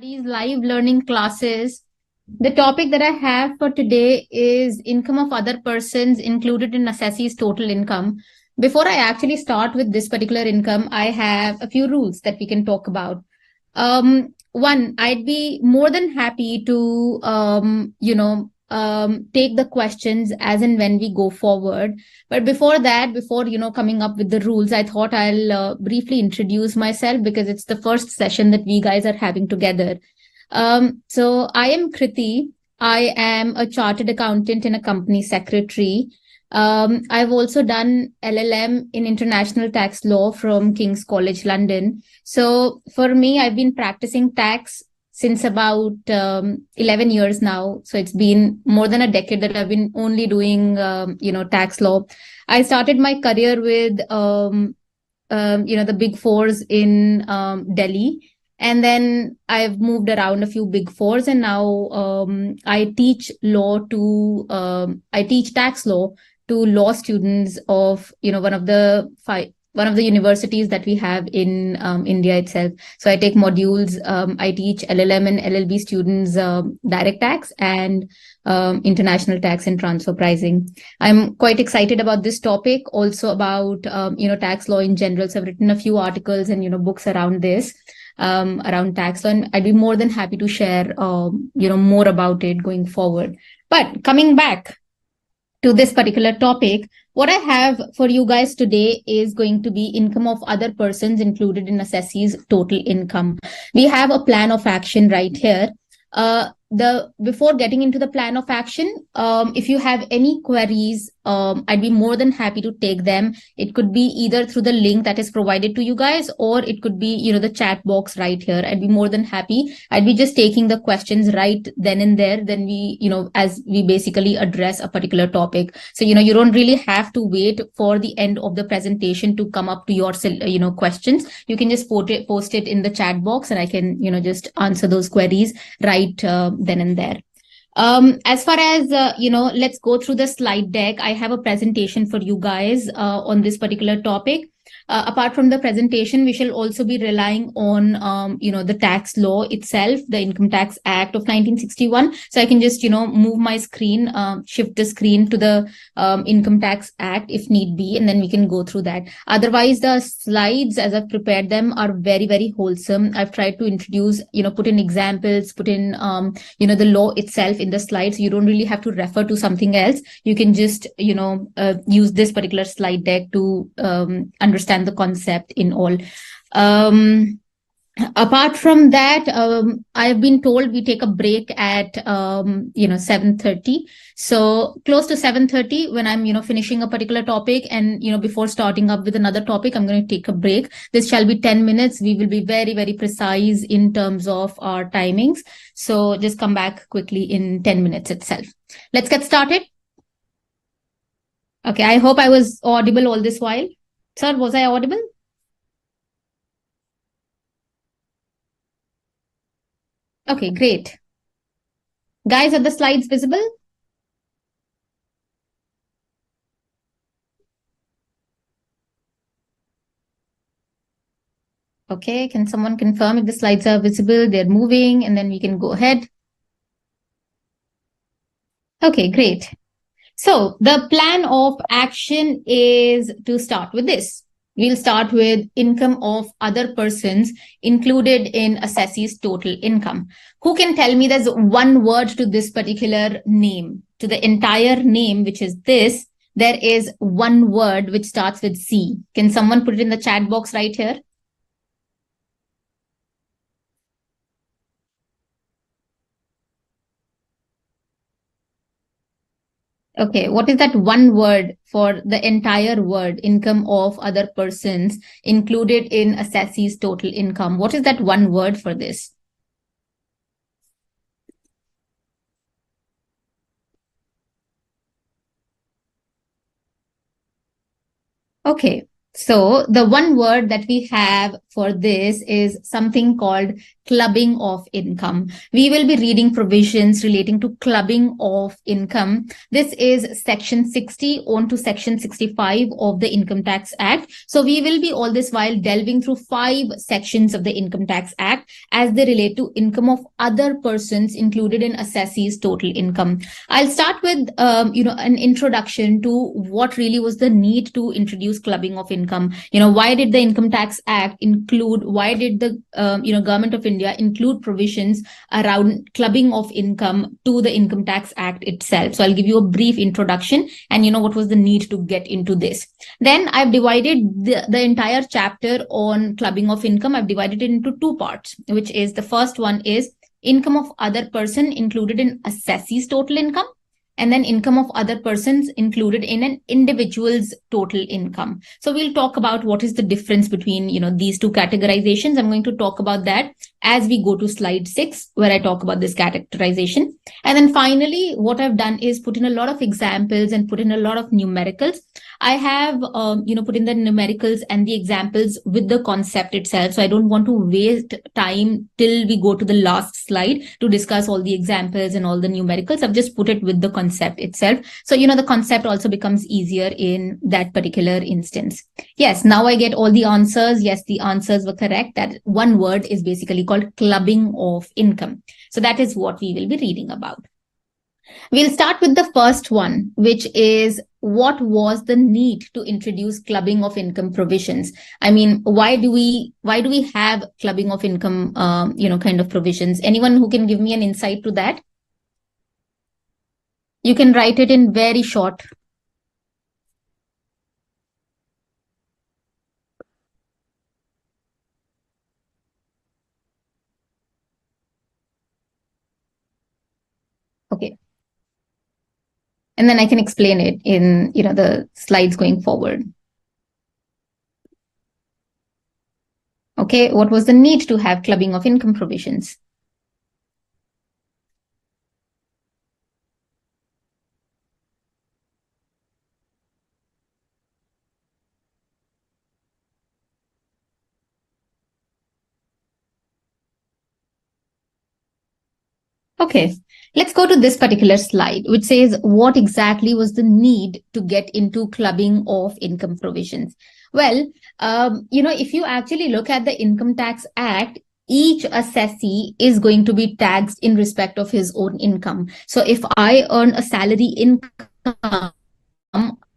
These live learning classes. The topic that I have for today is income of other persons included in assessee's total income. Before I actually start with this particular income, I have a few rules that we can talk about. One, I'd be more than happy to, take the questions as and when we go forward. But before that, before, coming up with the rules, I thought I'll briefly introduce myself because it's the first session that we guys are having together. So I am Kriti. I am a chartered accountant and a company secretary. I've also done LLM in international tax law from King's College London. So for me, I've been practicing tax since about 11 years now. So it's been more than a decade that I've been only doing, tax law. I started my career with, the big fours in Delhi. And then I've moved around a few big fours, and now I teach I teach tax law to law students of one of the universities that we have in India itself. So I take modules. I teach LLM and LLB students direct tax and international tax and transfer pricing. I'm quite excited about this topic, also about tax law in general. So I've written a few articles and books around this. Around tax law, and I'd be more than happy to share, more about it going forward. But coming back to this particular topic, what I have for you guys today is going to be income of other persons included in assessee's total income. We have a plan of action right here. Before getting into the plan of action, if you have any queries, I'd be more than happy to take them. It could be either through the link that is provided to you guys, or it could be, the chat box right here. I'd be more than happy. I'd be just taking the questions right then and there. Then as we basically address a particular topic. So, you don't really have to wait for the end of the presentation to come up to your, questions. You can just post it in the chat box, and I can, just answer those queries right then and there. As far as, let's go through the slide deck. I have a presentation for you guys on this particular topic. Apart from the presentation, we shall also be relying on, the tax law itself, the Income Tax Act of 1961. So I can just, move my screen, shift the screen to the Income Tax Act if need be, and then we can go through that. Otherwise, the slides, as I've prepared them, are very, very wholesome. I've tried to introduce, put in examples, put in, the law itself in the slides. So you don't really have to refer to something else. You can just, use this particular slide deck to understand the concept in all. Apart from that, I've been told we take a break at 7:30. So close to 7:30, when I'm finishing a particular topic, and before starting up with another topic, I'm going to take a break. This shall be 10 minutes. We will be very, very precise in terms of our timings. So just come back quickly in 10 minutes itself. Let's get started. Okay, I hope I was audible all this while. Sir, was I audible? Okay, great. Guys, are the slides visible? Okay, can someone confirm if the slides are visible? They're moving, and then we can go ahead. Okay, great. So the plan of action is to start with this. We'll start with income of other persons included in assessee's total income. Who can tell me there's one word to this particular name? To the entire name, which is this, there is one word which starts with C. Can someone put it in the chat box right here? Okay, what is that one word for the entire word income of other persons included in assessee's total income? What is that one word for this? Okay, so the one word that we have for this is something called clubbing of income. We will be reading provisions relating to clubbing of income. This is section 60 on to section 65 of the Income Tax Act. So we will be all this while delving through 5 sections of the Income Tax Act as they relate to income of other persons included in assessee's total income. I'll start with an introduction to what really was the need to introduce clubbing of income. Why did the Income Tax Act include, why did the Government of India include provisions around clubbing of income to the Income Tax Act itself? So I'll give you a brief introduction and what was the need to get into this. Then I've divided the entire chapter on clubbing of income. I've divided it into 2 parts, which is the first one is income of other person included in assessee's total income, and then income of other persons included in an individual's total income. So we'll talk about what is the difference between these 2 categorizations. I'm going to talk about that as we go to slide 6, where I talk about this categorization. And then finally, what I've done is put in a lot of examples and put in a lot of numericals. I have put in the numericals and the examples with the concept itself. So I don't want to waste time till we go to the last slide to discuss all the examples and all the numericals. I've just put it with the concept itself. So, the concept also becomes easier in that particular instance. Yes, now I get all the answers. Yes, the answers were correct. That one word is basically called clubbing of income. So that is what we will be reading about. We'll start with the first one, which is what was the need to introduce clubbing of income provisions? I mean, why do we have clubbing of income, kind of provisions? Anyone who can give me an insight to that? You can write it in very short. Okay. And then I can explain it in, the slides going forward. Okay, what was the need to have clubbing of income provisions? Okay, let's go to this particular slide, which says what exactly was the need to get into clubbing of income provisions? Well, if you actually look at the Income Tax Act, each assessee is going to be taxed in respect of his own income. So if I earn a salary income,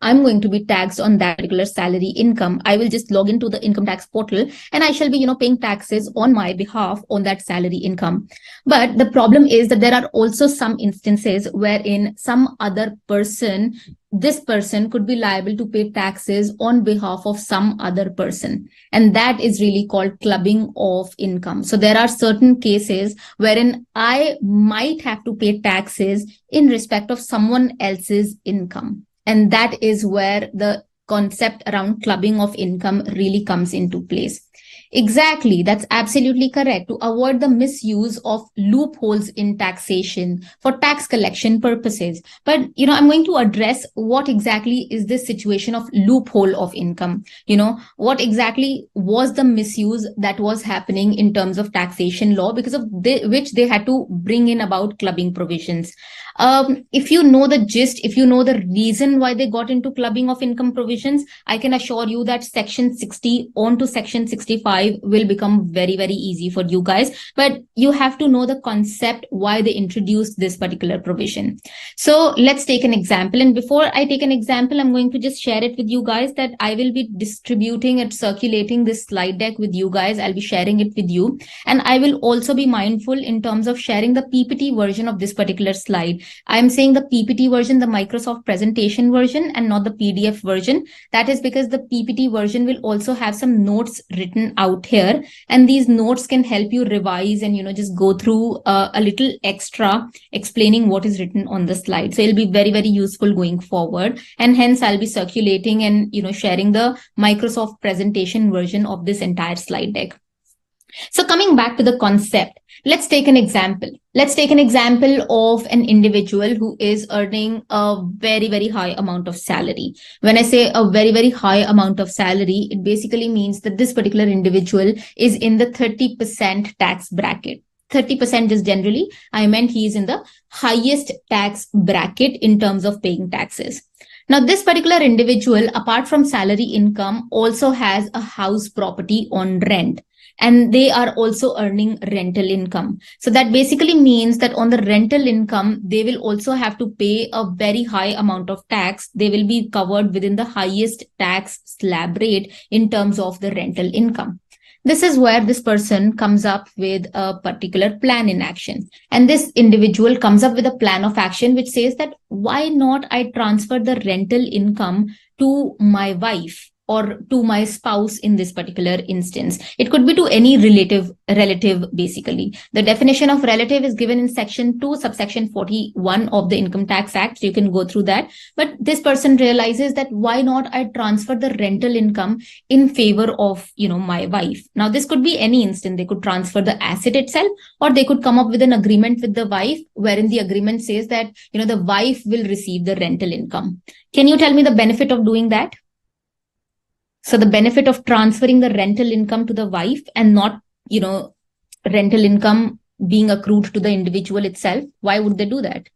I'm going to be taxed on that particular salary income. I will just log into the income tax portal and I shall be, paying taxes on my behalf on that salary income. But the problem is that there are also some instances wherein some other person, this person could be liable to pay taxes on behalf of some other person. And that is really called clubbing of income. So there are certain cases wherein I might have to pay taxes in respect of someone else's income. And that is where the concept around clubbing of income really comes into place. Exactly, that's absolutely correct. To avoid the misuse of loopholes in taxation for tax collection purposes. But, I'm going to address what exactly is this situation of loophole of income. What exactly was the misuse that was happening in terms of taxation law, because of which they had to bring in about clubbing provisions. If you know the gist, if you know the reason why they got into clubbing of income provisions, I can assure you that section 60 on to section 65 will become very, very easy for you guys. But you have to know the concept why they introduced this particular provision. So let's take an example. And before I take an example, I'm going to just share it with you guys that I will be distributing and circulating this slide deck with you guys. I'll be sharing it with you. And I will also be mindful in terms of sharing the PPT version of this particular slide. I'm saying the PPT version, the Microsoft presentation version, and not the PDF version. That is because the PPT version will also have some notes written out here. And these notes can help you revise and, just go through a little extra explaining what is written on the slide. So it'll be very, very useful going forward. And hence I'll be circulating and, sharing the Microsoft presentation version of this entire slide deck. So coming back to the concept, let's take an example. Let's take an example of an individual who is earning a very, very high amount of salary. When I say a very, very high amount of salary, it basically means that this particular individual is in the 30% tax bracket. 30% is generally, I meant he is in the highest tax bracket in terms of paying taxes. Now, this particular individual, apart from salary income, also has a house property on rent, and they are also earning rental income. So that basically means that on the rental income, they will also have to pay a very high amount of tax. They will be covered within the highest tax slab rate in terms of the rental income. This is where this person comes up with a particular plan in action. And this individual comes up with a plan of action which says that why not I transfer the rental income to my wife or to my spouse in this particular instance. It could be to any relative basically. The definition of relative is given in section 2 subsection 41 of the Income Tax Act. So you can go through that. But this person realizes that why not I transfer the rental income in favor of, my wife. Now this could be any instant. They could transfer the asset itself, or they could come up with an agreement with the wife wherein the agreement says that, the wife will receive the rental income. Can you tell me the benefit of doing that? So the benefit of transferring the rental income to the wife and not, rental income being accrued to the individual itself, why would they do that?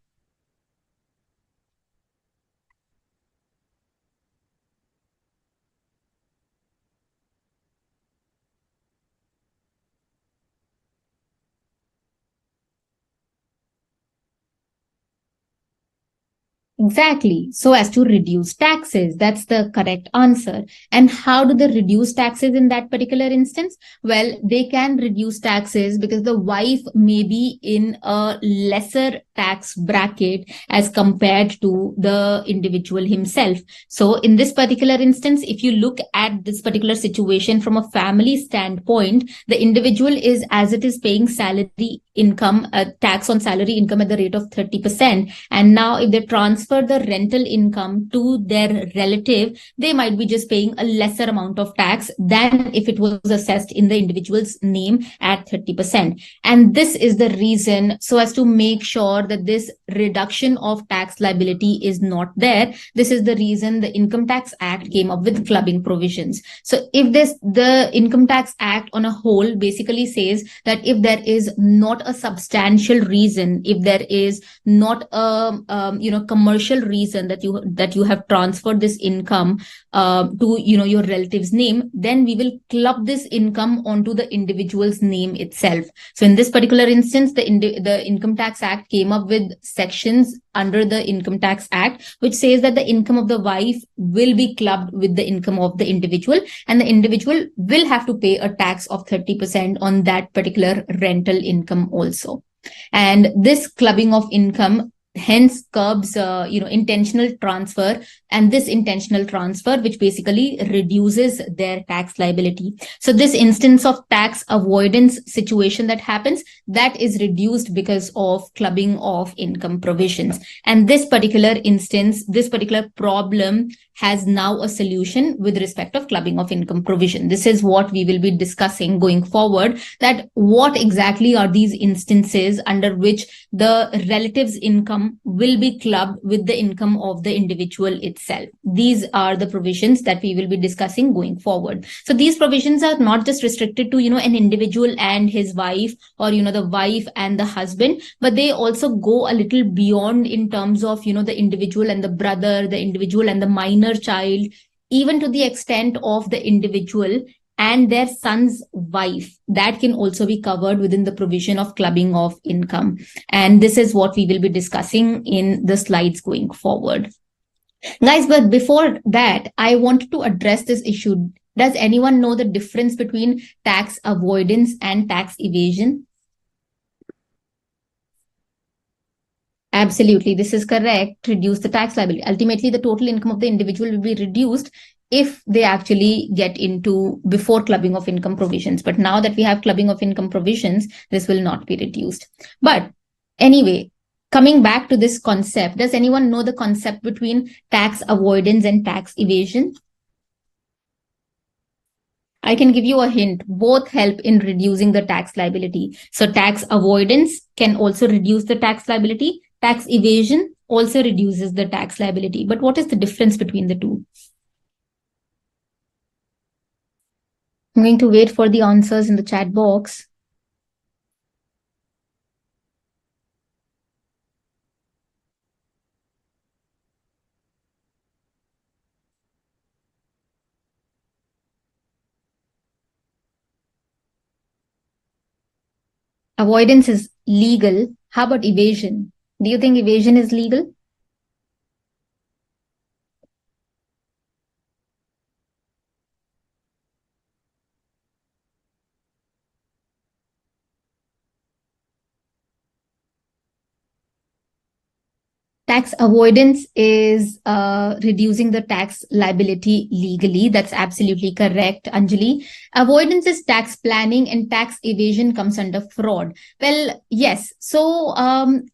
Exactly. So as to reduce taxes, that's the correct answer. And how do they reduce taxes in that particular instance? Well, they can reduce taxes because the wife may be in a lesser tax bracket as compared to the individual himself. So in this particular instance, if you look at this particular situation from a family standpoint, the individual is, as it is, paying salary income, tax on salary income at the rate of 30%. And now if they transfer the rental income to their relative, they might be just paying a lesser amount of tax than if it was assessed in the individual's name at 30%. And this is the reason, so as to make sure that this reduction of tax liability is not there. This is the reason the Income Tax Act came up with clubbing provisions. So if the Income Tax Act on a whole basically says that if there is not a substantial reason, if there is not a commercial reason that you have transferred this income to your relative's name, then we will club this income onto the individual's name itself. So in this particular instance, the Income Tax Act came up with sections under the Income Tax Act which says that the income of the wife will be clubbed with the income of the individual, and the individual will have to pay a tax of 30% on that particular rental income also. And this clubbing of income hence curbs intentional transfer, and this intentional transfer which basically reduces their tax liability. So this instance of tax avoidance situation that happens, that is reduced because of clubbing of income provisions. And this particular instance, this particular problem has now a solution with respect of clubbing of income provision. This is what we will be discussing going forward, that what exactly are these instances under which the relative's income will be clubbed with the income of the individual itself. These are the provisions that we will be discussing going forward. So these provisions are not just restricted to, an individual and his wife, or, the wife and the husband, but they also go a little beyond in terms of, the individual and the brother, the individual and the minor child, even to the extent of the individual and their son's wife. That can also be covered within the provision of clubbing of income. And this is what we will be discussing in the slides going forward. Guys, but before that, I wanted to address this issue. Does anyone know the difference between tax avoidance and tax evasion? Absolutely, this is correct. Reduce the tax liability. Ultimately, the total income of the individual will be reduced if they actually get into before clubbing of income provisions. But now that we have clubbing of income provisions, this will not be reduced. But anyway, coming back to this concept, does anyone know the concept between tax avoidance and tax evasion? I can give you a hint. Both help in reducing the tax liability. So tax avoidance can also reduce the tax liability. Tax evasion also reduces the tax liability. But what is the difference between the two? I'm going to wait for the answers in the chat box. Avoidance is legal. How about evasion? Do you think evasion is legal? Tax avoidance is reducing the tax liability legally. That's absolutely correct, Anjali. Avoidance is tax planning, and tax evasion comes under fraud. Well, yes. So,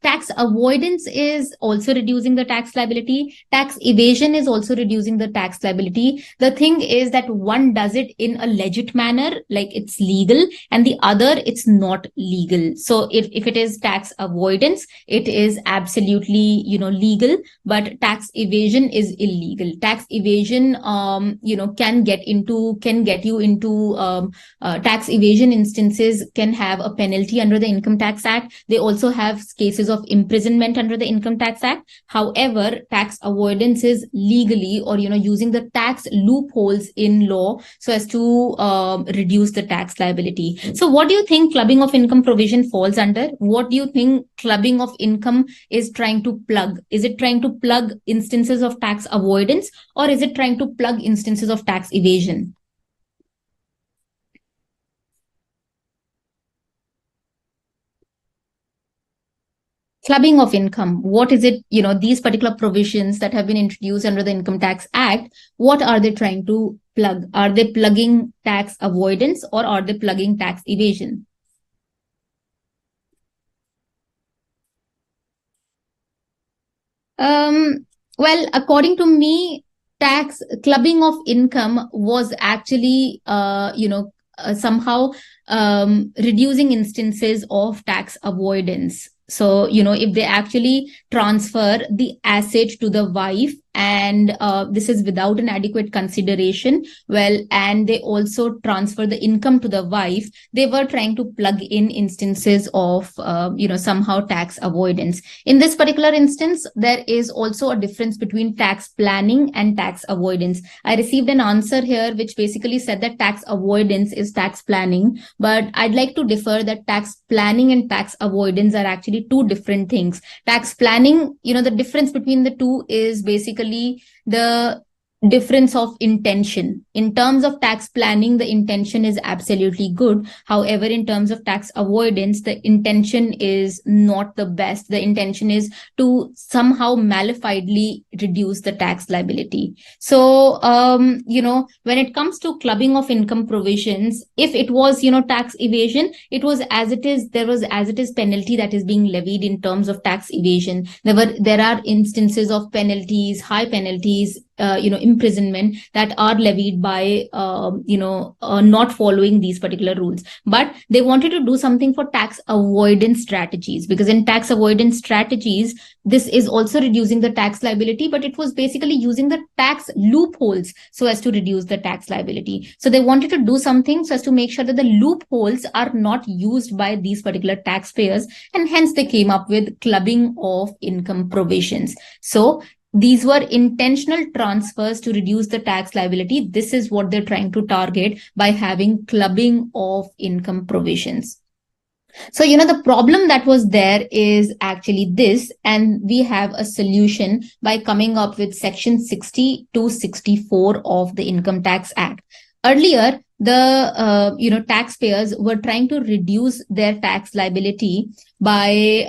tax avoidance is also reducing the tax liability. Tax evasion is also reducing the tax liability. The thing is that one does it in a legit manner, like it's legal, and the other, it's not legal. So, if it is tax avoidance, it is absolutely, legal, but tax evasion is illegal. Tax evasion, can get you into tax evasion instances can have a penalty under the Income Tax Act. They also have cases of imprisonment under the Income Tax Act. However, tax avoidance is legally, or using the tax loopholes in law so as to reduce the tax liability. So what do you think clubbing of income provision falls under? What do you think clubbing of income is trying to plug? Is it trying to plug instances of tax avoidance, or is it trying to plug instances of tax evasion? Clubbing of income, what is it? These particular provisions that have been introduced under the Income Tax Act, what are they trying to plug? Are they plugging tax avoidance, or are they plugging tax evasion? Well, according to me, tax clubbing of income was actually, somehow reducing instances of tax avoidance. So, if they actually transfer the asset to the wife, and this is without an adequate consideration, well, and they also transfer the income to the wife, they were trying to plug in instances of, somehow tax avoidance. In this particular instance, there is also a difference between tax planning and tax avoidance. I received an answer here which basically said that tax avoidance is tax planning, but I'd like to differ that tax planning and tax avoidance are actually two different things. Tax planning, the difference between the two is basically the difference of intention. In terms of tax planning, the intention is absolutely good. However, in terms of tax avoidance, the intention is not the best. The intention is to somehow malifiedly reduce the tax liability. So, when it comes to clubbing of income provisions, if it was, tax evasion, it was as it is, there was as it is penalty that is being levied in terms of tax evasion. There are instances of penalties, high penalties, imprisonment that are levied by, not following these particular rules. But they wanted to do something for tax avoidance strategies, because in tax avoidance strategies, this is also reducing the tax liability, but it was basically using the tax loopholes so as to reduce the tax liability. So they wanted to do something so as to make sure that the loopholes are not used by these particular taxpayers, and hence they came up with clubbing of income provisions. So these were intentional transfers to reduce the tax liability. This is what they're trying to target by having clubbing of income provisions. So, the problem that was there is actually this, and we have a solution by coming up with section 60 to 64 of the Income Tax Act. Earlier, the taxpayers were trying to reduce their tax liability by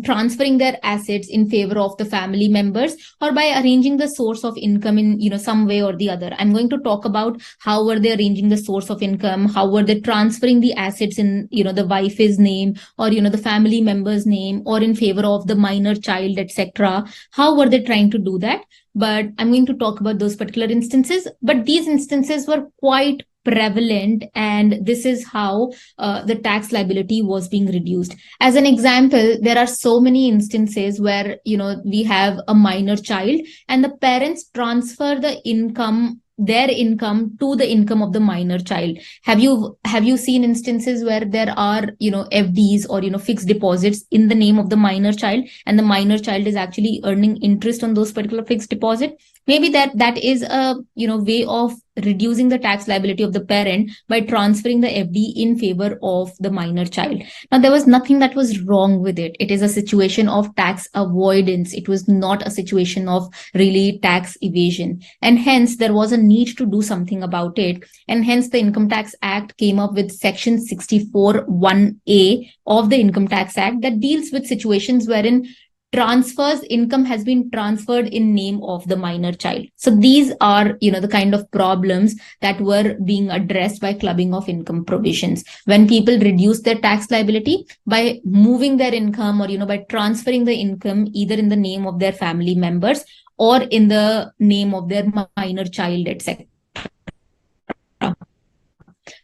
transferring their assets in favor of the family members, or by arranging the source of income in some way or the other. I'm going to talk about how were they arranging the source of income, how were they transferring the assets in the wife's name, or the family member's name, or in favor of the minor child, etc. How were they trying to do that? But I'm going to talk about those particular instances. But these instances were quite prevalent, and this is how the tax liability was being reduced. As an example, there are so many instances where we have a minor child and the parents transfer their income to the income of the minor child. Have you seen instances where there are FDs or fixed deposits in the name of the minor child, and the minor child is actually earning interest on those particular fixed deposit? Maybe that is a way of reducing the tax liability of the parent by transferring the FD in favor of the minor child. Now, there was nothing that was wrong with it. It is a situation of tax avoidance. It was not a situation of really tax evasion. And hence, there was a need to do something about it. And hence, the Income Tax Act came up with Section 64(1)(a) of the Income Tax Act that deals with situations wherein income has been transferred in name of the minor child. So these are the kind of problems that were being addressed by clubbing of income provisions, when people reduce their tax liability by moving their income, or by transferring the income either in the name of their family members or in the name of their minor child, etc.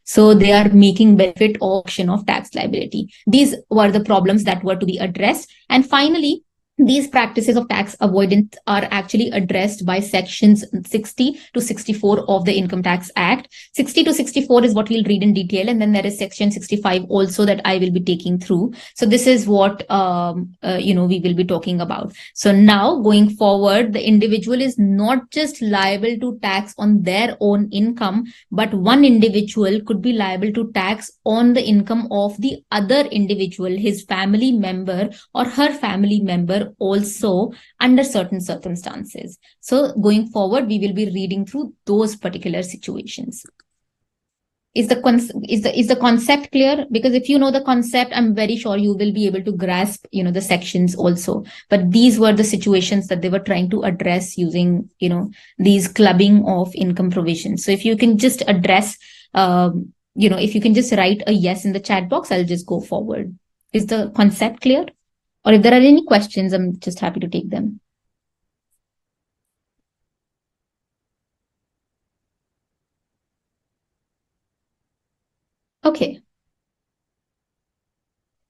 So they are making benefit auction of tax liability. These were the problems that were to be addressed. And finally, these practices of tax avoidance are actually addressed by sections 60 to 64 of the Income Tax Act. 60 to 64 is what we'll read in detail, and then there is section 65 also that I will be taking through. So this is what we will be talking about. So now, going forward, the individual is not just liable to tax on their own income, but one individual could be liable to tax on the income of the other individual, his family member or her family member, also under certain circumstances. So going forward, we will be reading through those particular situations. Is the concept clear? Because if you know the concept, I'm very sure you will be able to grasp the sections also. But these were the situations that they were trying to address using these clubbing of income provisions. So if you can just address if you can just write a yes in the chat box, I'll just go forward. Is the concept clear? Or if there are any questions, I'm just happy to take them. Okay.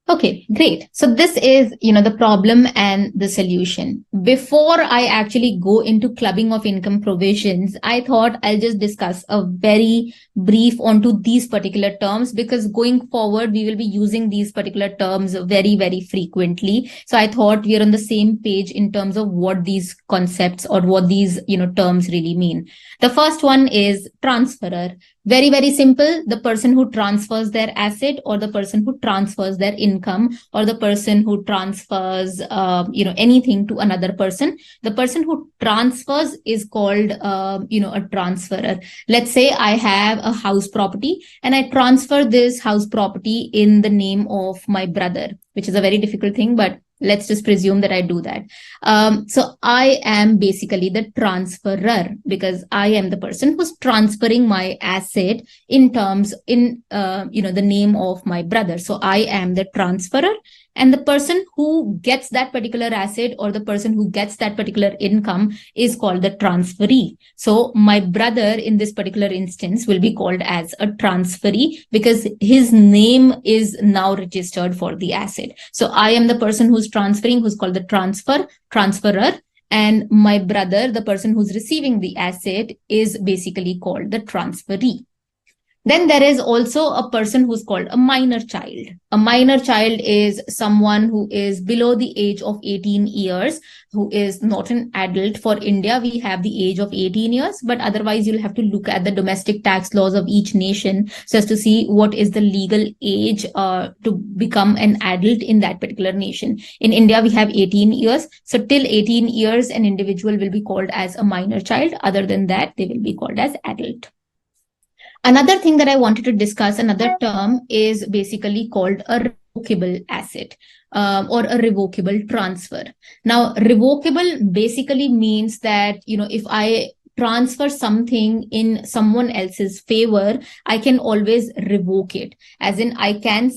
Okay, great. So this is, the problem and the solution. Before I actually go into clubbing of income provisions, I thought I'll just discuss a very brief onto these particular terms, because going forward, we will be using these particular terms very, very frequently. So I thought we are on the same page in terms of what these concepts or what these, terms really mean. The first one is transferor. Very, very simple. The person who transfers their asset, or the person who transfers their income, or the person who transfers, anything to another person. The person who transfers is called, a transferor. Let's say I have a house property and I transfer this house property in the name of my brother, which is a very difficult thing, but let's just presume that I do that. So I am basically the transferor, because I am the person who's transferring my asset in the name of my brother. So I am the transferor, and the person who gets that particular asset, or the person who gets that particular income, is called the transferee. So my brother in this particular instance will be called as a transferee, because his name is now registered for the asset. So I am the person who's transferring, who's called the transferor, and my brother, the person who's receiving the asset, is basically called the transferee. Then there is also a person who's called a minor child. A minor child is someone who is below the age of 18 years, who is not an adult. For India, we have the age of 18 years, but otherwise you'll have to look at the domestic tax laws of each nation so as to see what is the legal age to become an adult in that particular nation. In India, we have 18 years. So till 18 years, an individual will be called as a minor child. Other than that, they will be called as adult. Another thing that I wanted to discuss, another term, is basically called a revocable asset or a revocable transfer. Now, revocable basically means that, if I transfer something in someone else's favor, I can always revoke it. As in, I can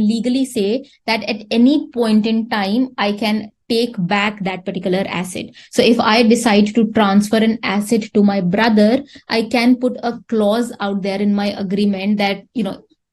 legally say that at any point in time, I can take back that particular asset. So if I decide to transfer an asset to my brother, I can put a clause out there in my agreement that,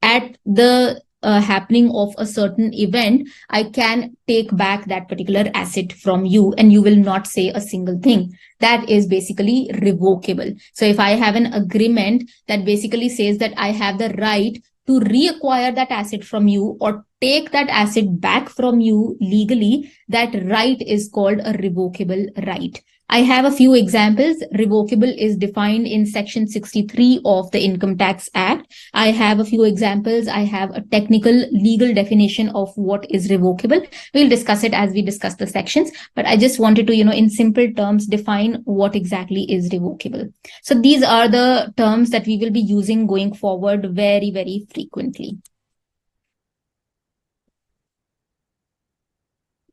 at the happening of a certain event, I can take back that particular asset from you and you will not say a single thing. That is basically revocable. So if I have an agreement that basically says that I have the right to reacquire that asset from you or take that asset back from you legally, that right is called a revocable right. I have a few examples. Revocable is defined in Section 63 of the Income Tax Act. I have a few examples. I have a technical legal definition of what is revocable. We'll discuss it as we discuss the sections, but I just wanted to, in simple terms, define what exactly is revocable. So these are the terms that we will be using going forward very, very frequently.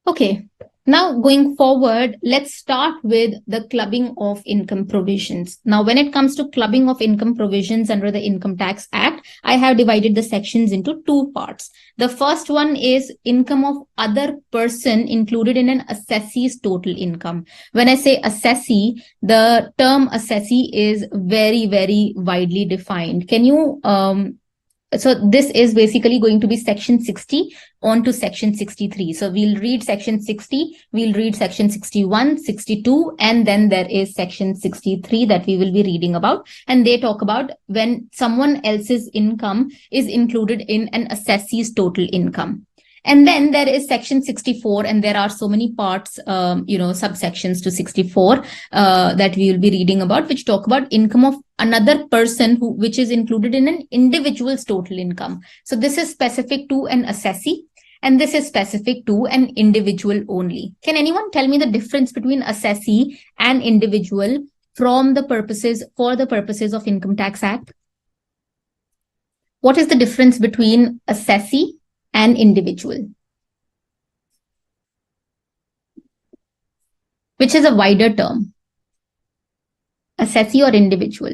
Okay, now going forward, let's start with the clubbing of income provisions. Now, when it comes to clubbing of income provisions under the Income Tax Act, I have divided the sections into two parts. The first one is income of other person included in an assessee's total income. When I say assessee, the term assessee is very, very widely defined. Can you so this is basically going to be section 60 on to section 63. So we'll read section 60, we'll read section 61, 62, and then there is section 63 that we will be reading about. And they talk about when someone else's income is included in an assessee's total income. And then there is section 64, and there are so many parts, subsections to 64 that we will be reading about, which talk about income of another person which is included in an individual's total income. So this is specific to an assessee, and this is specific to an individual only. Can anyone tell me the difference between assessee and individual for the purposes of Income Tax Act? What is the difference between assessee and individual? Which is a wider term? Assessee or individual?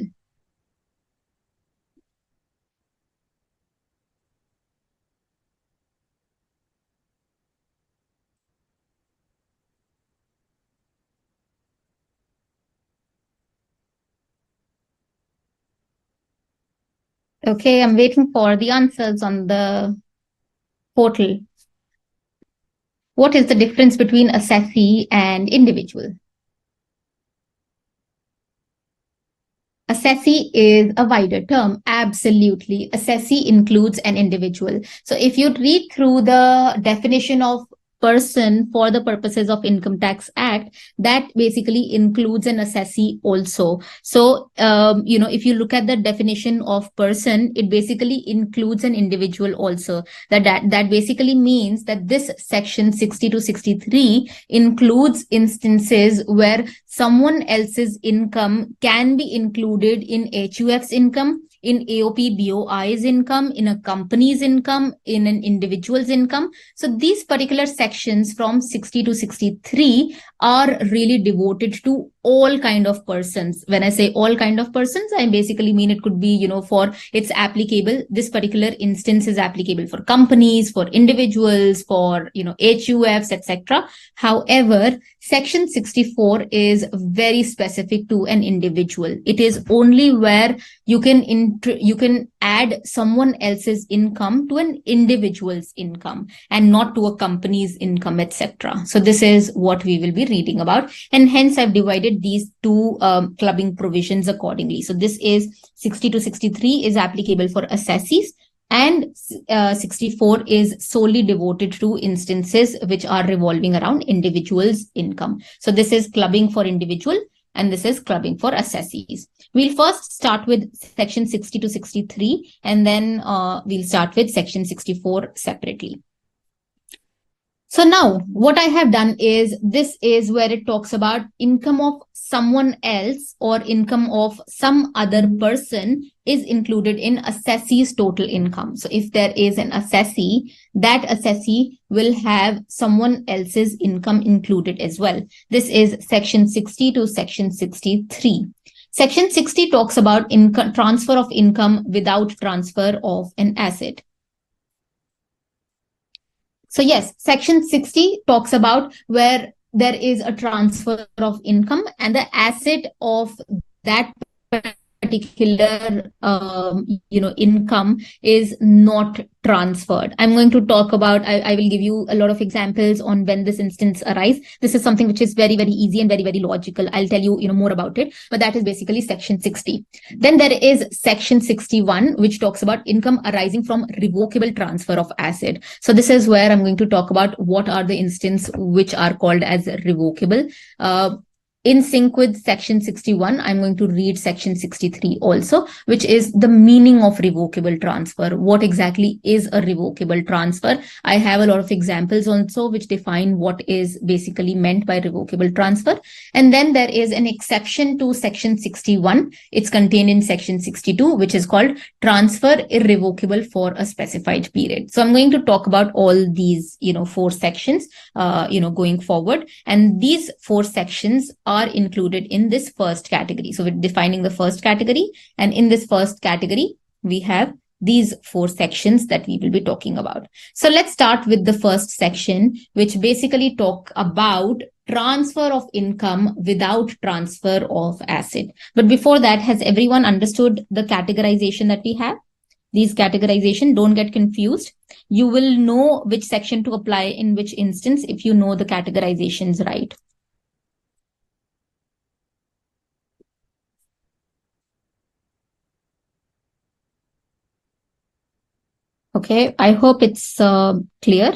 Okay, I'm waiting for the answers on the portal. What is the difference between assessee and individual? Assessee is a wider term. Absolutely. Assessee includes an individual. So if you read through the definition of person for the purposes of Income Tax Act, that basically includes an assessee also. So, if you look at the definition of person, it basically includes an individual also. That basically means that this section 60 to 63 includes instances where someone else's income can be included in HUF's income, in AOP BOI's income, in a company's income, in an individual's income. So these particular sections from 60 to 63 are really devoted to all kind of persons. When I say all kind of persons, I basically mean it could be, for it's applicable. This particular instance is applicable for companies, for individuals, for, HUFs, etc. However, section 64 is very specific to an individual. It is only where you can add someone else's income to an individual's income and not to a company's income, etc. So this is what we will be reading about, and hence I've divided these two clubbing provisions accordingly. So this is 60 to 63 is applicable for assessees, and 64 is solely devoted to instances which are revolving around individuals' income. So this is clubbing for individual, and this is clubbing for assessees. We'll first start with section 60 to 63, and then we'll start with section 64 separately. So now what I have done is, this is where it talks about income of someone else or income of some other person is included in assessee's total income. So if there is an assessee, that assessee will have someone else's income included as well. This is section 60 to section 63. Section 60 talks about income, transfer of income without transfer of an asset. So yes, section 60 talks about where there is a transfer of income and the asset of that particular income is not transferred. I'm going to talk about, I will give you a lot of examples on when this instance arise. This is something which is very, very easy and very, very logical. I'll tell you, more about it, but that is basically section 60. Then there is section 61, which talks about income arising from revocable transfer of asset. So this is where I'm going to talk about what are the instances which are called as revocable. In sync with section 61, I'm going to read section 63 also, which is the meaning of revocable transfer. What exactly is a revocable transfer? I have a lot of examples also which define what is basically meant by revocable transfer. And then there is an exception to section 61. It's contained in section 62, which is called transfer irrevocable for a specified period. So I'm going to talk about all these, four sections, going forward. And these four sections are included in this first category. So we're defining the first category, and in this first category, we have these four sections that we will be talking about. So let's start with the first section, which basically talk about transfer of income without transfer of asset. But before that, has everyone understood the categorization that we have? These categorization, don't get confused. You will know which section to apply in which instance if you know the categorizations right. Okay, I hope it's clear.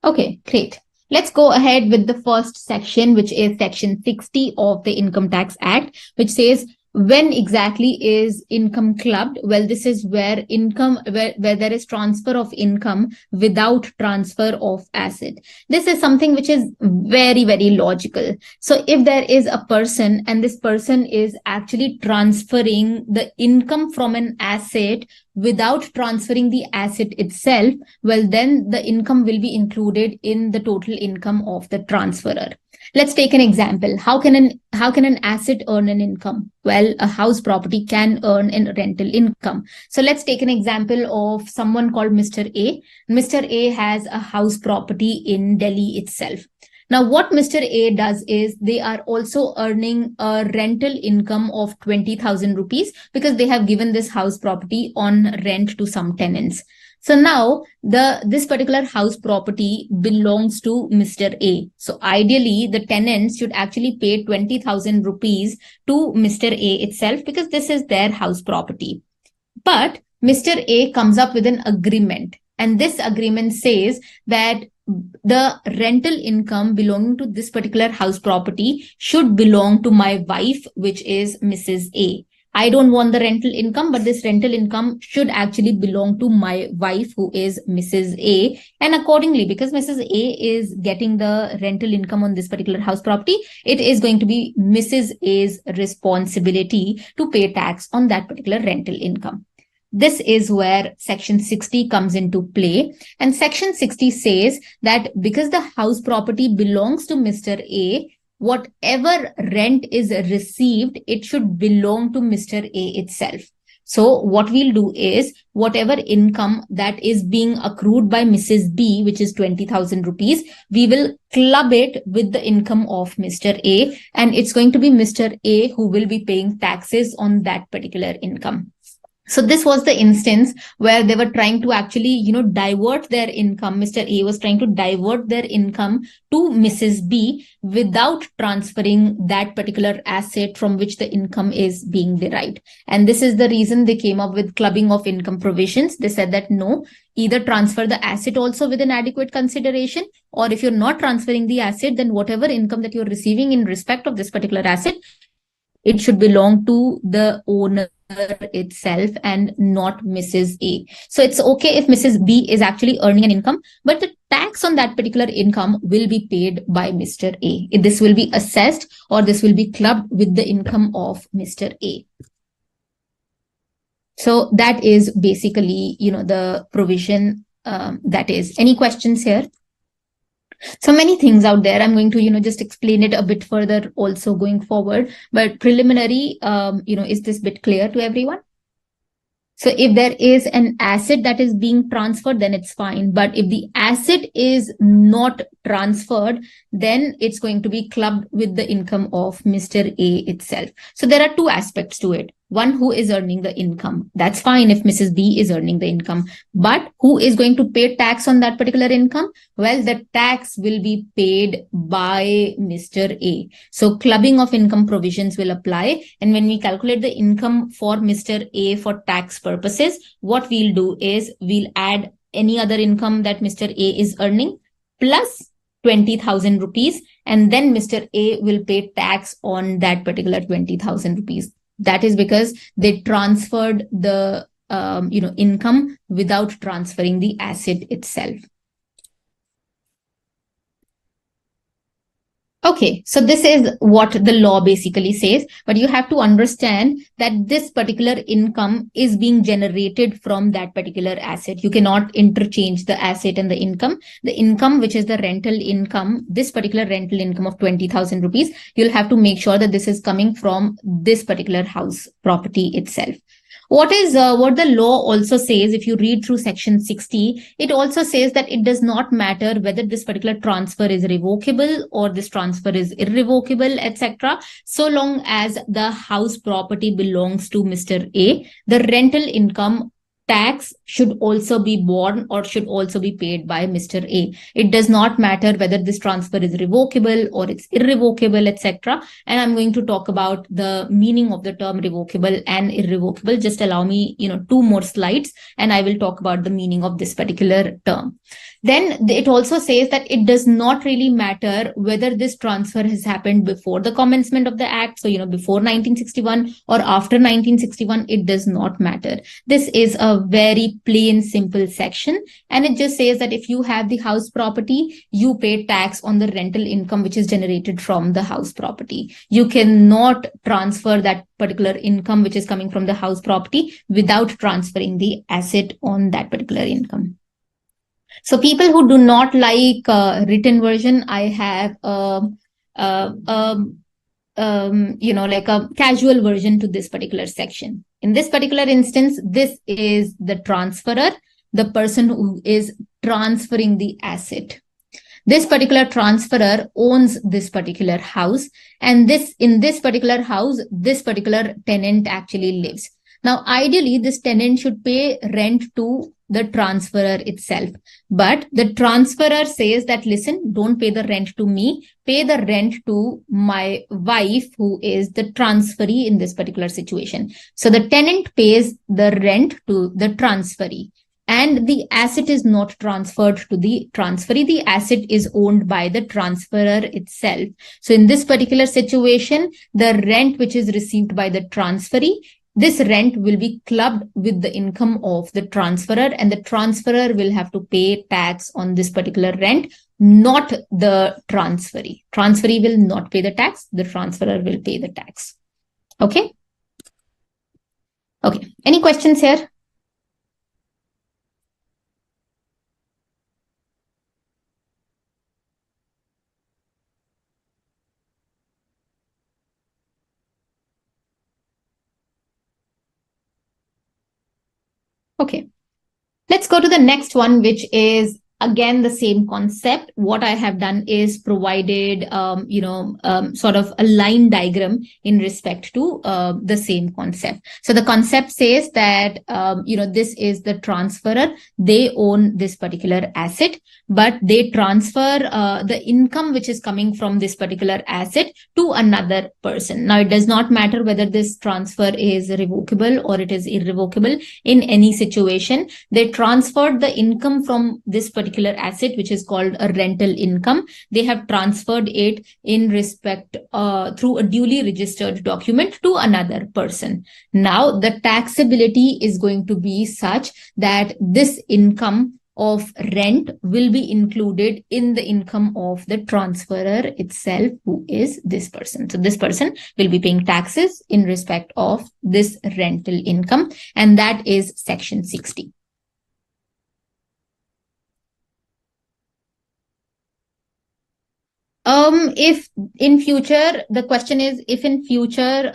Okay, great. Let's go ahead with the first section, which is section 60 of the Income Tax Act, which says when exactly is income clubbed? Well, this is where income, where there is transfer of income without transfer of asset. This is something which is very, very logical. So if there is a person and this person is actually transferring the income from an asset without transferring the asset itself, well, then the income will be included in the total income of the transferor. Let's take an example. How can an asset earn an income? Well, a house property can earn a rental income. So let's take an example of someone called Mr. A. Mr. A has a house property in Delhi itself. Now, what Mr. A does is they are also earning a rental income of 20,000 rupees because they have given this house property on rent to some tenants. So now this particular house property belongs to Mr. A. So ideally, the tenants should actually pay 20,000 rupees to Mr. A itself because this is their house property. But Mr. A comes up with an agreement, and this agreement says that the rental income belonging to this particular house property should belong to my wife, which is Mrs. A. I don't want the rental income, but this rental income should actually belong to my wife, who is Mrs. A. And accordingly, because Mrs. A is getting the rental income on this particular house property, it is going to be Mrs. A's responsibility to pay tax on that particular rental income. This is where section 60 comes into play. And section 60 says that because the house property belongs to Mr. A, whatever rent is received, it should belong to Mr. A itself. So what we'll do is whatever income that is being accrued by Mrs. B, which is 20,000 rupees, we will club it with the income of Mr. A, and it's going to be Mr. A who will be paying taxes on that particular income. So this was the instance where they were trying to actually, divert their income. Mr. A was trying to divert their income to Mrs. B without transferring that particular asset from which the income is being derived. And this is the reason they came up with clubbing of income provisions. They said that no, either transfer the asset also with an adequate consideration, or if you're not transferring the asset, then whatever income that you're receiving in respect of this particular asset, it should belong to the owner itself and not Mrs. A. So it's okay if Mrs. B is actually earning an income, but the tax on that particular income will be paid by Mr. A. This will be assessed, or this will be clubbed with the income of Mr. A. So that is basically, the provision that is. Any questions here? So many things out there. I'm going to, just explain it a bit further also going forward. But preliminary, is this bit clear to everyone? So if there is an asset that is being transferred, then it's fine. But if the asset is not transferred, then it's going to be clubbed with the income of Mr. A itself. So there are two aspects to it. One, who is earning the income. That's fine if Mrs. B is earning the income. But who is going to pay tax on that particular income? Well, the tax will be paid by Mr. A. So clubbing of income provisions will apply. And when we calculate the income for Mr. A for tax purposes, what we'll do is we'll add any other income that Mr. A is earning plus 20,000 rupees. And then Mr. A will pay tax on that particular 20,000 rupees. That is because they transferred the income without transferring the asset itself. Okay, so this is what the law basically says, but you have to understand that this particular income is being generated from that particular asset. You cannot interchange the asset and the income. The income, which is the rental income, this particular rental income of 20,000 rupees, you'll have to make sure that this is coming from this particular house property itself. What the law also says, if you read through section 60, it also says that it does not matter whether this particular transfer is revocable or this transfer is irrevocable, etc. So long as the house property belongs to Mr. A, the rental income tax should also be borne or should also be paid by Mr. A. It does not matter whether this transfer is revocable or it's irrevocable, etc. And I'm going to talk about the meaning of the term revocable and irrevocable. Just allow me, 2 more slides, and I will talk about the meaning of this particular term. Then it also says that it does not really matter whether this transfer has happened before the commencement of the act. So, before 1961 or after 1961, it does not matter. This is a very plain, simple section. And it just says that if you have the house property, you pay tax on the rental income which is generated from the house property. You cannot transfer that particular income which is coming from the house property without transferring the asset on that particular income. So people who do not like written version, I have like a casual version to this particular section. In this particular instance, this is the transferor, the person who is transferring the asset. This particular transferor owns this particular house, and in this particular house, this particular tenant actually lives. Now, ideally, this tenant should pay rent to the transferor itself. But the transferor says that, listen, don't pay the rent to me, pay the rent to my wife, who is the transferee in this particular situation. So the tenant pays the rent to the transferee. And the asset is not transferred to the transferee. The asset is owned by the transferor itself. So in this particular situation, the rent which is received by the transferee, this rent will be clubbed with the income of the transferor, and the transferor will have to pay tax on this particular rent, not the transferee. Transferee will not pay the tax. The transferor will pay the tax. Okay. Okay. Any questions here? Okay, let's go to the next one, which is again the same concept. What I have done is provided, sort of a line diagram in respect to the same concept. So the concept says that, this is the transferor. They own this particular asset, but they transfer the income which is coming from this particular asset to another person. Now, it does not matter whether this transfer is revocable or it is irrevocable. In any situation, they transferred the income from this particular particular asset, which is called a rental income. They have transferred it in respect through a duly registered document to another person. Now, the taxability is going to be such that this income of rent will be included in the income of the transferor itself, who is this person. So this person will be paying taxes in respect of this rental income, and that is section 60. If in future, the question is, if in future,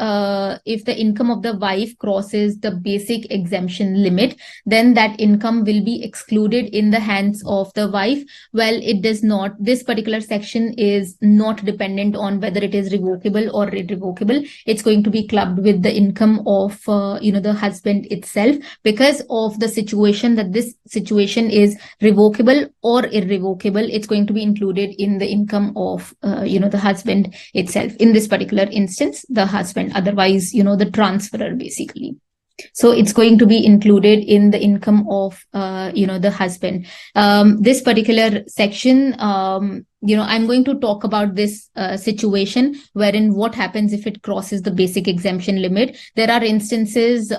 if the income of the wife crosses the basic exemption limit, then that income will be excluded in the hands of the wife. Well, it does not. This particular section is not dependent on whether it is revocable or irrevocable. It's going to be clubbed with the income of, the husband itself, because of the situation that this situation is revocable or irrevocable. It's going to be included in the income of the husband itself. In this particular instance, the husband, otherwise, the transferor basically. So it's going to be included in the income of, the husband. This particular section, I'm going to talk about this situation wherein what happens if it crosses the basic exemption limit. There are instances,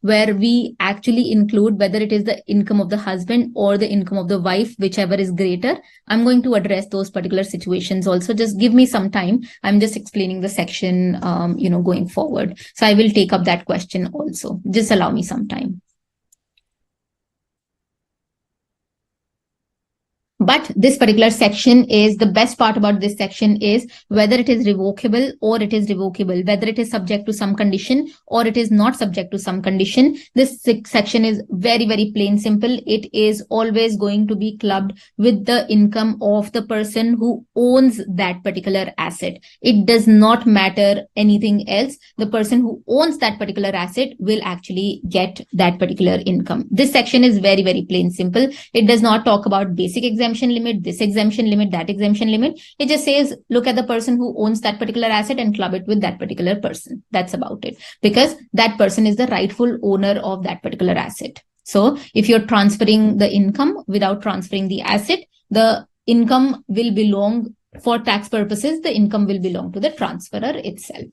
where we actually include whether it is the income of the husband or the income of the wife, whichever is greater. I'm going to address those particular situations also. Just give me some time. I'm just explaining the section, going forward. So I will take up that question also. Just allow me some time. But this particular section is, the best part about this section is whether it is revocable or it is revocable, whether it is subject to some condition or it is not subject to some condition. This section is very, very plain simple. It is always going to be clubbed with the income of the person who owns that particular asset. It does not matter anything else. The person who owns that particular asset will actually get that particular income. This section is very, very plain simple. It does not talk about basic exemption limit, this exemption limit, that exemption limit. It just says, look at the person who owns that particular asset and club it with that particular person. That's about it, because that person is the rightful owner of that particular asset. So if you're transferring the income without transferring the asset, the income will belong, for tax purposes, the income will belong to the transferor itself.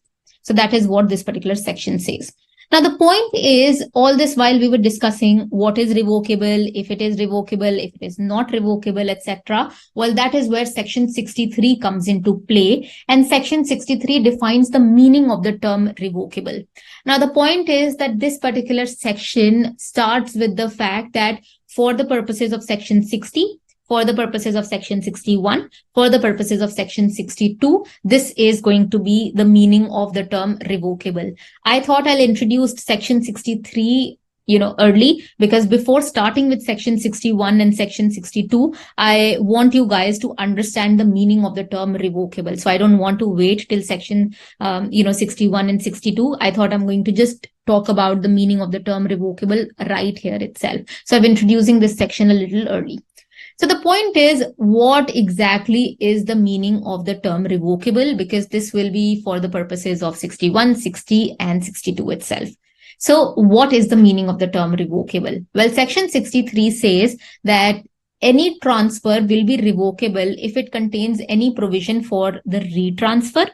So that is what this particular section says. Now, the point is, all this while we were discussing what is revocable, if it is revocable, if it is not revocable, etc. Well, that is where section 63 comes into play. And section 63 defines the meaning of the term revocable. Now, the point is that this particular section starts with the fact that for the purposes of section 60, for the purposes of section 61, for the purposes of section 62, this is going to be the meaning of the term revocable. I thought I'll introduce section 63 early, because before starting with section 61 and section 62, I want you guys to understand the meaning of the term revocable. So I don't want to wait till section 61 and 62. I thought I'm going to just talk about the meaning of the term revocable right here itself. So I'm introducing this section a little early. So the point is, what exactly is the meaning of the term revocable? Because this will be for the purposes of 61, 60, and 62 itself. So what is the meaning of the term revocable? Well, section 63 says that any transfer will be revocable if it contains any provision for the retransfer,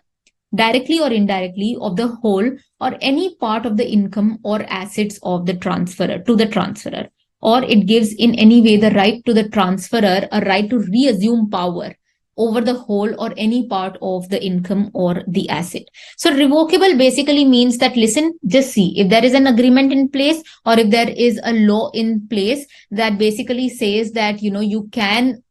directly or indirectly, of the whole or any part of the income or assets of the transferor to the transferor, or it gives in any way the right to the transferor a right to reassume power over the whole or any part of the income or the asset. So revocable basically means that, listen, just see, if there is an agreement in place or if there is a law in place that basically says that, you can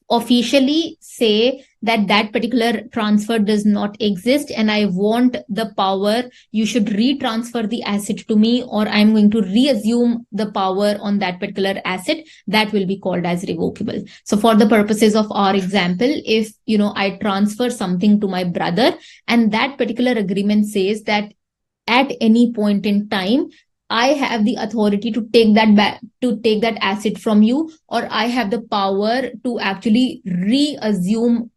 officially say that that particular transfer does not exist and I want the power, you should retransfer the asset to me, or I'm going to reassume the power on that particular asset, that will be called as revocable. So for the purposes of our example, if, I transfer something to my brother and that particular agreement says that at any point in time, I have the authority to take that back, to take that asset from you, or I have the power to actually reassume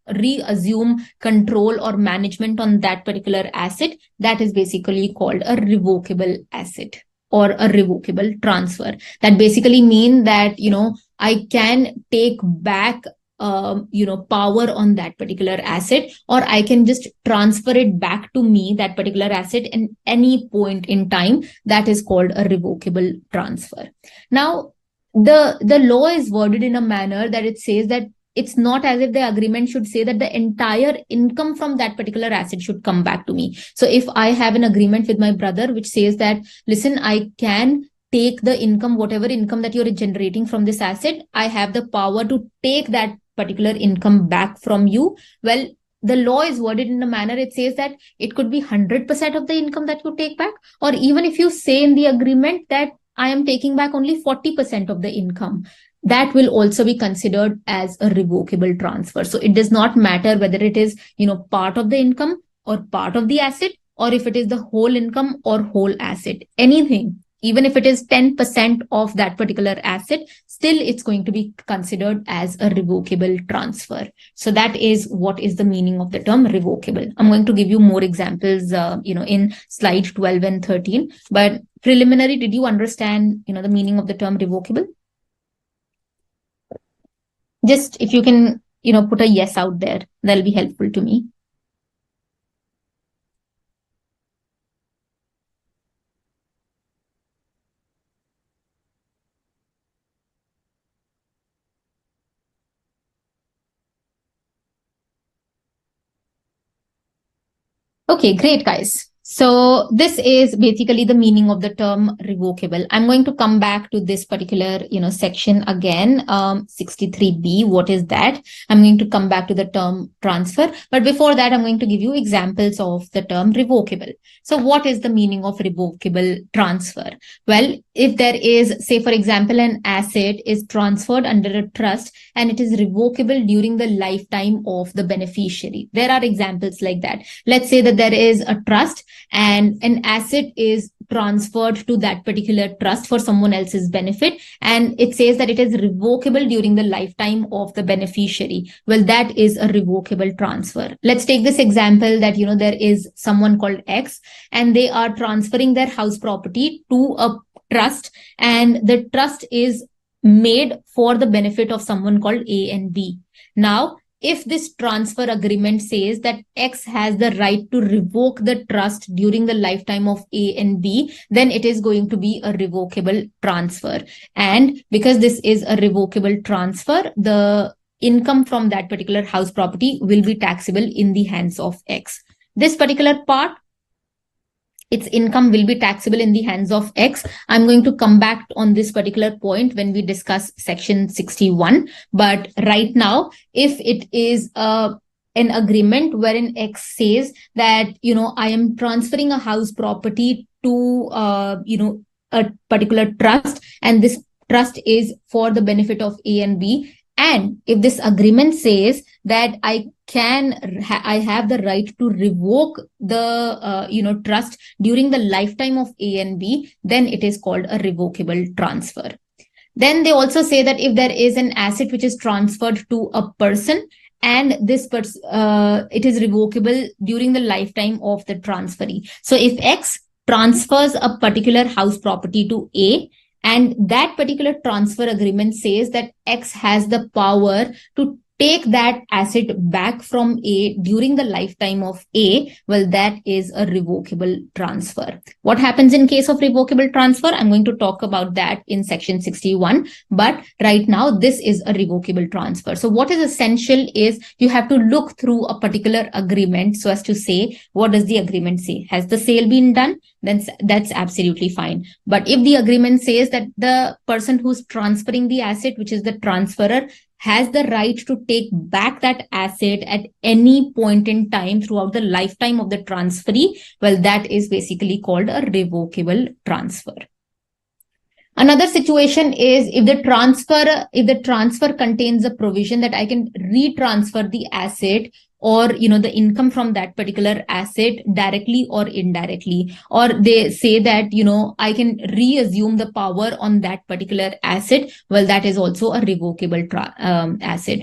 control or management on that particular asset. That is basically called a revocable asset or a revocable transfer. That basically means that, I can take back power on that particular asset, or I can just transfer it back to me, that particular asset, in any point in time. That is called a revocable transfer. Now, the law is worded in a manner that it says that it's not as if the agreement should say that the entire income from that particular asset should come back to me. So if I have an agreement with my brother which says that, listen, I can take the income, whatever income that you're generating from this asset, I have the power to take that particular income back from you. Well, the law is worded in a manner, it says that it could be 100% of the income that you take back, or even if you say in the agreement that I am taking back only 40% of the income, that will also be considered as a revocable transfer. So it does not matter whether it is, part of the income or part of the asset, or if it is the whole income or whole asset, anything. Even if it is 10% of that particular asset, still it's going to be considered as a revocable transfer. So that is what is the meaning of the term revocable. I'm going to give you more examples, in slide 12 and 13. But preliminary, did you understand, the meaning of the term revocable? Just if you can, put a yes out there, that'll be helpful to me. Okay, great, guys. So this is basically the meaning of the term revocable. I'm going to come back to this particular, section again, 63B. What is that? I'm going to come back to the term transfer. But before that, I'm going to give you examples of the term revocable. So what is the meaning of revocable transfer? Well, if there is, say, for example, an asset is transferred under a trust and it is revocable during the lifetime of the beneficiary. There are examples like that. Let's say that there is a trust and an asset is transferred to that particular trust for someone else's benefit, and it says that it is revocable during the lifetime of the beneficiary. Well, that is a revocable transfer. Let's take this example that, there is someone called X and they are transferring their house property to a trust, and the trust is made for the benefit of someone called A and B. Now, if this transfer agreement says that X has the right to revoke the trust during the lifetime of A and B, then it is going to be a revocable transfer. And because this is a revocable transfer, the income from that particular house property will be taxable in the hands of X. This particular part, its income will be taxable in the hands of X. I'm going to come back on this particular point when we discuss section 61. But right now, if it is an agreement wherein X says that, I am transferring a house property to, a particular trust, and this trust is for the benefit of A and B. And if this agreement says that I have the right to revoke the trust during the lifetime of A and B, then it is called a revocable transfer. Then they also say that if there is an asset which is transferred to a person and this it is revocable during the lifetime of the transferee. So if X transfers a particular house property to A, and that particular transfer agreement says that X has the power to take that asset back from A during the lifetime of A, well, that is a revocable transfer. What happens in case of revocable transfer? I'm going to talk about that in section 61. But right now, this is a revocable transfer. So what is essential is you have to look through a particular agreement so as to say, what does the agreement say? Has the sale been done? Then that's absolutely fine. But if the agreement says that the person who's transferring the asset, which is the transferor, has the right to take back that asset at any point in time throughout the lifetime of the transferee, well, that is basically called a revocable transfer. Another situation is if the transfer contains a provision that I can retransfer the asset or the income from that particular asset directly or indirectly, or they say that I can reassume the power on that particular asset, well, that is also a revocable asset.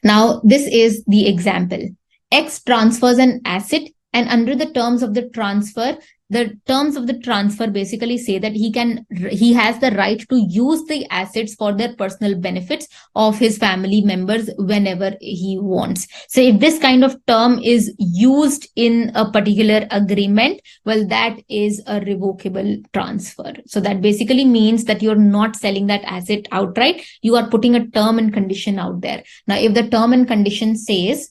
Now this is the example. X transfers an asset, and under the terms of the transfer, the terms of the transfer basically say that he has the right to use the assets for their personal benefits of his family members whenever he wants. So if this kind of term is used in a particular agreement, well, that is a revocable transfer. So that basically means that you're not selling that asset outright. You are putting a term and condition out there. Now, if the term and condition says,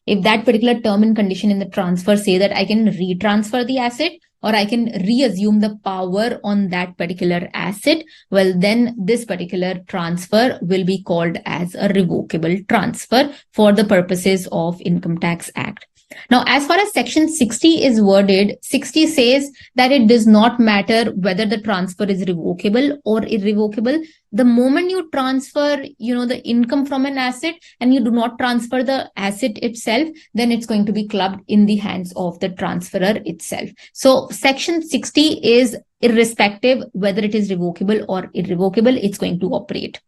if that particular term and condition in the transfer say that I can retransfer the asset or I can reassume the power on that particular asset, well, then this particular transfer will be called as a revocable transfer for the purposes of Income Tax Act. Now, as far as Section 60 is worded, 60 says that it does not matter whether the transfer is revocable or irrevocable. The moment you transfer, the income from an asset and you do not transfer the asset itself, then it's going to be clubbed in the hands of the transferor itself. So Section 60 is irrespective whether it is revocable or irrevocable, it's going to operate.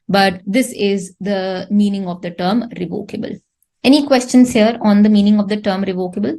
But this is the meaning of the term revocable. Any questions here on the meaning of the term revocable?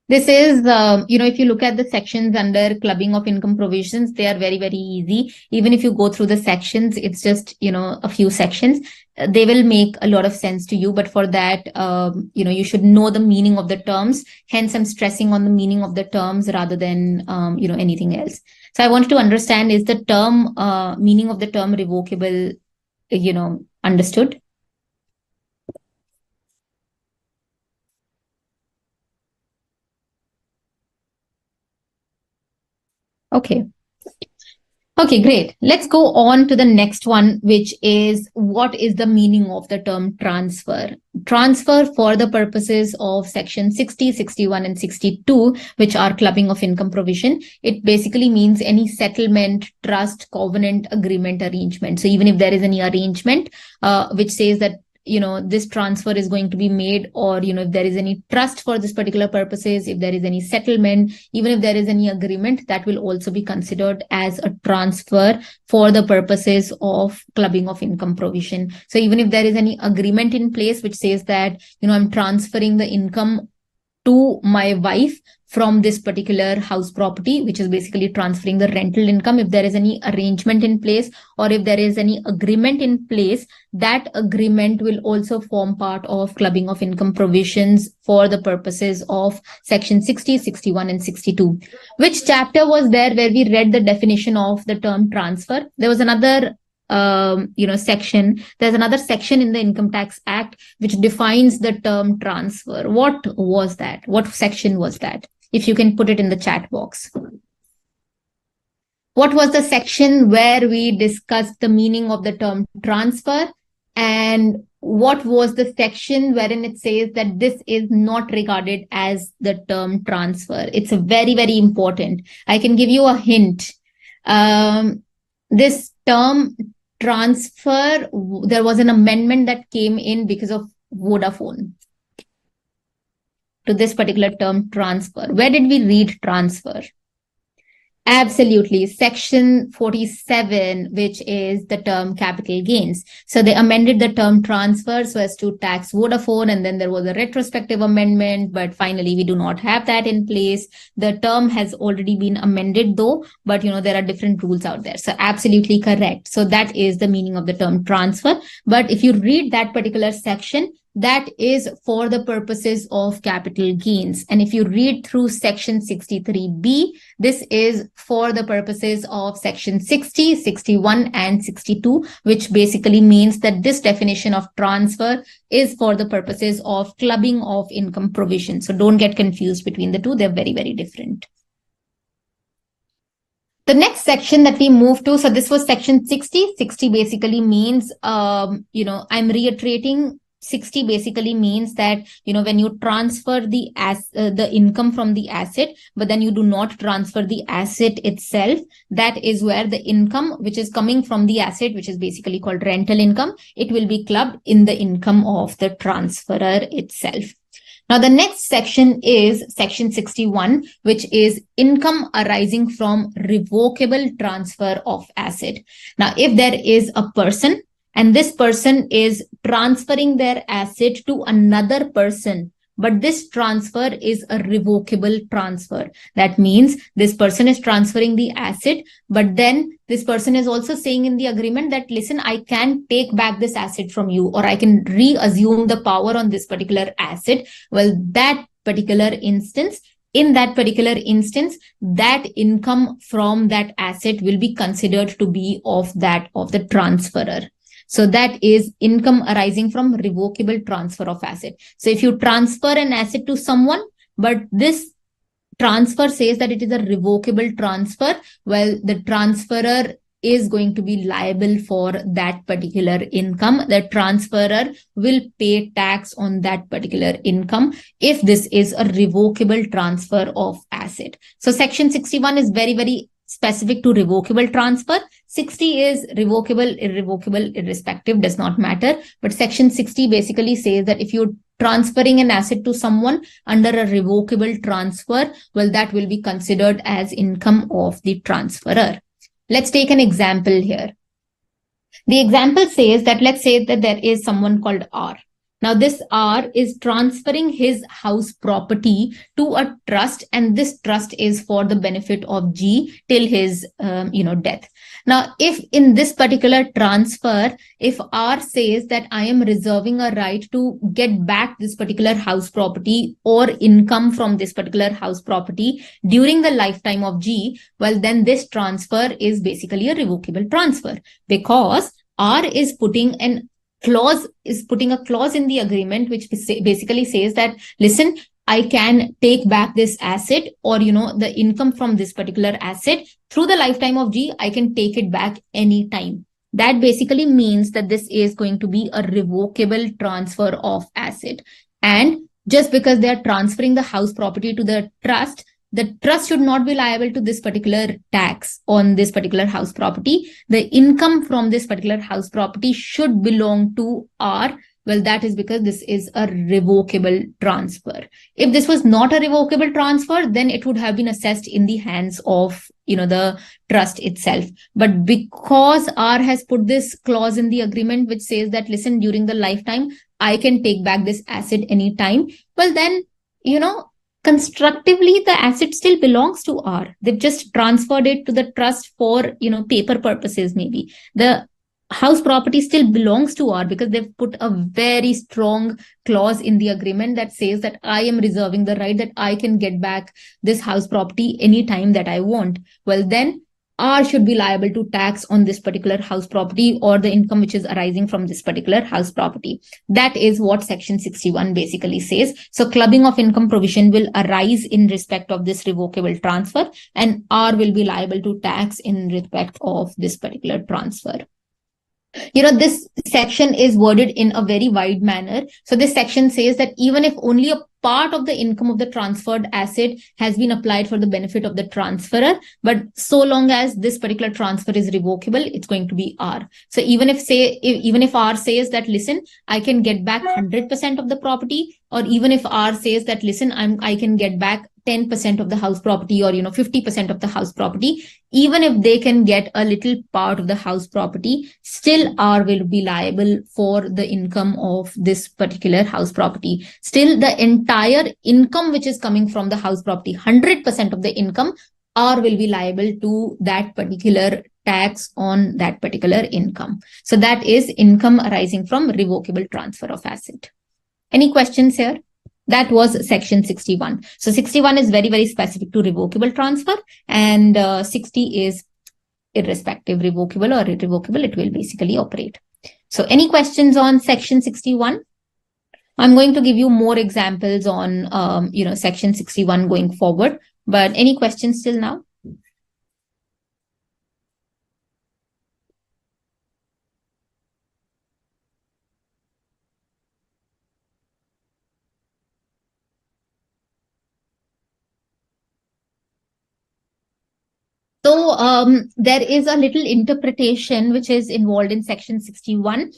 This is, if you look at the sections under clubbing of income provisions, they are very, very easy. Even if you go through the sections, it's just, a few sections. They will make a lot of sense to you. But for that, you should know the meaning of the terms. Hence, I'm stressing on the meaning of the terms rather than, anything else. So I wanted to understand, is the term, meaning of the term revocable, understood? Okay. Okay, great. Let's go on to the next one, which is what is the meaning of the term transfer? Transfer for the purposes of Section 60, 61, and 62, which are clubbing of income provision. It basically means any settlement, trust, covenant, agreement, arrangement. So even if there is any arrangement which says that this transfer is going to be made, or, if there is any trust for this particular purposes, if there is any settlement, even if there is any agreement, that will also be considered as a transfer for the purposes of clubbing of income provision. So even if there is any agreement in place which says that, I'm transferring the income to my wife from this particular house property, which is basically transferring the rental income. If there is any arrangement in place or if there is any agreement in place, that agreement will also form part of clubbing of income provisions for the purposes of Section 60, 61, and 62. Which chapter was there where we read the definition of the term transfer? There was another section. There's another section in the Income Tax Act which defines the term transfer. What was that? What section was that? If you can put it in the chat box. What was the section where we discussed the meaning of the term transfer? And what was the section wherein it says that this is not regarded as the term transfer? It's very, very important. I can give you a hint. This term transfer, there was an amendment that came in because of Vodafone to this particular term transfer. Where did we read transfer? Absolutely. Section 47, which is the term capital gains. So they amended the term transfer so as to tax Vodafone, and then there was a retrospective amendment, but finally we do not have that in place. The term has already been amended though, but there are different rules out there. So absolutely correct. So that is the meaning of the term transfer. But if you read that particular section, that is for the purposes of capital gains. And if you read through Section 63B, this is for the purposes of Section 60, 61, and 62, which basically means that this definition of transfer is for the purposes of clubbing of income provision. So don't get confused between the two. They're very, very different. The next section that we move to, so this was Section 60. 60 basically means, I'm reiterating, 60 basically means that, when you transfer the income from the asset, but then you do not transfer the asset itself, that is where the income, which is coming from the asset, which is basically called rental income, it will be clubbed in the income of the transferor itself. Now, the next section is section 61, which is income arising from revocable transfer of asset. Now, if there is a person and this person is transferring their asset to another person, but this transfer is a revocable transfer. That means this person is transferring the asset, but then this person is also saying in the agreement that, listen, I can take back this asset from you, or I can reassume the power on this particular asset. Well, in that particular instance, that income from that asset will be considered to be of the transferor. So that is income arising from revocable transfer of asset. So if you transfer an asset to someone, but this transfer says that it is a revocable transfer, well, the transferor is going to be liable for that particular income. The transferor will pay tax on that particular income if this is a revocable transfer of asset. So section 61 is very, very specific to revocable transfer. 60 is revocable, irrevocable, irrespective, does not matter. But section 60 basically says that if you're transferring an asset to someone under a revocable transfer, well, that will be considered as income of the transferor. Let's take an example here. The example says that, let's say that there is someone called R. Now, this R is transferring his house property to a trust, and this trust is for the benefit of G till his, death. Now, if in this particular transfer, if R says that I am reserving a right to get back this particular house property or income from this particular house property during the lifetime of G, well, then this transfer is basically a revocable transfer, because R is putting a clause in the agreement which basically says that, listen, I can take back this asset, or the income from this particular asset through the lifetime of G, I can take it back anytime. That basically means that this is going to be a revocable transfer of asset. And just because they are transferring the house property to the trust should not be liable to this particular tax on this particular house property. The income from this particular house property should belong to R. Well, that is because this is a revocable transfer. If this was not a revocable transfer, then it would have been assessed in the hands of, the trust itself. But because R has put this clause in the agreement which says that, listen, during the lifetime, I can take back this asset anytime. Well, then, constructively, the asset still belongs to R. They've just transferred it to the trust for, paper purposes, maybe. The house property still belongs to R because they've put a very strong clause in the agreement that says that I am reserving the right that I can get back this house property anytime that I want. Well, then R should be liable to tax on this particular house property or the income which is arising from this particular house property. That is what section 61 basically says. So clubbing of income provision will arise in respect of this revocable transfer, and R will be liable to tax in respect of this particular transfer. This section is worded in a very wide manner. So this section says that even if only a part of the income of the transferred asset has been applied for the benefit of the transferor, but so long as this particular transfer is revocable, it's going to be R. So even if R says that, listen, I can get back 100% of the property, or even if R says that, listen, I can get back 10% of the house property, or 50% of the house property, even if they can get a little part of the house property, still R will be liable for the income of this particular house property. Still, the entire income which is coming from the house property, 100% of the income, R will be liable to that particular tax on that particular income. So that is income arising from revocable transfer of asset. Any questions here? That was section 61. So 61 is very, very specific to revocable transfer, and 60 is irrespective, revocable or irrevocable, it will basically operate. So any questions on section 61? I'm going to give you more examples on, section 61 going forward, but any questions till now? So there is a little interpretation which is involved in section 61.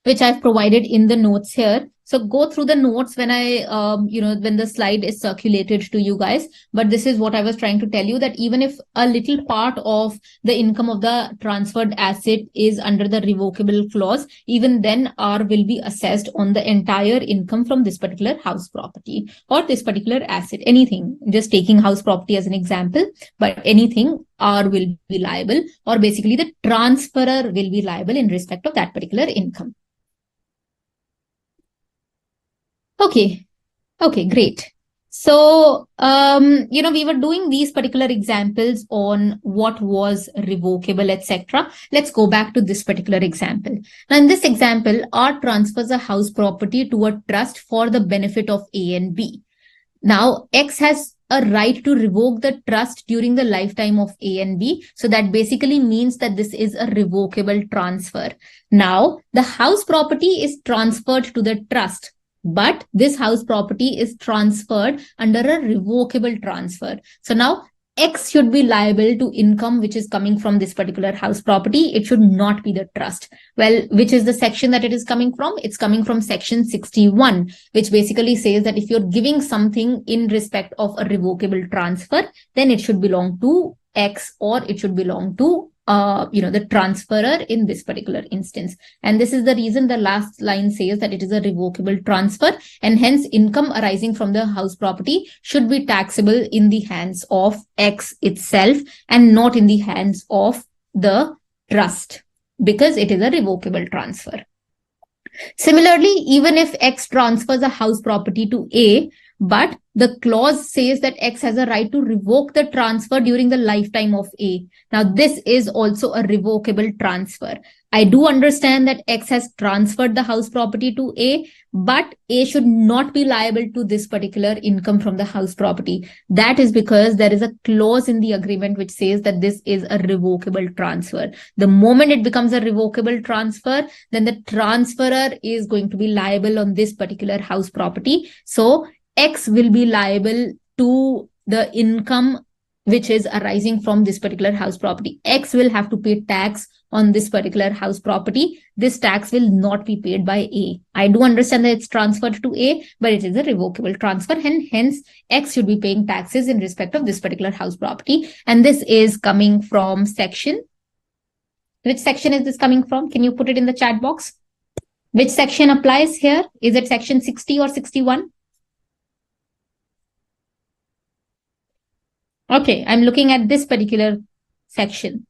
which I've provided in the notes here. So go through the notes when when the slide is circulated to you guys. But this is what I was trying to tell you, that even if a little part of the income of the transferred asset is under the revocable clause, even then R will be assessed on the entire income from this particular house property or this particular asset, anything, just taking house property as an example, but anything R will be liable, or basically the transferor will be liable in respect of that particular income. Okay. Okay, great. So, we were doing these particular examples on what was revocable, etc. Let's go back to this particular example. Now, in this example, R transfers a house property to a trust for the benefit of A and B. Now, X has a right to revoke the trust during the lifetime of A and B. So that basically means that this is a revocable transfer. Now, the house property is transferred to the trust, but this house property is transferred under a revocable transfer. So now X should be liable to income which is coming from this particular house property. It should not be the trust. Well, which is the section that it is coming from? It's coming from section 61, which basically says that if you're giving something in respect of a revocable transfer, then it should belong to X, or it should belong to the transferor in this particular instance. And this is the reason the last line says that it is a revocable transfer, and hence income arising from the house property should be taxable in the hands of X itself and not in the hands of the trust, because it is a revocable transfer. Similarly, even if X transfers a house property to A, but the clause says that X has a right to revoke the transfer during the lifetime of A. Now, this is also a revocable transfer. I do understand that X has transferred the house property to A, but A should not be liable to this particular income from the house property. That is because there is a clause in the agreement which says that this is a revocable transfer. The moment it becomes a revocable transfer, then the transferor is going to be liable on this particular house property. So X will be liable to the income which is arising from this particular house property. X will have to pay tax on this particular house property. This tax will not be paid by A. I do understand that it's transferred to A, but it is a revocable transfer, and hence X should be paying taxes in respect of this particular house property. And this is coming from section. Which section is this coming from? Can you put it in the chat box? Which section applies here? Is it section 60 or 61? Okay, I'm looking at this particular section.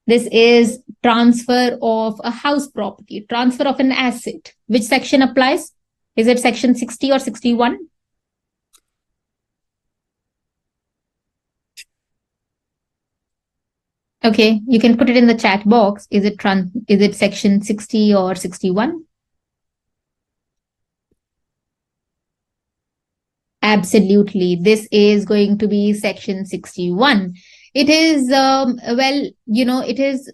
This is transfer of a house property, transfer of an asset. Which section applies? Is it section 60 or 61? Okay, you can put it in the chat box. Is it section 60 or 61? Absolutely. This is going to be section 61. It is, it is,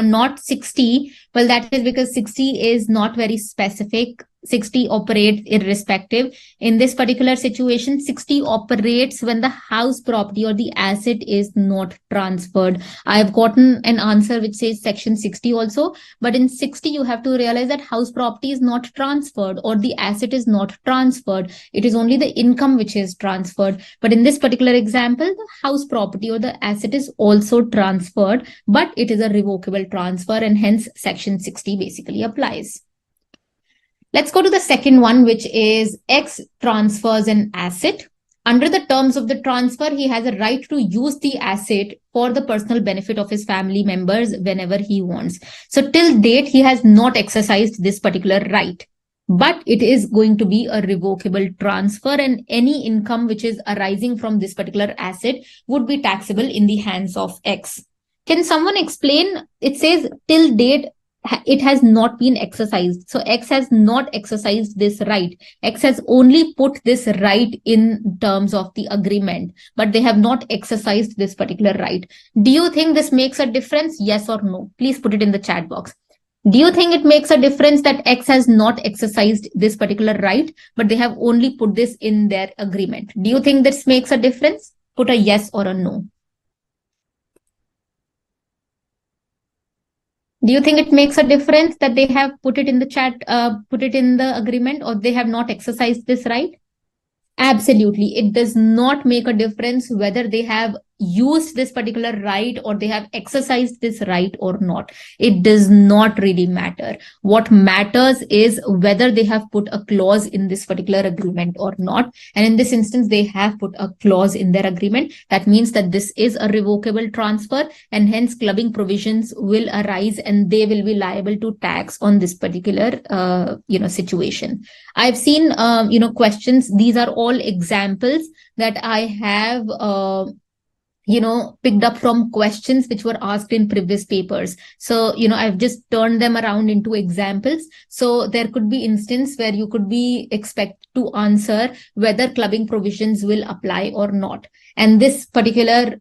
not 60. Well, that is because 60 is not very specific. 60 operates irrespective. In this particular situation, 60 operates when the house property or the asset is not transferred. I have gotten an answer which says section 60 also, but in 60, you have to realize that house property is not transferred or the asset is not transferred. It is only the income which is transferred. But in this particular example, the house property or the asset is also transferred, but it is a revocable transfer, and hence section 60 basically applies. Let's go to the second one, which is X transfers an asset. Under the terms of the transfer, he has a right to use the asset for the personal benefit of his family members whenever he wants. So till date, he has not exercised this particular right, but it is going to be a revocable transfer, and any income which is arising from this particular asset would be taxable in the hands of X. Can someone explain? It says till date, it has not been exercised. So X has not exercised this right. X has only put this right in terms of the agreement, but they have not exercised this particular right. Do you think this makes a difference? Yes or no? Please put it in the chat box. Do you think it makes a difference that X has not exercised this particular right, but they have only put this in their agreement? Do you think this makes a difference? Put a yes or a no. Do you think it makes a difference that they have put it in the chat, put it in the agreement, or they have not exercised this right? Absolutely. It does not make a difference whether they have used this particular right or they have exercised this right or not. It does not really matter. What matters is whether they have put a clause in this particular agreement or not. And in this instance, they have put a clause in their agreement. That means that this is a revocable transfer, and hence clubbing provisions will arise and they will be liable to tax on this particular situation. I've seen, questions. These are all examples that I have, picked up from questions which were asked in previous papers. So, I've just turned them around into examples. So there could be instance where you could be expect to answer whether clubbing provisions will apply or not. And this particular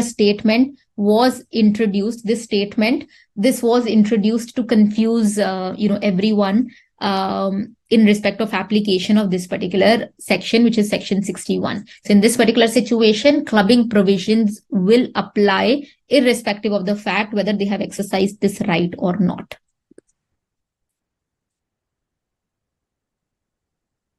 statement was introduced. This was introduced to confuse, everyone in respect of application of this particular section, which is section 61. So in this particular situation, clubbing provisions will apply irrespective of the fact whether they have exercised this right or not.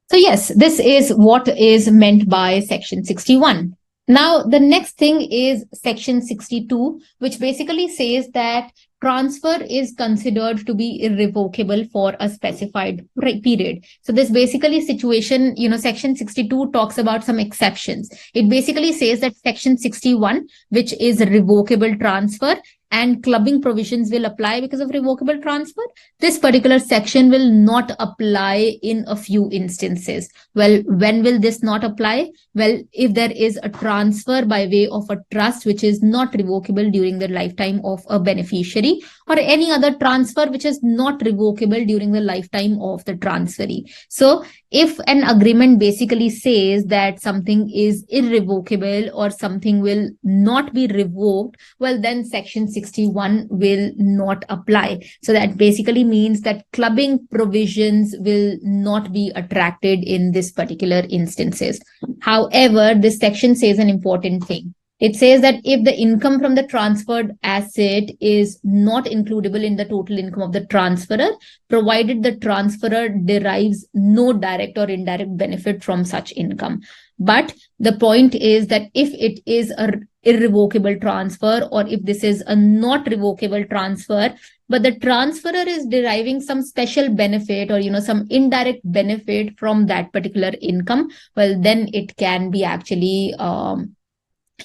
So yes, this is what is meant by section 61. Now, the next thing is section 62, which basically says that transfer is considered to be irrevocable for a specified period. So this basically situation, section 62 talks about some exceptions. It basically says that section 61, which is revocable transfer, and clubbing provisions will apply because of revocable transfer. This particular section will not apply in a few instances. Well, when will this not apply? Well, if there is a transfer by way of a trust which is not revocable during the lifetime of a beneficiary, or any other transfer which is not revocable during the lifetime of the transferee. So if an agreement basically says that something is irrevocable or something will not be revoked, well, then section 61 will not apply. So that basically means that clubbing provisions will not be attracted in this particular instances. However, this section says an important thing. It says that if the income from the transferred asset is not includable in the total income of the transferor, provided the transferor derives no direct or indirect benefit from such income. But the point is that if it is an irrevocable transfer, or if this is a not revocable transfer, but the transferor is deriving some special benefit or some indirect benefit from that particular income, well, then it can be actually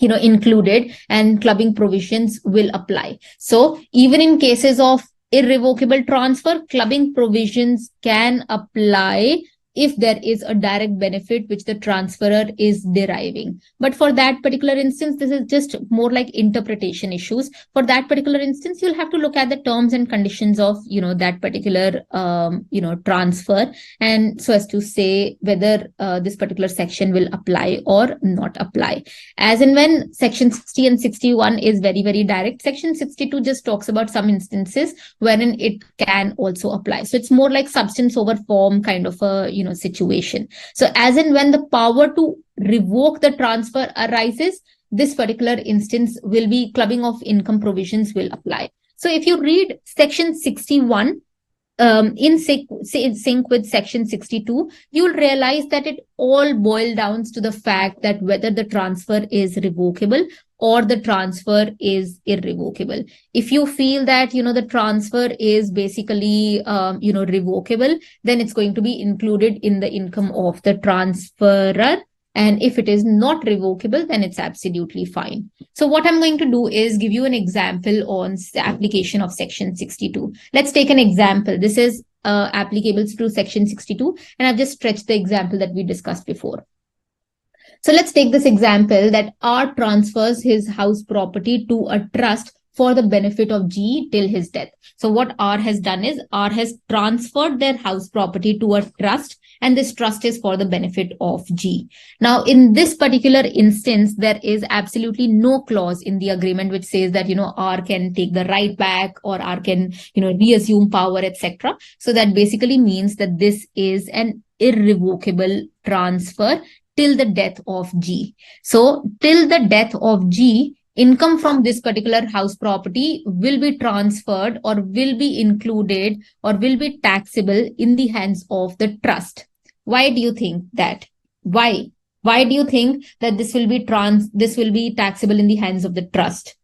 included, and clubbing provisions will apply. So even in cases of irrevocable transfer, clubbing provisions can apply if there is a direct benefit which the transferor is deriving. But for that particular instance, this is just more like interpretation issues. For that particular instance, you'll have to look at the terms and conditions of, that particular, transfer, and so as to say whether this particular section will apply or not apply. As and when section 60 and 61 is very, very direct, section 62 just talks about some instances wherein it can also apply. So it's more like substance over form kind of a, situation. So as and when the power to revoke the transfer arises, this particular instance will be clubbing of income provisions will apply. So if you read section 61, in sync with section 62, you'll realize that it all boils down to the fact that whether the transfer is revocable or the transfer is irrevocable. If you feel that, the transfer is basically, revocable, then it's going to be included in the income of the transferor. And if it is not revocable, then it's absolutely fine. So what I'm going to do is give you an example on the application of section 62. Let's take an example. This is applicable to section 62, and I've just stretched the example that we discussed before. So let's take this example that R transfers his house property to a trust for the benefit of G till his death. So what R has done is R has transferred their house property to a trust, and this trust is for the benefit of G. Now, in this particular instance, there is absolutely no clause in the agreement which says that, R can take the right back or R can, reassume power, etc. So that basically means that this is an irrevocable transfer till the death of G. So till the death of G, income from this particular house property will be transferred or will be included or will be taxable in the hands of the trust. Why do you think that? Why? Why do you think that this will be taxable in the hands of the trust?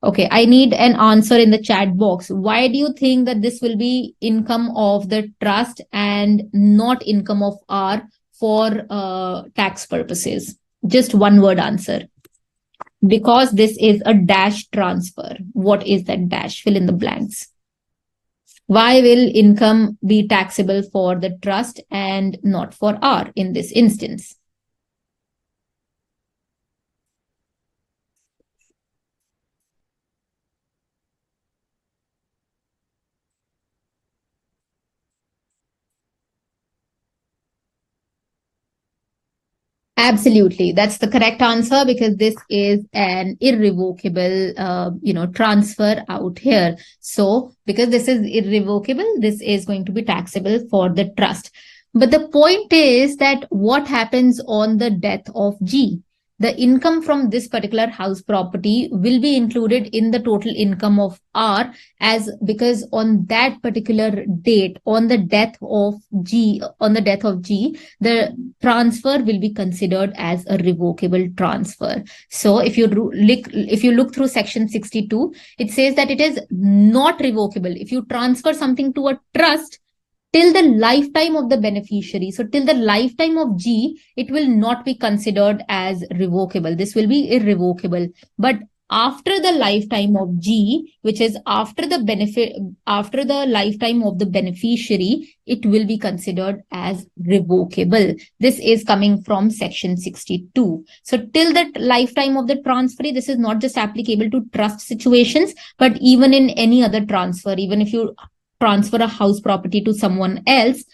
Okay, I need an answer in the chat box. Why do you think that this will be income of the trust and not income of R for tax purposes? Just one word answer. Because this is a dash transfer. What is that dash? Fill in the blanks. Why will income be taxable for the trust and not for R in this instance? Absolutely. That's the correct answer because this is an irrevocable, transfer out here. So because this is irrevocable, this is going to be taxable for the trust. But the point is that what happens on the death of G? The income from this particular house property will be included in the total income of R as because on that particular date, on the death of G, the transfer will be considered as a revocable transfer. So if you look through section 62, it says that it is not revocable. If you transfer something to a trust, till the lifetime of the beneficiary. So till the lifetime of G, it will not be considered as revocable. This will be irrevocable. But after the lifetime of G, which is after the lifetime of the beneficiary, it will be considered as revocable. This is coming from section 62. So till the lifetime of the transferee, this is not just applicable to trust situations, but even in any other transfer, even if you transfer a house property to someone else,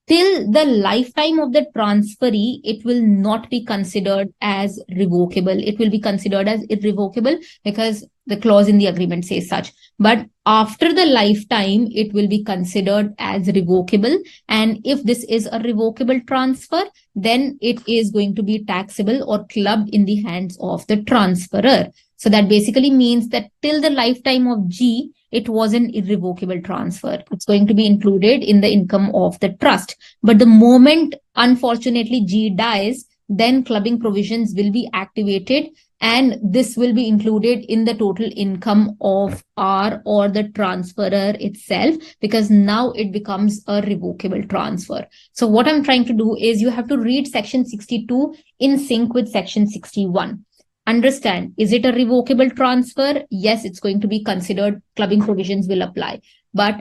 till the lifetime of the transferee, it will not be considered as revocable. It will be considered as irrevocable because the clause in the agreement says such. But after the lifetime, it will be considered as revocable. And if this is a revocable transfer, then it is going to be taxable or clubbed in the hands of the transferor. So that basically means that till the lifetime of G, it was an irrevocable transfer. It's going to be included in the income of the trust. But the moment, unfortunately, G dies, then clubbing provisions will be activated and this will be included in the total income of R or the transferor itself because now it becomes a revocable transfer. So what I'm trying to do is you have to read section 62 in sync with section 61. Understand, is it a revocable transfer? Yes, it's going to be considered, clubbing provisions will apply. But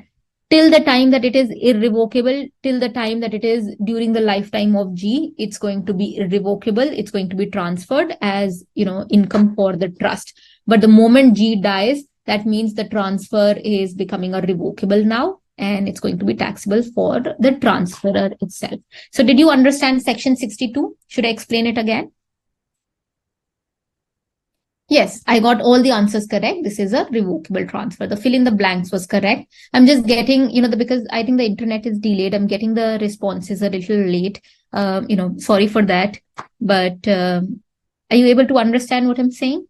till the time that it is irrevocable, till the time that it is during the lifetime of G, it's going to be irrevocable. It's going to be transferred as, income for the trust. But the moment G dies, that means the transfer is becoming a revocable now and it's going to be taxable for the transferor itself. So did you understand section 62? Should I explain it again? Yes, I got all the answers correct. This is a revocable transfer. The fill in the blanks was correct. I'm just getting, because I think the internet is delayed. I'm getting the responses a little late. Sorry for that. But are you able to understand what I'm saying?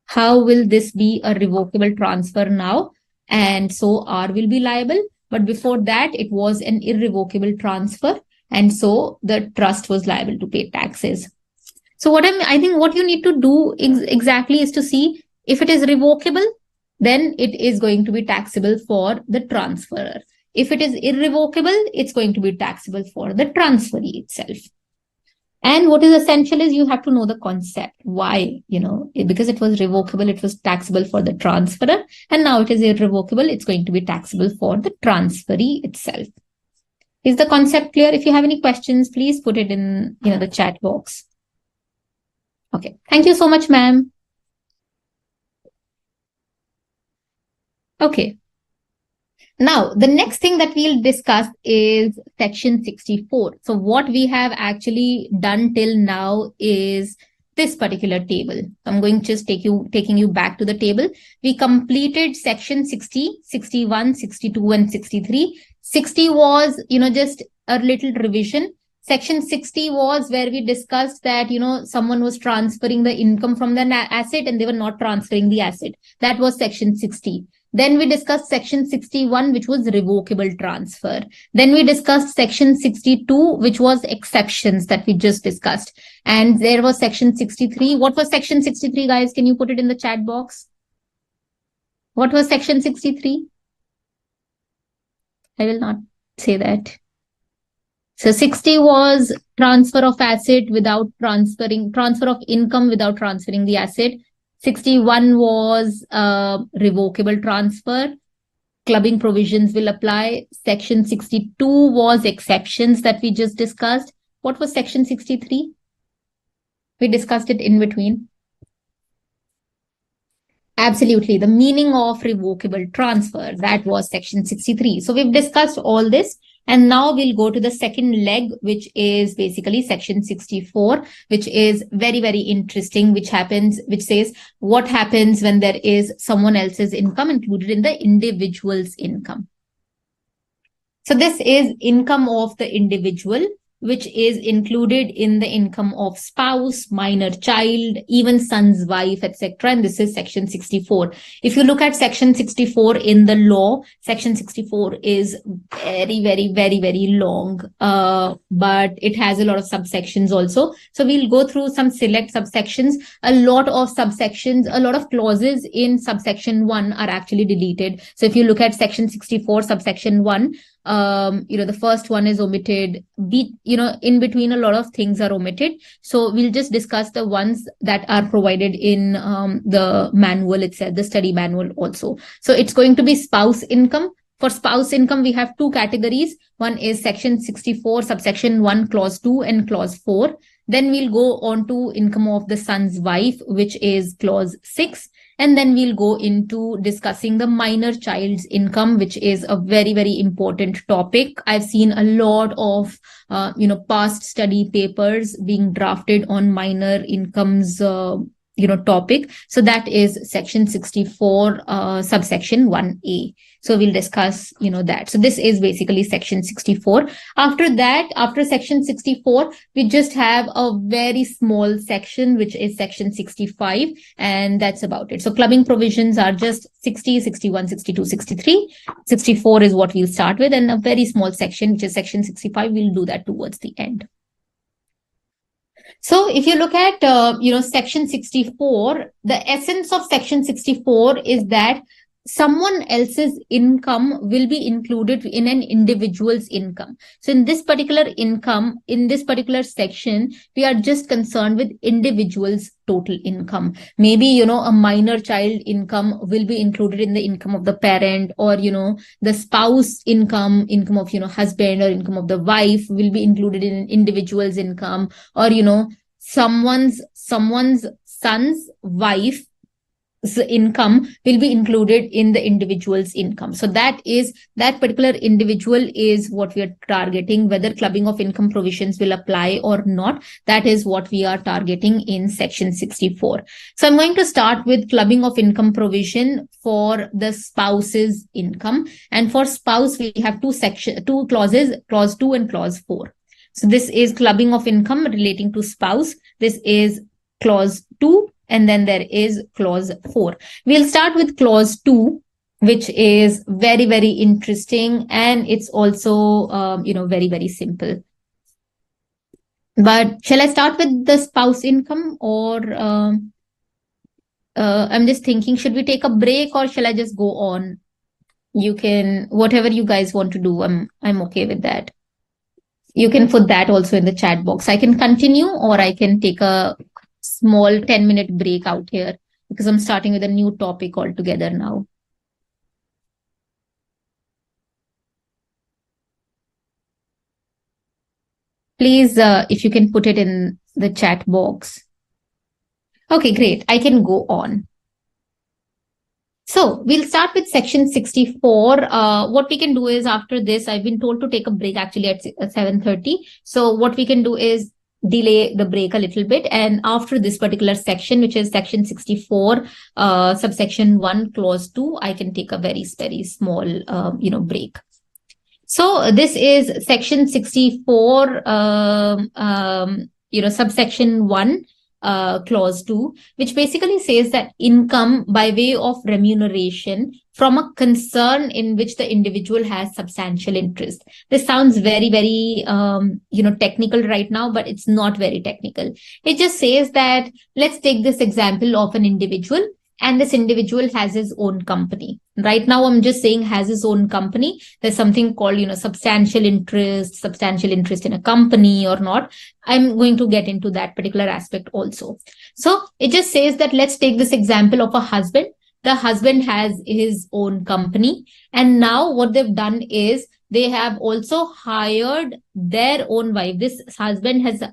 How will this be a revocable transfer now? And so R will be liable. But before that, it was an irrevocable transfer. And so the trust was liable to pay taxes. So I think what you need to do exactly is to see if it is revocable, then it is going to be taxable for the transferor. If it is irrevocable, it's going to be taxable for the transferee itself. And what is essential is you have to know the concept. Why? Because it was revocable, it was taxable for the transferor. And now it is irrevocable, it's going to be taxable for the transferee itself. Is the concept clear? If you have any questions, please put it in the chat box. Okay. Thank you so much, ma'am. Okay. Now, the next thing that we'll discuss is section 64. So what we have actually done till now is this particular table. I'm going to just taking you back to the table. We completed section 60, 61, 62, and 63. 60 was, just a little revision. Section 60 was where we discussed that, someone was transferring the income from the asset and they were not transferring the asset. That was section 60. Then we discussed section 61, which was revocable transfer. Then we discussed section 62, which was exceptions that we just discussed. And there was section 63. What was section 63, guys? Can you put it in the chat box? What was section 63? I will not say that. So 60 was transfer of asset without transfer of income without transferring the asset. 61 was revocable transfer. Clubbing provisions will apply. Section 62 was exceptions that we just discussed. What was section 63? We discussed it in between. Absolutely. The meaning of revocable transfer. That was section 63. So we've discussed all this. And now we'll go to the second leg, which is basically section 64, which is very, very interesting, which says what happens when there is someone else's income included in the individual's income. So this is income of the individual, which is included in the income of spouse, minor child, even son's wife, etc. And this is section 64. If you look at section 64 in the law, section 64 is very, very, very, very long, but it has a lot of subsections also. So we'll go through some select subsections. A lot of subsections, a lot of clauses in subsection 1 are actually deleted. So if you look at section 64, subsection 1, the first one is omitted. In between a lot of things are omitted. So we'll just discuss the ones that are provided in the manual itself, the study manual also. So it's going to be spouse income. For spouse income, we have two categories. One is section 64, subsection 1, clause 2 and clause 4. Then we'll go on to income of the son's wife, which is clause 6. And then we'll go into discussing the minor child's income, which is a very, very important topic. I've seen a lot of, past study papers being drafted on minor incomes, topic. So that is section 64, subsection 1A. So we'll discuss, that. So this is basically section 64. After that, after section 64, we just have a very small section, which is section 65. And that's about it. So clubbing provisions are just 60, 61, 62, 63. 64 is what we'll start with. And a very small section, which is section 65, we'll do that towards the end. So if you look at, section 64, the essence of section 64 is that someone else's income will be included in an individual's income. So in this particular income, in this particular section, we are just concerned with individual's total income. Maybe, a minor child income will be included in the income of the parent, or, the spouse income of, husband, or income of the wife will be included in an individual's income, or, someone's son's wife income will be included in the individual's income. So that particular individual is what we are targeting. Whether clubbing of income provisions will apply or not, that is what we are targeting in section 64. So I'm going to start with clubbing of income provision for the spouse's income. And for spouse, we have two clauses, clause 2 and clause 4. So this is clubbing of income relating to spouse. This is clause 2. And then there is clause 4. We'll start with clause 2, which is very, very interesting. And it's also, very, very simple. But shall I start with the spouse income, or I'm just thinking, should we take a break or shall I just go on? You can, whatever you guys want to do, I'm okay with that. You can put that also in the chat box. I can continue, or I can take a small 10-minute break out here, because I'm starting with a new topic altogether now. Please, if you can put it in the chat box. Okay, great. I can go on. So we'll start with section 64. What we can do is, after this, I've been told to take a break actually at 7:30. So what we can do is delay the break a little bit. And after this particular section, which is section 64, subsection 1, clause 2, I can take a very, very small, break. So this is section 64, subsection 1, clause 2, which basically says that income by way of remuneration from a concern in which the individual has substantial interest. This sounds very, very, technical right now, but it's not very technical. It just says that, let's take this example of an individual, and this individual has his own company. Right now, I'm just saying has his own company. There's something called, substantial interest in a company or not. I'm going to get into that particular aspect also. So it just says that, let's take this example of a husband. The husband has his own company. And now what they've done is they have also hired their own wife. This husband has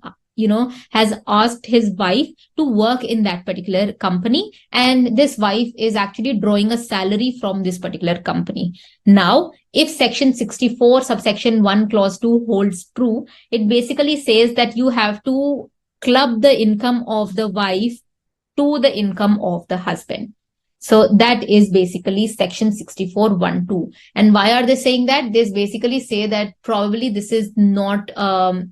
asked his wife to work in that particular company, and this wife is actually drawing a salary from this particular company. Now, if section 64 subsection 1 clause 2 holds true, it basically says that you have to club the income of the wife to the income of the husband. So that is basically section 64(1)(2). And why are they saying that? They basically say that probably this is not, the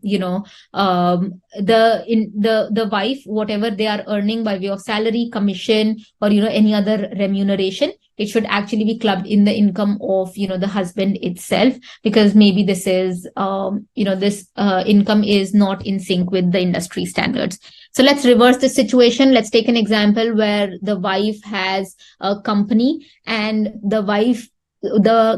wife, whatever they are earning by way of salary, commission, or, any other remuneration, it should actually be clubbed in the income of, the husband itself, because maybe this is, this income is not in sync with the industry standards. So let's reverse the situation. Let's take an example where the wife has a company, and the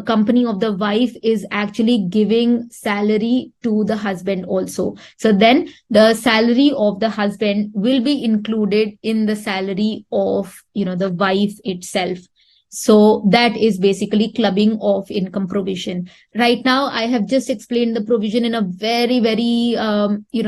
company of the wife is actually giving salary to the husband also. So then the salary of the husband will be included in the salary of, the wife itself. So that is basically clubbing of income provision. Right now, I have just explained the provision in a very, very,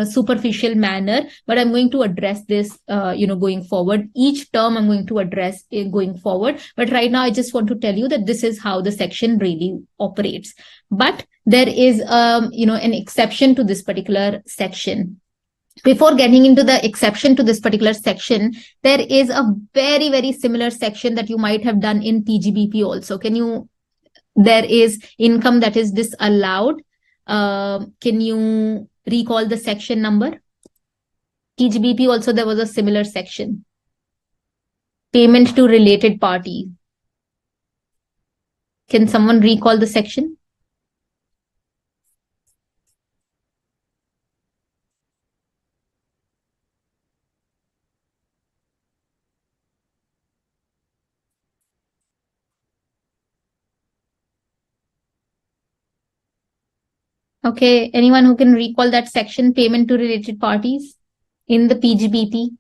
superficial manner, but I'm going to address this, going forward. Each term I'm going to address going forward. But right now, I just want to tell you that this is how the section really operates. But there is, an exception to this particular section. Before getting into the exception to this particular section, there is a very, very similar section that you might have done in PGBP also. There is income that is disallowed. Can you recall the section number? PGBP also, there was a similar section. Payment to related party. Can someone recall the section? Okay, anyone who can recall that section, payment to related parties in the PGBP?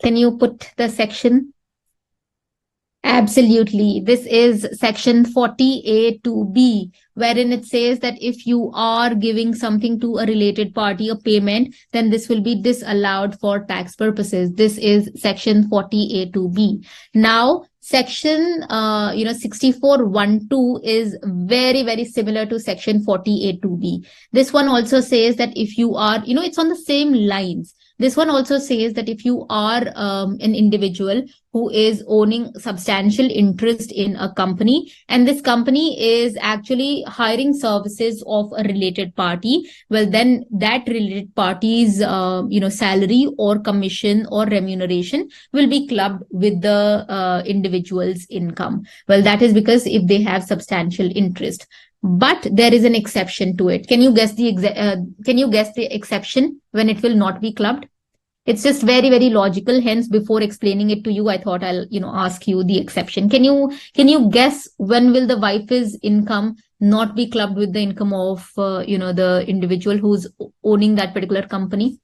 Can you put the section? Absolutely. This is section 40A2B, wherein it says that if you are giving something to a related party, a payment, then this will be disallowed for tax purposes. This is section 40A2B. Now, section 64(1)(2) is very, very similar to section 40A2B. This one also says that if you are, it's on the same lines. This one also says that if you are an individual who is owning substantial interest in a company, and this company is actually hiring services of a related party, well, then that related party's, salary or commission or remuneration will be clubbed with the individual's income. Well, that is because if they have substantial interest. But there is an exception to it. Can you guess the exception when it will not be clubbed? It's just very, very logical. Hence, before explaining it to you, I thought I'll, ask you the exception. Can you guess when will the wife's income not be clubbed with the income of, the individual who's owning that particular company?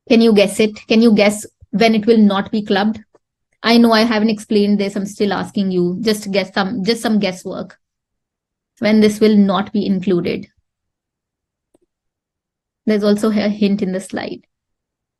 Can you guess it? Can you guess when it will not be clubbed? I know I haven't explained this. I'm still asking you. Just some guesswork. When this will not be included. There's also a hint in the slide.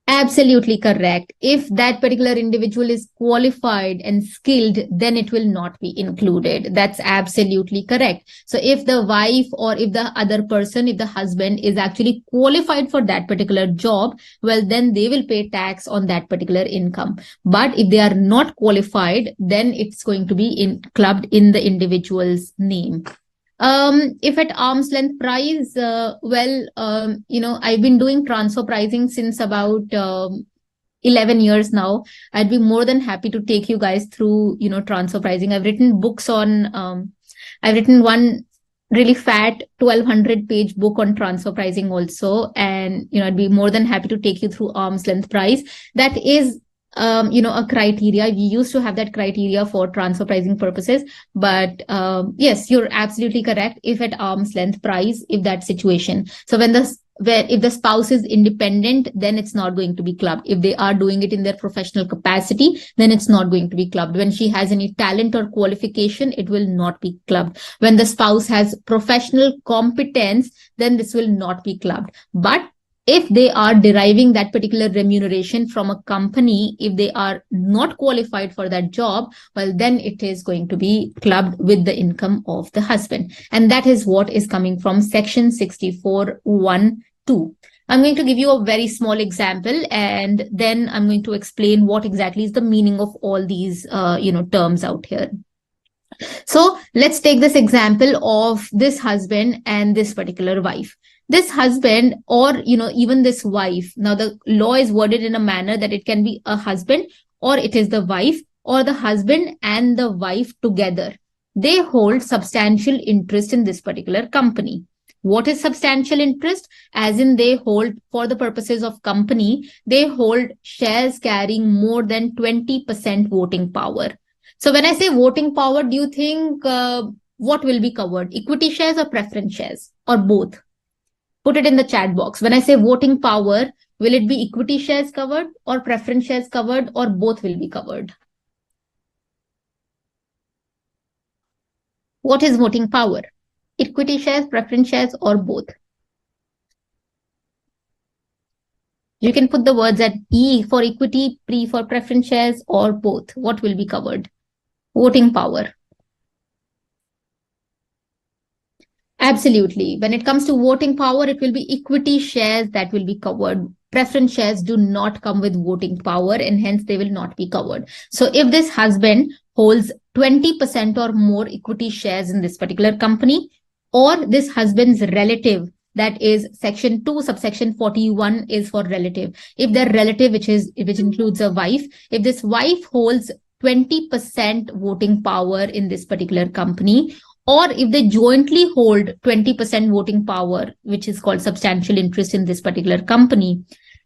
Absolutely correct. If that particular individual is qualified and skilled, then it will not be included. That's absolutely correct. So if the wife or if the other person, if the husband is actually qualified for that particular job, well, then they will pay tax on that particular income. But if they are not qualified, then it's going to be clubbed in the individual's name. If at arm's length price, I've been doing transfer pricing since about 11 years now. I'd be more than happy to take you guys through, transfer pricing. I've written books on, I've written one really fat 1200 page book on transfer pricing also. And, I'd be more than happy to take you through arm's length price. That is a criteria. We used to have that criteria for transfer pricing purposes. But yes, you're absolutely correct. If at arm's length price, if that situation. So if the spouse is independent, then it's not going to be clubbed. If they are doing it in their professional capacity, then it's not going to be clubbed. When she has any talent or qualification, it will not be clubbed. When the spouse has professional competence, then this will not be clubbed. But if they are deriving that particular remuneration from a company, if they are not qualified for that job, well, then it is going to be clubbed with the income of the husband. And that is what is coming from section 64(1)(2). I'm going to give you a very small example, and then I'm going to explain what exactly is the meaning of all these, terms out here. So let's take this example of this husband and this particular wife. This husband or, even this wife. Now, the law is worded in a manner that it can be a husband or it is the wife or the husband and the wife together. They hold substantial interest in this particular company. What is substantial interest? As in they hold, for the purposes of company, they hold shares carrying more than 20% voting power. So when I say voting power, do you think what will be covered? Equity shares or preference shares or both? Put it in the chat box. When I say voting power, will it be equity shares covered or preference shares covered or both will be covered? What is voting power? Equity shares, preference shares or both? You can put the words at E for equity, P for preference shares or both. What will be covered? Voting power. Absolutely. When it comes to voting power, it will be equity shares that will be covered. Preference shares do not come with voting power and hence they will not be covered. So if this husband holds 20% or more equity shares in this particular company, or this husband's relative, that is section 2 subsection 41 is for relative. If their relative, which includes a wife, if this wife holds 20% voting power in this particular company, or if they jointly hold 20% voting power, which is called substantial interest in this particular company.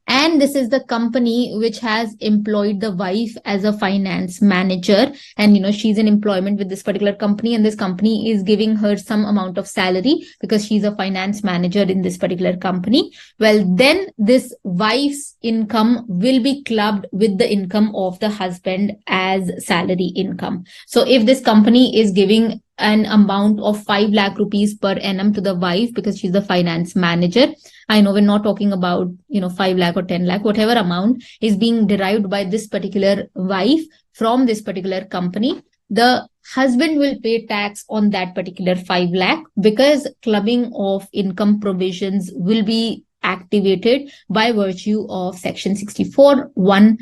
And this is the company which has employed the wife as a finance manager. And, she's in employment with this particular company and this company is giving her some amount of salary because she's a finance manager in this particular company. Well, then this wife's income will be clubbed with the income of the husband as salary income. So if this company is giving an amount of 5 lakh rupees per annum to the wife because she's the finance manager. I know we're not talking about, 5 lakh or 10 lakh, whatever amount is being derived by this particular wife from this particular company. The husband will pay tax on that particular 5 lakh because clubbing of income provisions will be activated by virtue of section 64(1)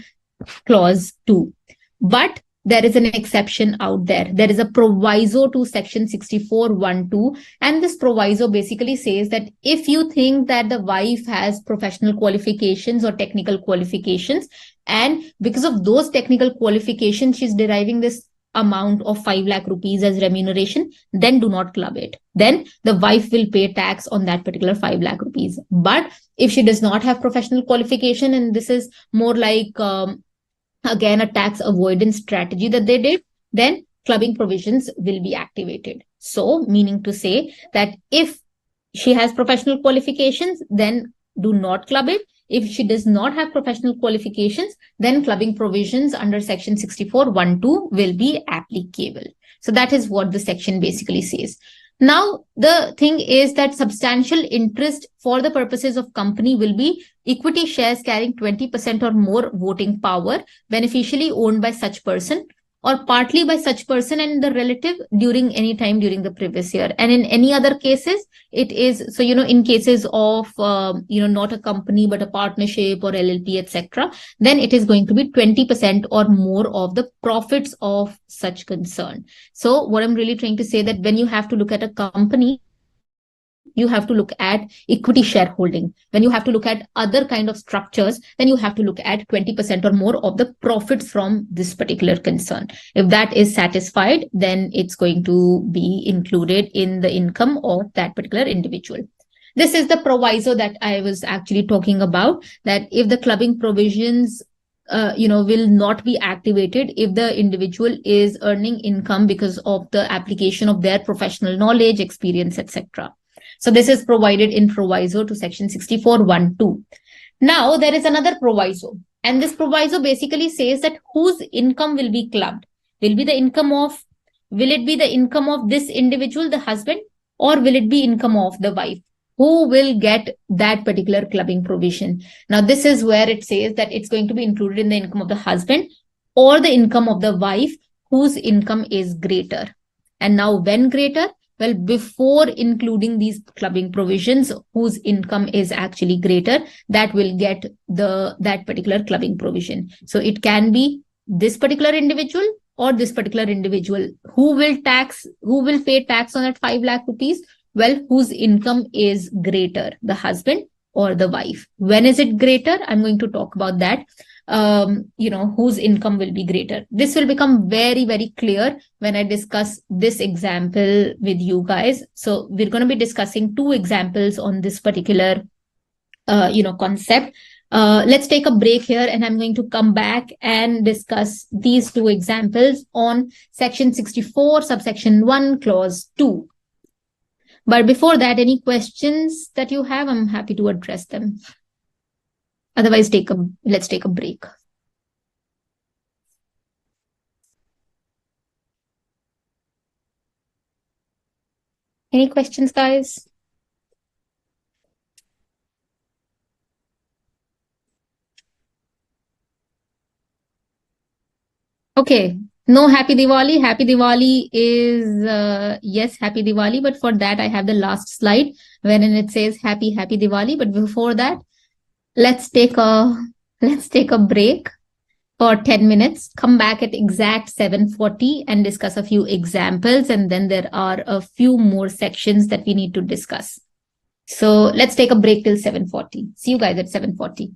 clause 2. But there is an exception out there. There is a proviso to section 64(1)(2). And this proviso basically says that if you think that the wife has professional qualifications or technical qualifications, and because of those technical qualifications, she's deriving this amount of 5 lakh rupees as remuneration, then do not club it. Then the wife will pay tax on that particular 5 lakh rupees. But if she does not have professional qualification, and this is more like, again, a tax avoidance strategy that they did, then clubbing provisions will be activated. So, meaning to say that if she has professional qualifications, then do not club it. If she does not have professional qualifications, then clubbing provisions under section 64(1)(2) will be applicable. So that is what the section basically says. Now, the thing is that substantial interest for the purposes of company will be equity shares carrying 20% or more voting power, beneficially owned by such person or partly by such person and the relative during any time during the previous year. And in any other cases, it is, so, in cases of, not a company, but a partnership or LLP, etc., then it is going to be 20% or more of the profits of such concern. So what I'm really trying to say that when you have to look at a company, you have to look at equity shareholding. When you have to look at other kind of structures, then you have to look at 20% or more of the profits from this particular concern. If that is satisfied, then it's going to be included in the income of that particular individual. This is the proviso that I was actually talking about, that if the clubbing provisions will not be activated if the individual is earning income because of the application of their professional knowledge, experience, etc. So this is provided in proviso to section 64(1)(2). Now there is another proviso, and this proviso basically says that whose income will be clubbed. Will it be the income of this individual, the husband, or will it be income of the wife? Who will get that particular clubbing provision? Now, this is where it says that it's going to be included in the income of the husband or the income of the wife whose income is greater. And now, when greater? Well, before including these clubbing provisions, whose income is actually greater, that will get that particular clubbing provision. So it can be this particular individual or this particular individual. Who will pay tax on that 5 lakh rupees? Well, whose income is greater, the husband or the wife? When is it greater? I'm going to talk about that. Whose income will be greater. This will become very, very clear when I discuss this example with you guys. So we're going to be discussing 2 examples on this particular, concept. Let's take a break here and I'm going to come back and discuss these 2 examples on section 64, subsection 1, clause 2. But before that, any questions that you have, I'm happy to address them. Otherwise, let's take a break. Any questions, guys? Okay. No, happy Diwali. Happy Diwali is, yes, happy Diwali. But for that, I have the last slide wherein it says happy Diwali. But before that, let's take a break for 10 minutes, come back at exact 7:40 and discuss a few examples. And then there are a few more sections that we need to discuss. So let's take a break till 7:40. See you guys at 7:40.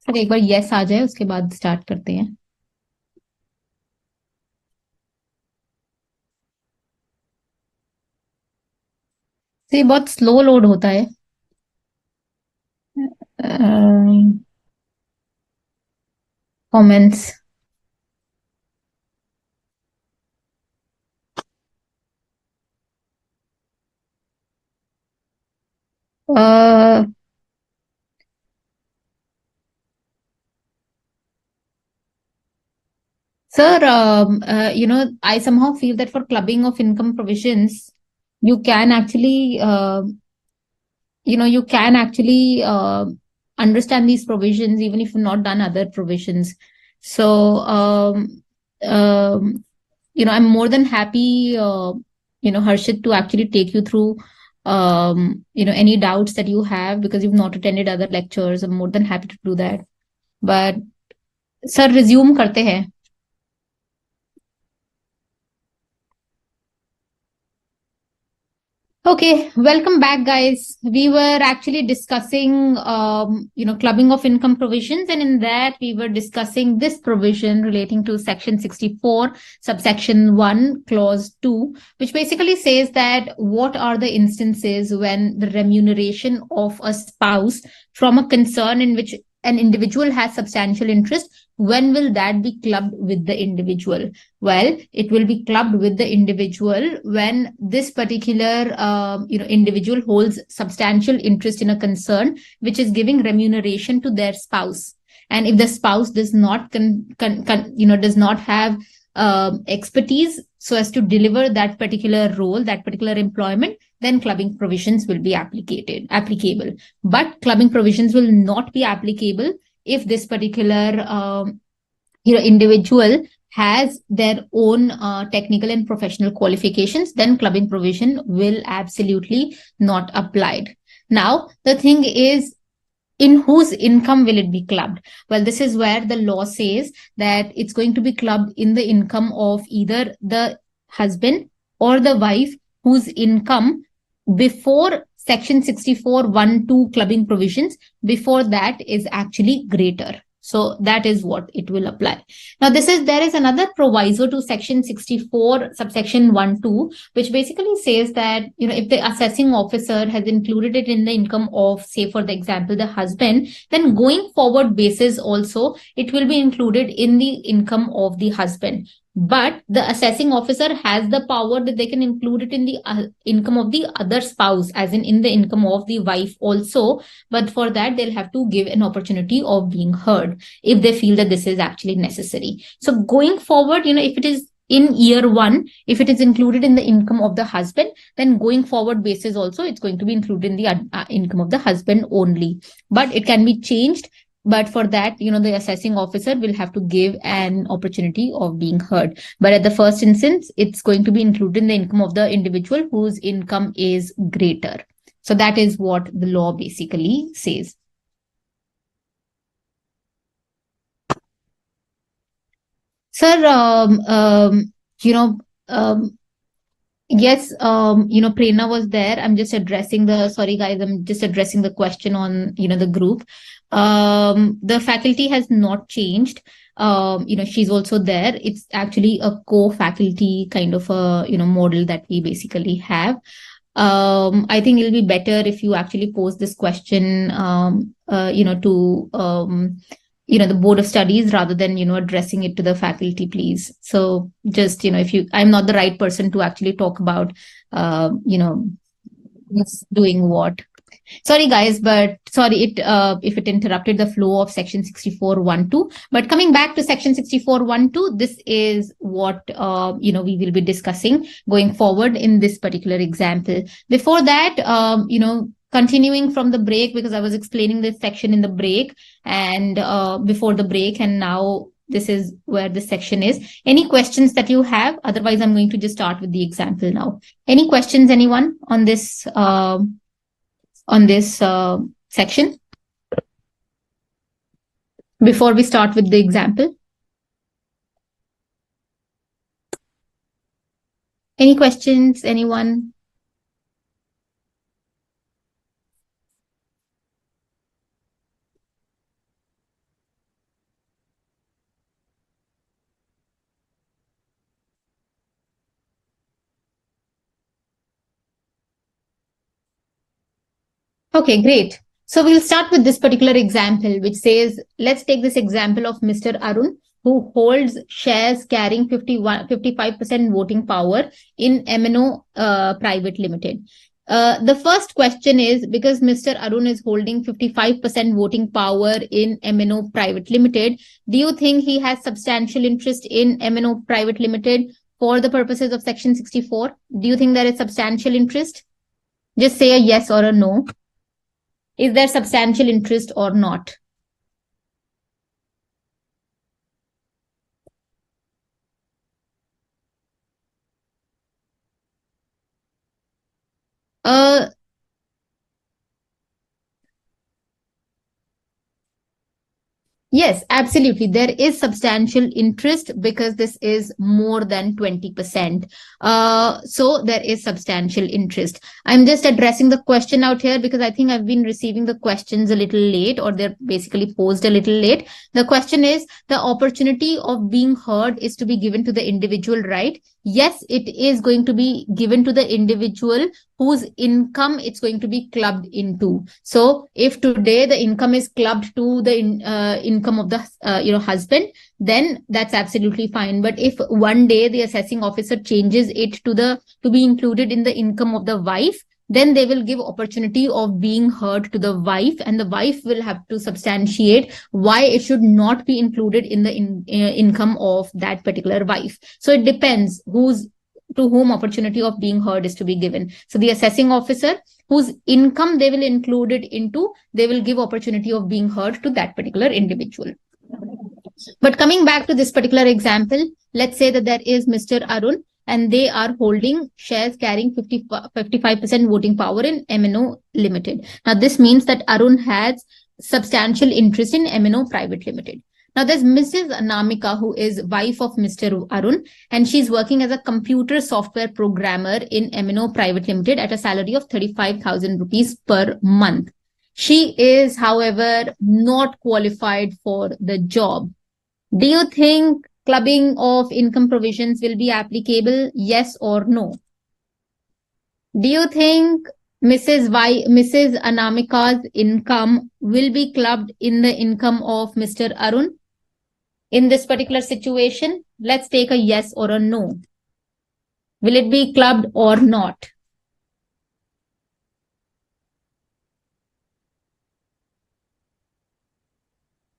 Sir एक बार yes आ जाए उसके बाद start करते हैं। तो ये बहुत slow load होता है। Comments. Sir, I somehow feel that for clubbing of income provisions, you can actually, you can actually understand these provisions even if you've not done other provisions. So, I'm more than happy, Harshit, to actually take you through, any doubts that you have because you've not attended other lectures. I'm more than happy to do that. But, sir, resume करते हैं. Okay, welcome back, guys. We were actually discussing, clubbing of income provisions, and in that we were discussing this provision relating to Section 64, subsection 1, clause 2, which basically says that what are the instances when the remuneration of a spouse from a concern in which an individual has substantial interest, when will that be clubbed with the individual? Well, it will be clubbed with the individual when this particular individual holds substantial interest in a concern which is giving remuneration to their spouse. And if the spouse does not does not have expertise so as to deliver that particular role, that particular employment, then clubbing provisions will be applicable. But clubbing provisions will not be applicable if this particular individual has their own technical and professional qualifications, then clubbing provision will absolutely not applied. Now the thing is, in whose income will it be clubbed? Well, this is where the law says that it's going to be clubbed in the income of either the husband or the wife whose income before section 64 1 2 clubbing provisions, before that is actually greater. So that is what it will apply. Now there is another proviso to section 64 subsection 1 2, which basically says that, if the assessing officer has included it in the income of, say for the example, the husband, then going forward basis also it will be included in the income of the husband. But the assessing officer has the power that they can include it in the income of the other spouse, as in the income of the wife also. But for that, they'll have to give an opportunity of being heard if they feel that this is actually necessary. So going forward, if it is in year one, if it is included in the income of the husband, then going forward basis also, it's going to be included in the income of the husband only. But it can be changed, but for that, the assessing officer will have to give an opportunity of being heard. But at the first instance, it's going to be included in the income of the individual whose income is greater. So that is what the law basically says. Sir, you know, yes, Prerna was there. I'm just addressing sorry guys, I'm just addressing the question on, the group. The faculty has not changed. She's also there. It's actually a co-faculty kind of a, model that we basically have. I think it'll be better if you actually pose this question, to, the board of studies rather than, addressing it to the faculty, please. So just, I'm not the right person to actually talk about, who's doing what. Sorry, guys, but sorry if it interrupted the flow of section 64.1.2. But coming back to section 64.1.2, this is what we will be discussing going forward in this particular example. Before that, continuing from the break, because I was explaining this section in the break and before the break, and now this is where this section is. Any questions that you have? Otherwise, I'm going to just start with the example now. Any questions, anyone, on this? Section before we start with the example? Any questions, anyone? Okay, great. So we'll start with this particular example, which says, let's take this example of Mr. Arun, who holds shares carrying 55% voting power in MNO Private Limited. The first question is, because Mr. Arun is holding 55% voting power in MNO Private Limited, do you think he has substantial interest in MNO Private Limited for the purposes of Section 64? Do you think there is substantial interest? Just say a yes or a no. Is there substantial interest or not? Uh, Yes, absolutely. There is substantial interest because this is more than 20%. So there is substantial interest. I'm just addressing the question out here because I think I've been receiving the questions a little late, or they're basically posed a little late. The question is, the opportunity of being heard is to be given to the individual, right? Yes, it is going to be given to the individual whose income it's going to be clubbed into. So if today the income is clubbed to the income of the husband, then that's absolutely fine. But if one day the assessing officer changes it to be included in the income of the wife, then they will give opportunity of being heard to the wife, and the wife will have to substantiate why it should not be included in the income of that particular wife. So it depends to whom opportunity of being heard is to be given. So the assessing officer, whose income they will include it into, they will give opportunity of being heard to that particular individual. But coming back to this particular example, let's say that there is Mr. Arun and they are holding shares carrying 55% voting power in MNO Limited. Now, this means that Arun has substantial interest in MNO Private Limited. Now, there's Mrs. Anamika, who is wife of Mr. Arun, and she's working as a computer software programmer in MNO Private Limited at a salary of 35,000 rupees per month. She is, however, not qualified for the job. Do you think clubbing of income provisions will be applicable? Yes or no? Do you think Mrs. Anamika's income will be clubbed in the income of Mr. Arun in this particular situation? Let's take a yes or a no. Will it be clubbed or not?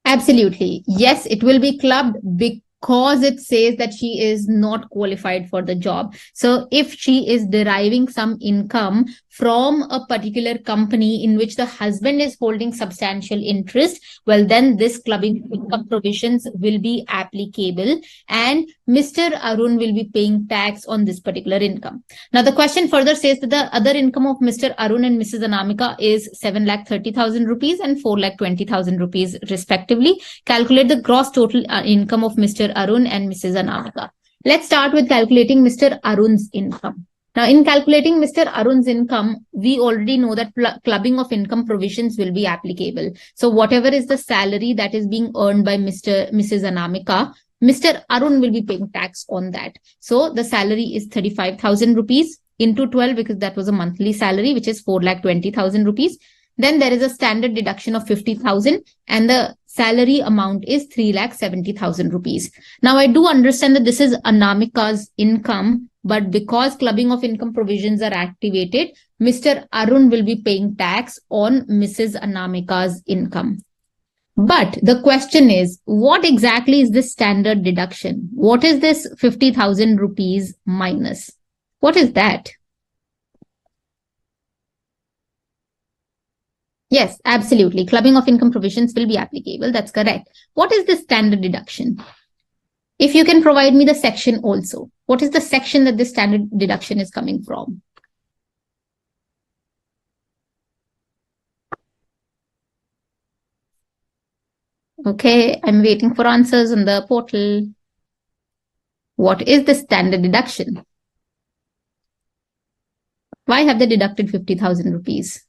Absolutely. Yes, it will be clubbed because it says that she is not qualified for the job. So if she is deriving some income from a particular company in which the husband is holding substantial interest, well, then this clubbing income provisions will be applicable and Mr. Arun will be paying tax on this particular income. Now, the question further says that the other income of Mr. Arun and Mrs. Anamika is 7,30,000 rupees and 4,20,000 rupees respectively. Calculate the gross total income of Mr. Arun and Mrs. Anamika. Let's start with calculating Mr. Arun's income. Now, in calculating Mr. Arun's income, we already know that clubbing of income provisions will be applicable. So whatever is the salary that is being earned by Mrs. Anamika, Mr. Arun will be paying tax on that. So the salary is 35,000 rupees into 12 because that was a monthly salary, which is 4,20,000 rupees. Then there is a standard deduction of 50,000 and the salary amount is 3,70,000 rupees. Now, I do understand that this is Anamika's income, but because clubbing of income provisions are activated, Mr. Arun will be paying tax on Mrs. Anamika's income. But the question is, what exactly is this standard deduction? What is this 50,000 rupees minus? What is that? Yes, absolutely. Clubbing of income provisions will be applicable. That's correct. What is the standard deduction? If you can provide me the section also. What is the section that this standard deduction is coming from? Okay, I'm waiting for answers on the portal. What is the standard deduction? Why have they deducted 50,000 rupees?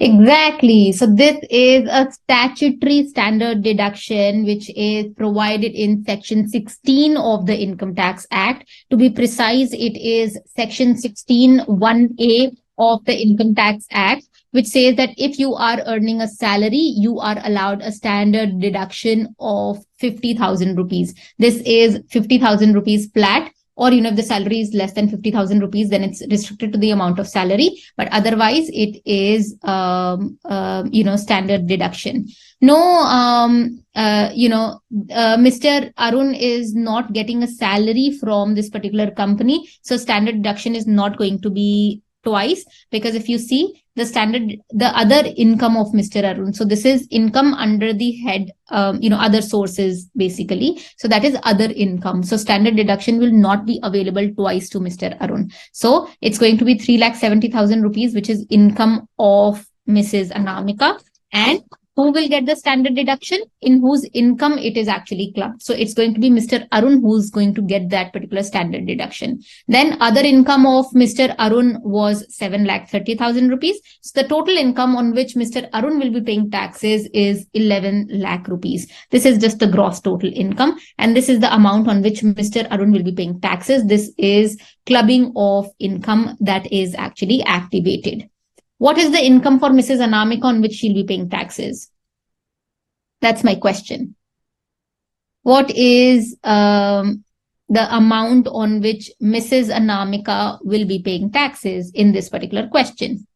Exactly. So this is a statutory standard deduction which is provided in Section 16 of the Income Tax Act. To be precise, it is Section 16(1)(a) of the Income Tax Act, which says that if you are earning a salary, you are allowed a standard deduction of 50,000 rupees. This is 50,000 rupees flat, or if the salary is less than 50,000 rupees, then it's restricted to the amount of salary, but otherwise it is standard deduction. No, Mr. Arun is not getting a salary from this particular company, so standard deduction is not going to be twice, because if you see the other income of Mr. Arun, so this is income under the head other sources basically, so that is other income, so standard deduction will not be available twice to Mr. Arun. So it's going to be 3,70,000 rupees, which is income of Mrs. Anamika, and who will get the standard deduction, in whose income it is actually clubbed. So it's going to be Mr. Arun who's going to get that particular standard deduction. Then other income of Mr. Arun was 7,30,000 rupees. So the total income on which Mr. Arun will be paying taxes is 11 lakh rupees. This is just the gross total income, and this is the amount on which Mr. Arun will be paying taxes. This is clubbing of income that is actually activated. What is the income for Mrs. Anamika on which she'll be paying taxes? That's my question. What is the amount on which Mrs. Anamika will be paying taxes in this particular question?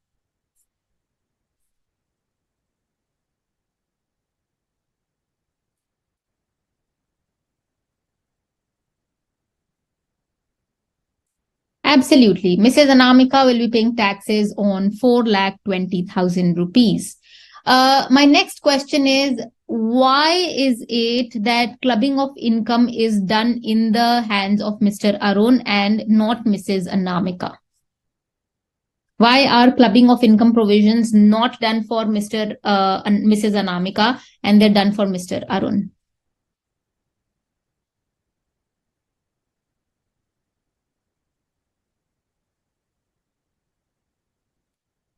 Absolutely. Mrs. Anamika will be paying taxes on 4,20,000 rupees. My next question is, why is it that clubbing of income is done in the hands of Mr. Arun and not Mrs. Anamika? Why are clubbing of income provisions not done for Mr. and Mrs. Anamika, and they're done for Mr. Arun?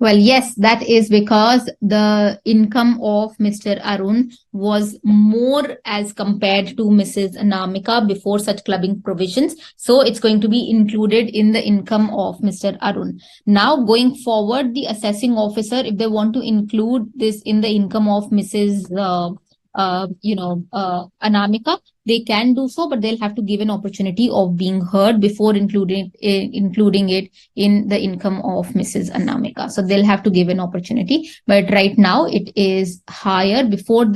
Well, yes, that is because the income of Mr. Arun was more as compared to Mrs. Anamika before such clubbing provisions. So it's going to be included in the income of Mr. Arun. Now, going forward, the assessing officer, if they want to include this in the income of Mrs. Anamika, they can do so, but they'll have to give an opportunity of being heard before including it in the income of Mrs. Anamika. So they'll have to give an opportunity, but right now it is higher before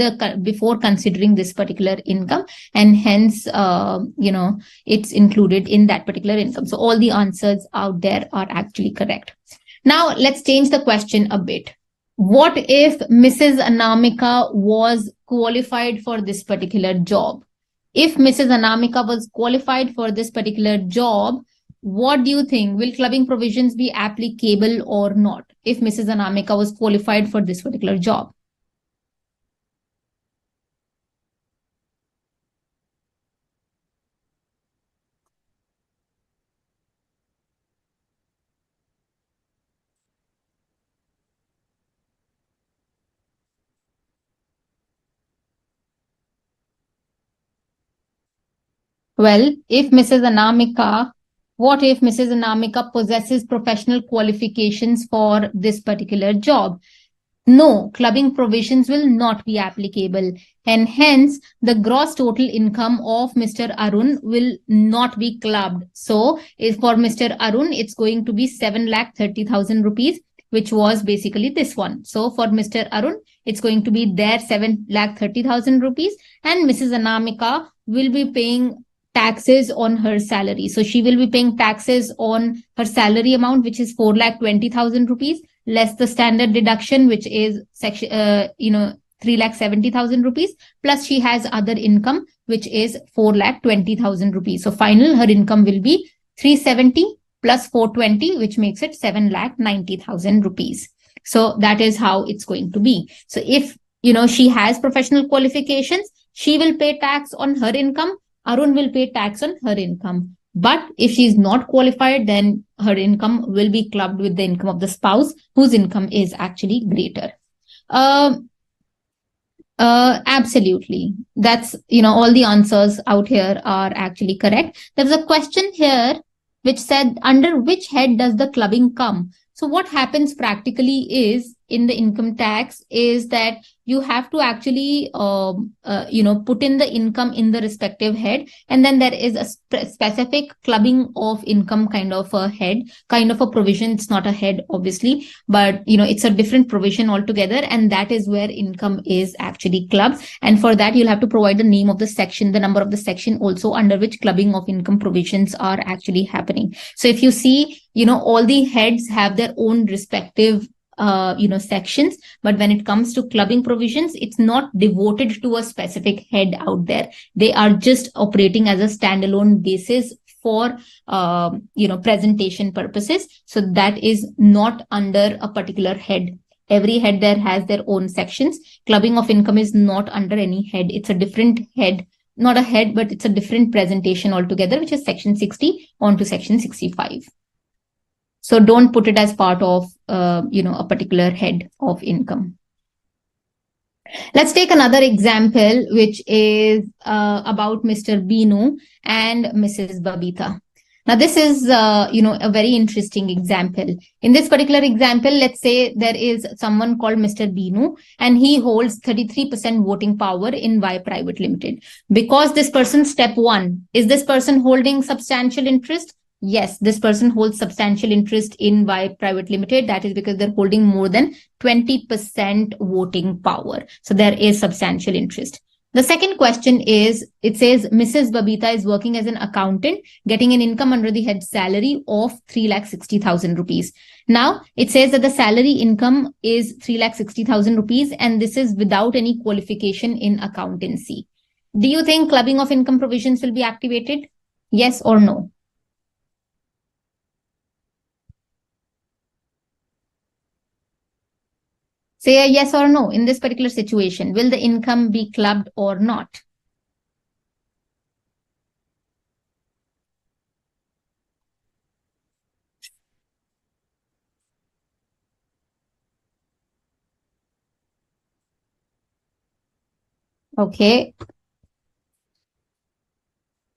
considering this particular income, and hence it's included in that particular income. So all the answers out there are actually correct. Now let's change the question a bit. What if Mrs. Anamika was qualified for this particular job? If Mrs. Anamika was qualified for this particular job, what do you think? Will clubbing provisions be applicable or not if Mrs. Anamika was qualified for this particular job? Well, what if Mrs. Anamika possesses professional qualifications for this particular job? No, clubbing provisions will not be applicable, and hence the gross total income of Mr. Arun will not be clubbed. So if for Mr. Arun, it's going to be 7,30,000 rupees, which was basically this one. So for Mr. Arun, it's going to be there 7,30,000 rupees, and Mrs. Anamika will be paying taxes on her salary. So she will be paying taxes on her salary amount, which is 4,20,000 rupees, less the standard deduction, which is 3,70,000 rupees, plus she has other income, which is 4,20,000 rupees. So final, her income will be 370 plus 420, which makes it 7,90,000 rupees. So that is how it's going to be. So if she has professional qualifications, she will pay tax on her income. Arun will pay tax on her income. But if she is not qualified, then her income will be clubbed with the income of the spouse whose income is actually greater. Absolutely. That's, all the answers out here are actually correct. There's a question here which said, under which head does the clubbing come? So what happens practically is in the income tax is that you have to actually, put in the income in the respective head. And then there is a specific clubbing of income kind of a head, kind of a provision. It's not a head, obviously, but it's a different provision altogether, and that is where income is actually clubbed. And for that, you'll have to provide the name of the section, the number of the section also under which clubbing of income provisions are actually happening. So if you see, all the heads have their own respective sections, but when it comes to clubbing provisions, it's not devoted to a specific head out there. They are just operating as a standalone basis for presentation purposes. So that is not under a particular head. Every head there has their own sections. Clubbing of income is not under any head. It's a different head, not a head, but it's a different presentation altogether, which is section 60 onto section 65. So don't put it as part of a particular head of income. Let's take another example, which is about Mr. Binu and Mrs. Babita. Now, this is, a very interesting example. In this particular example, let's say there is someone called Mr. Binu, and he holds 33% voting power in Y Private Limited. Because this person, step one, is this person holding substantial interest? Yes, this person holds substantial interest in Y Private Limited. That is because they're holding more than 20% voting power. So there is substantial interest. The second question is, it says Mrs. Babita is working as an accountant, getting an income under the head salary of 3,60,000 rupees. Now, it says that the salary income is 3,60,000 rupees, and this is without any qualification in accountancy. Do you think clubbing of income provisions will be activated? Yes or no? Say a yes or no in this particular situation. Will the income be clubbed or not? Okay.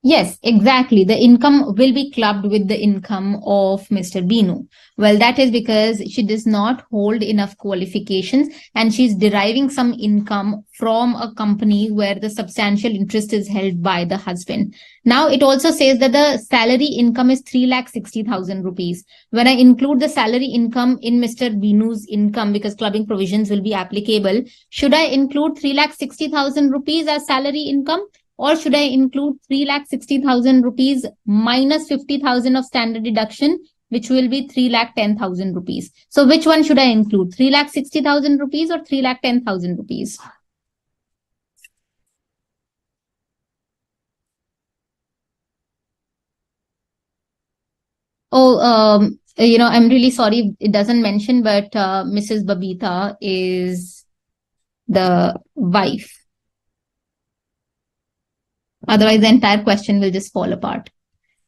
Yes, exactly. The income will be clubbed with the income of Mr. Binu. Well, that is because she does not hold enough qualifications and she's deriving some income from a company where the substantial interest is held by the husband. Now, it also says that the salary income is 3,60,000 rupees. When I include the salary income in Mr. Binu's income, because clubbing provisions will be applicable, should I include 3,60,000 rupees as salary income? Or should I include 3,60,000 rupees minus 50,000 of standard deduction, which will be 3,10,000 rupees? So which one should I include? 3,60,000 rupees or 3,10,000 rupees? Oh, I'm really sorry. It doesn't mention, but Mrs. Babita is the wife. Otherwise, the entire question will just fall apart.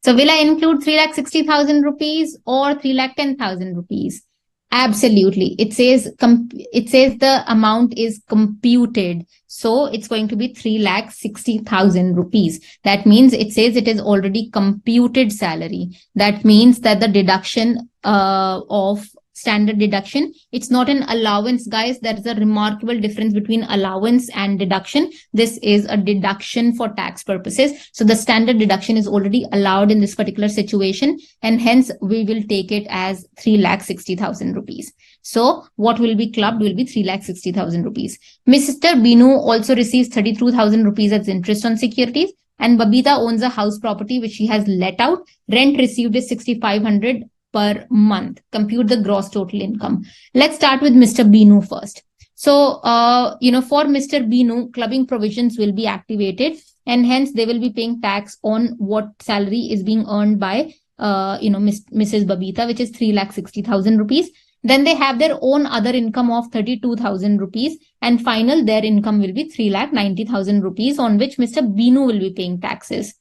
So will I include 3,60,000 rupees or 3,10,000 rupees? Absolutely. It says the amount is computed. So it's going to be 3,60,000 rupees. That means it says it is already computed salary. That means that the deduction of standard deduction, it's not an allowance, guys. There is a remarkable difference between allowance and deduction. This is a deduction for tax purposes. So the standard deduction is already allowed in this particular situation, and hence we will take it as 3,60,000 rupees. So what will be clubbed will be 3,60,000 rupees. Mr. Binu also receives 32,000 rupees as interest on securities, and Babita owns a house property which she has let out. Rent received is 6,500 per month. Compute the gross total income. Let's start with Mr. Binu first. So, for Mr. Binu, clubbing provisions will be activated, and hence they will be paying tax on what salary is being earned by, Mrs. Babita, which is 3,60,000 rupees. Then they have their own other income of 32,000 rupees, and final their income will be 3,90,000 rupees, on which Mr. Binu will be paying taxes.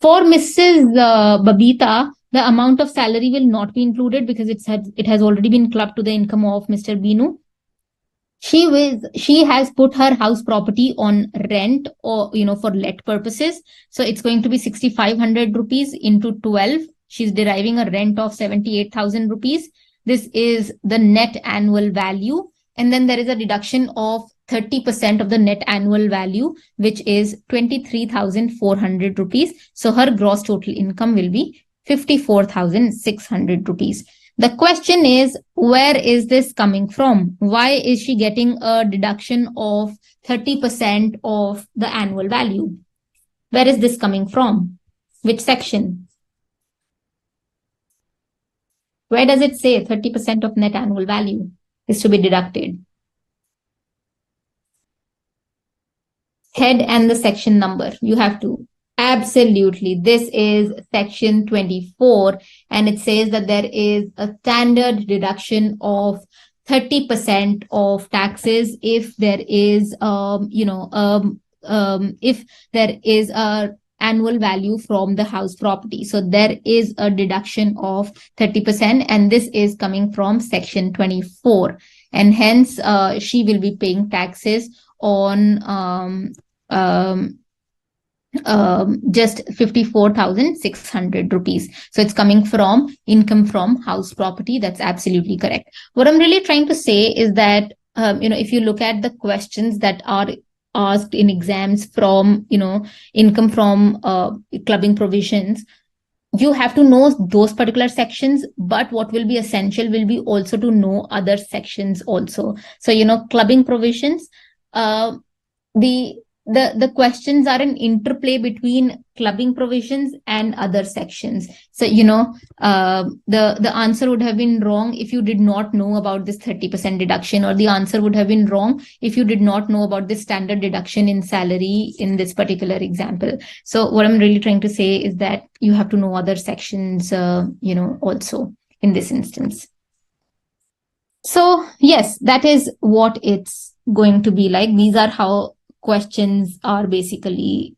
For Mrs. Babita, the amount of salary will not be included because it has already been clubbed to the income of Mr. Binu. She has put her house property on rent, or for let purposes. So it's going to be 6,500 rupees into 12. She's deriving a rent of 78,000 rupees. This is the net annual value. And then there is a deduction of 30% of the net annual value, which is 23,400 rupees. So her gross total income will be 54,600 rupees. The question is, where is this coming from? Why is she getting a deduction of 30% of the annual value? Where is this coming from? Which section? Where does it say 30% of net annual value is to be deducted? Head and the section number. You have to. Absolutely. This is section 24, and it says that there is a standard deduction of 30% of taxes if there is, if there is a annual value from the house property. So there is a deduction of 30%, and this is coming from section 24. And hence, she will be paying taxes on just 54,600 rupees. So it's coming from income from house property. That's absolutely correct. What I'm really trying to say is that, if you look at the questions that are asked in exams from, income from clubbing provisions, you have to know those particular sections, but what will be essential will be also to know other sections also. So, clubbing provisions, the questions are an interplay between clubbing provisions and other sections. So the answer would have been wrong if you did not know about this 30% deduction, or the answer would have been wrong if you did not know about this standard deduction in salary in this particular example. So what I'm really trying to say is that you have to know other sections also in this instance. So yes, that is what it's going to be like. These are how questions are basically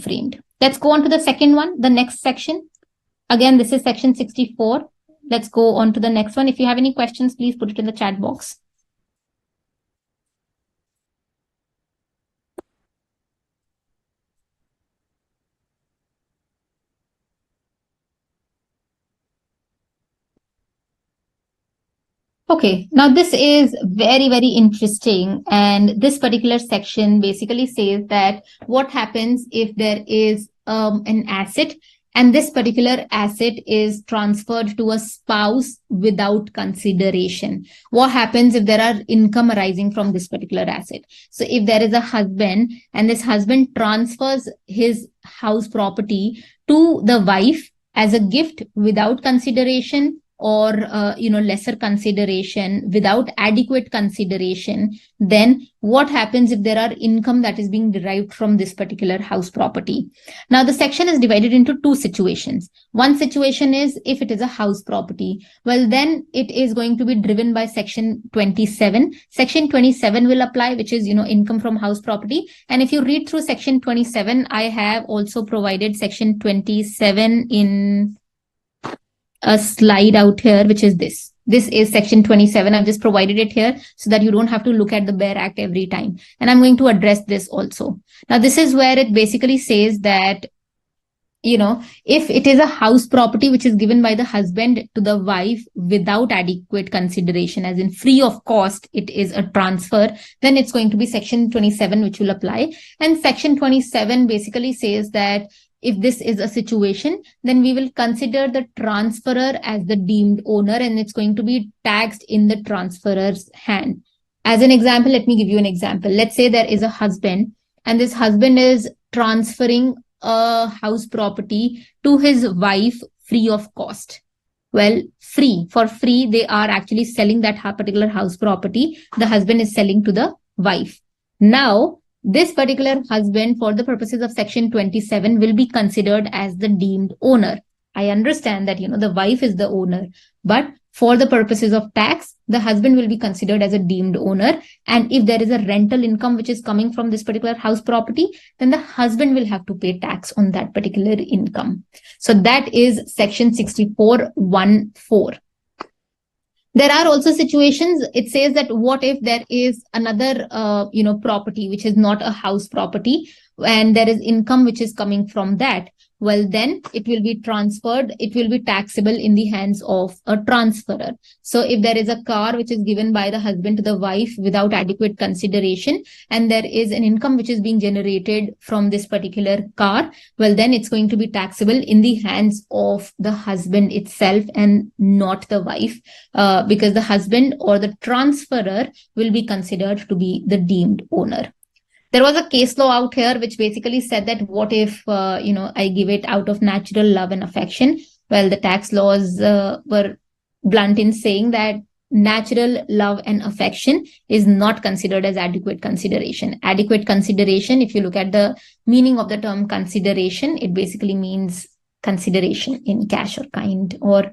framed. Let's go on to the second one, the next section. Again, this is section 64. Let's go on to the next one. If you have any questions, please put it in the chat box. Okay, now this is very, very interesting. And this particular section basically says that what happens if there is an asset, and this particular asset is transferred to a spouse without consideration. What happens if there are income arising from this particular asset? So if there is a husband, and this husband transfers his house property to the wife as a gift without consideration, or lesser consideration, without adequate consideration, then what happens if there are income that is being derived from this particular house property? Now the section is divided into two situations. One situation is if it is a house property, well then it is going to be driven by section 27. Section 27 will apply, which is income from house property. And if you read through section 27, I have also provided section 27 in a slide out here, which is this. This is section 27. I've just provided it here so that you don't have to look at the bare act every time. And I'm going to address this also. Now, this is where it basically says that, if it is a house property which is given by the husband to the wife without adequate consideration, as in free of cost, it is a transfer, then it's going to be section 27, which will apply. And section 27 basically says that if this is a situation, then we will consider the transferor as the deemed owner, and it's going to be taxed in the transferor's hand. As an example, let me give you an example. Let's say there is a husband, and this husband is transferring a house property to his wife free of cost. Well, for free, they are actually selling that particular house property. The husband is selling to the wife. Now, this particular husband, for the purposes of section 27, will be considered as the deemed owner. I understand that, the wife is the owner, but for the purposes of tax, the husband will be considered as a deemed owner. And if there is a rental income which is coming from this particular house property, then the husband will have to pay tax on that particular income. So that is section 64(1)(4). There are also situations, it says that what if there is another, property which is not a house property, and there is income which is coming from that. Well, then it will be transferred. It will be taxable in the hands of a transferor. So if there is a car which is given by the husband to the wife without adequate consideration, and there is an income which is being generated from this particular car, well, then it's going to be taxable in the hands of the husband itself and not the wife, because the husband or the transferor will be considered to be the deemed owner. There was a case law out here which basically said that what if, I give it out of natural love and affection? Well, the tax laws were blunt in saying that natural love and affection is not considered as adequate consideration. Adequate consideration, if you look at the meaning of the term consideration, it basically means consideration in cash or kind or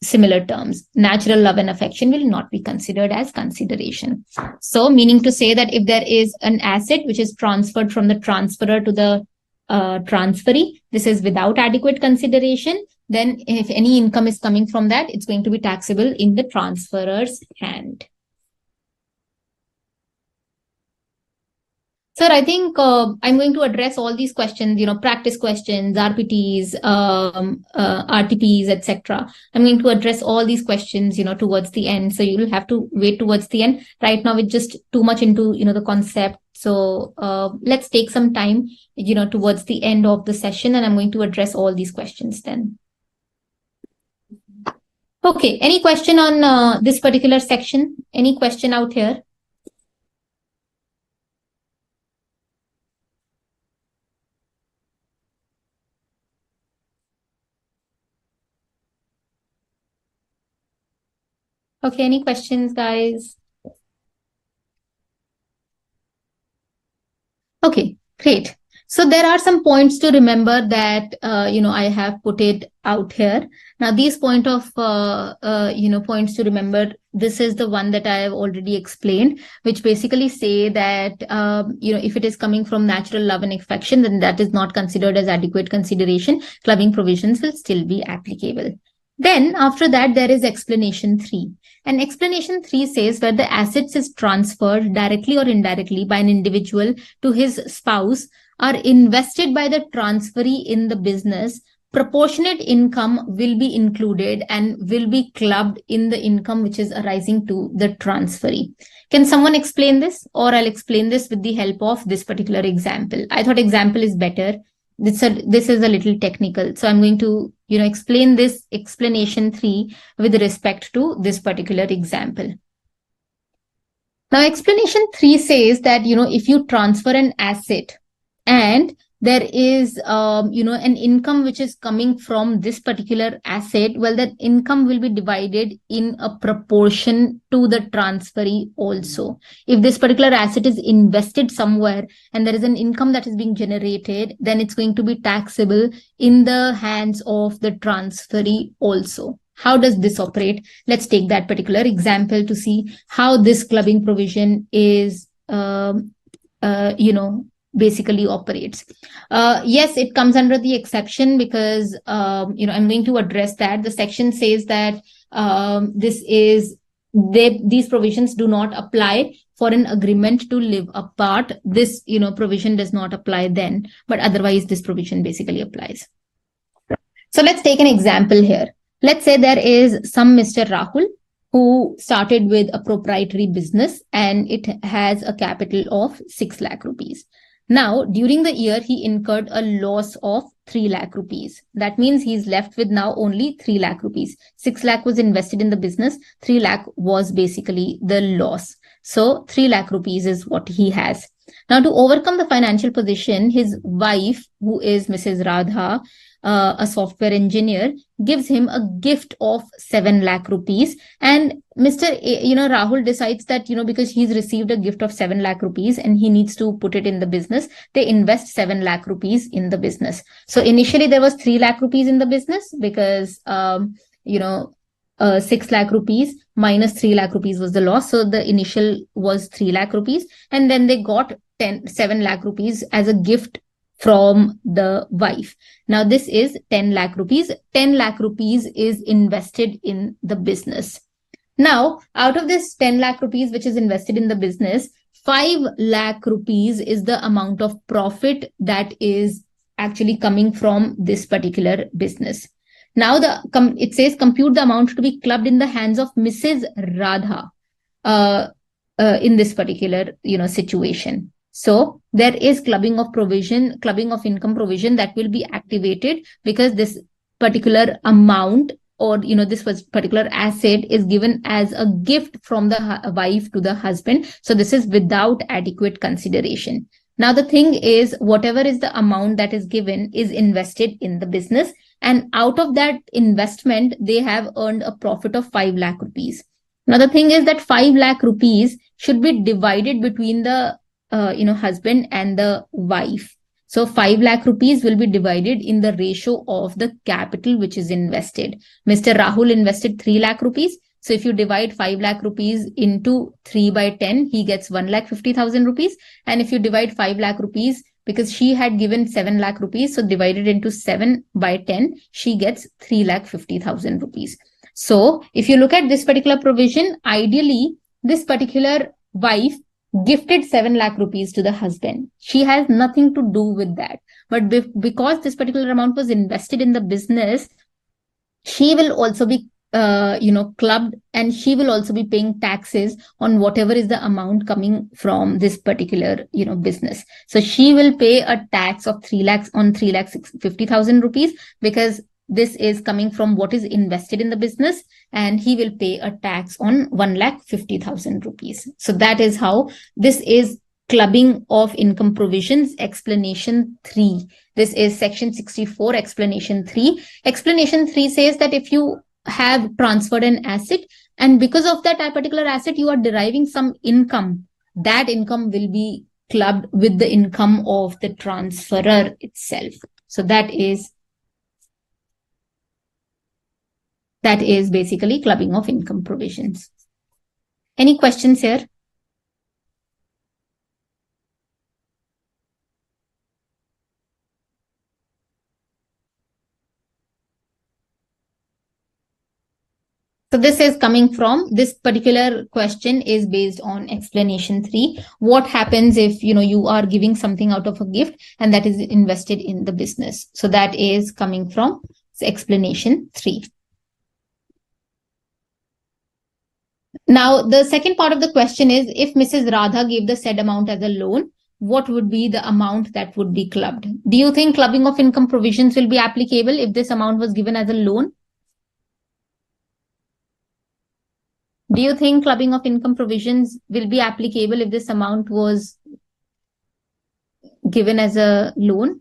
similar terms. Natural love and affection will not be considered as consideration. So meaning to say that if there is an asset which is transferred from the transferor to the transferee, this is without adequate consideration, then if any income is coming from that, it's going to be taxable in the transferor's hand. Sir, I think I'm going to address all these questions, practice questions, RPTs, RTPs, etc. I'm going to address all these questions, towards the end. So you'll have to wait towards the end. Right now, it's just too much into, the concept. So let's take some time, towards the end of the session, and I'm going to address all these questions then. Okay, any question on this particular section? Any question out here? Okay, any questions, guys? Okay, great. So there are some points to remember that, I have put it out here. Now, these points to remember, this is the one that I have already explained, which basically say that, if it is coming from natural love and affection, then that is not considered as adequate consideration. Clubbing provisions will still be applicable. Then after that, there is explanation 3. And explanation 3 says where the assets is transferred directly or indirectly by an individual to his spouse are invested by the transferee in the business, proportionate income will be included and will be clubbed in the income which is arising to the transferee. Can someone explain this? Or I'll explain this with the help of this particular example. I thought example is better. This is a little technical. So I'm going to, explain this explanation 3 with respect to this particular example. Now, explanation 3 says that, if you transfer an asset and there is, an income which is coming from this particular asset, well, that income will be divided in a proportion to the transferee also. If this particular asset is invested somewhere and there is an income that is being generated, then it's going to be taxable in the hands of the transferee also. How does this operate? Let's take that particular example to see how this clubbing provision is, basically operates. Yes, it comes under the exception because, I'm going to address that. The section says that these provisions do not apply for an agreement to live apart. This, provision does not apply then, but otherwise this provision basically applies. So let's take an example here. Let's say there is some Mr. Rahul who started with a proprietary business and it has a capital of 6 lakh rupees. Now, during the year, he incurred a loss of 3 lakh rupees. That means he's left with now only 3 lakh rupees. 6 lakh was invested in the business. 3 lakh was basically the loss. So 3 lakh rupees is what he has. Now, to overcome the financial position, his wife, who is Mrs. Radha, a software engineer, gives him a gift of 7 lakh rupees. And Mr. Rahul decides that, because he's received a gift of 7 lakh rupees and he needs to put it in the business, they invest 7 lakh rupees in the business. So initially there was 3 lakh rupees in the business because, 6 lakh rupees minus 3 lakh rupees was the loss. So the initial was 3 lakh rupees. And then they got 7 lakh rupees as a gift from the wife. Now this is 10 lakh rupees. 10 lakh rupees is invested in the business. Now, out of this 10 lakh rupees, which is invested in the business, 5 lakh rupees is the amount of profit that is actually coming from this particular business. Now, it says compute the amount to be clubbed in the hands of Mrs. Radha in this particular situation. So there is clubbing of income provision that will be activated because this particular amount or this was particular asset is given as a gift from the wife to the husband. So this is without adequate consideration. Now the thing is, whatever is the amount that is given is invested in the business, and out of that investment they have earned a profit of 5 lakh rupees. Now the thing is that 5 lakh rupees should be divided between the husband and the wife. So 5 lakh rupees will be divided in the ratio of the capital which is invested. Mr. Rahul invested 3 lakh rupees. So if you divide 5 lakh rupees into 3 by 10, he gets 1,50,000 rupees. And if you divide 5 lakh rupees, because she had given 7 lakh rupees, so divided into 7 by 10, she gets 3,50,000 rupees. So if you look at this particular provision, ideally, this particular wife gifted 7 lakh rupees to the husband. She has nothing to do with that. But because this particular amount was invested in the business, she will also be clubbed, and she will also be paying taxes on whatever is the amount coming from this particular business. So she will pay a tax of 3 lakhs on 3,50,000 rupees because this is coming from what is invested in the business, and he will pay a tax on 1,50,000 rupees. So that is how this is clubbing of income provisions, explanation 3. This is section 64, explanation 3. Explanation 3 says that if you have transferred an asset, and because of that particular asset you are deriving some income, that income will be clubbed with the income of the transferor itself. So that is basically clubbing of income provisions. Any questions here? So this is coming from, this particular question is based on explanation 3. What happens if you are giving something out of a gift and that is invested in the business? So that is coming from explanation 3. Now the second part of the question is, if Mrs. Radha gave the said amount as a loan, what would be the amount that would be clubbed? Do you think clubbing of income provisions will be applicable if this amount was given as a loan? Do you think clubbing of income provisions will be applicable if this amount was given as a loan?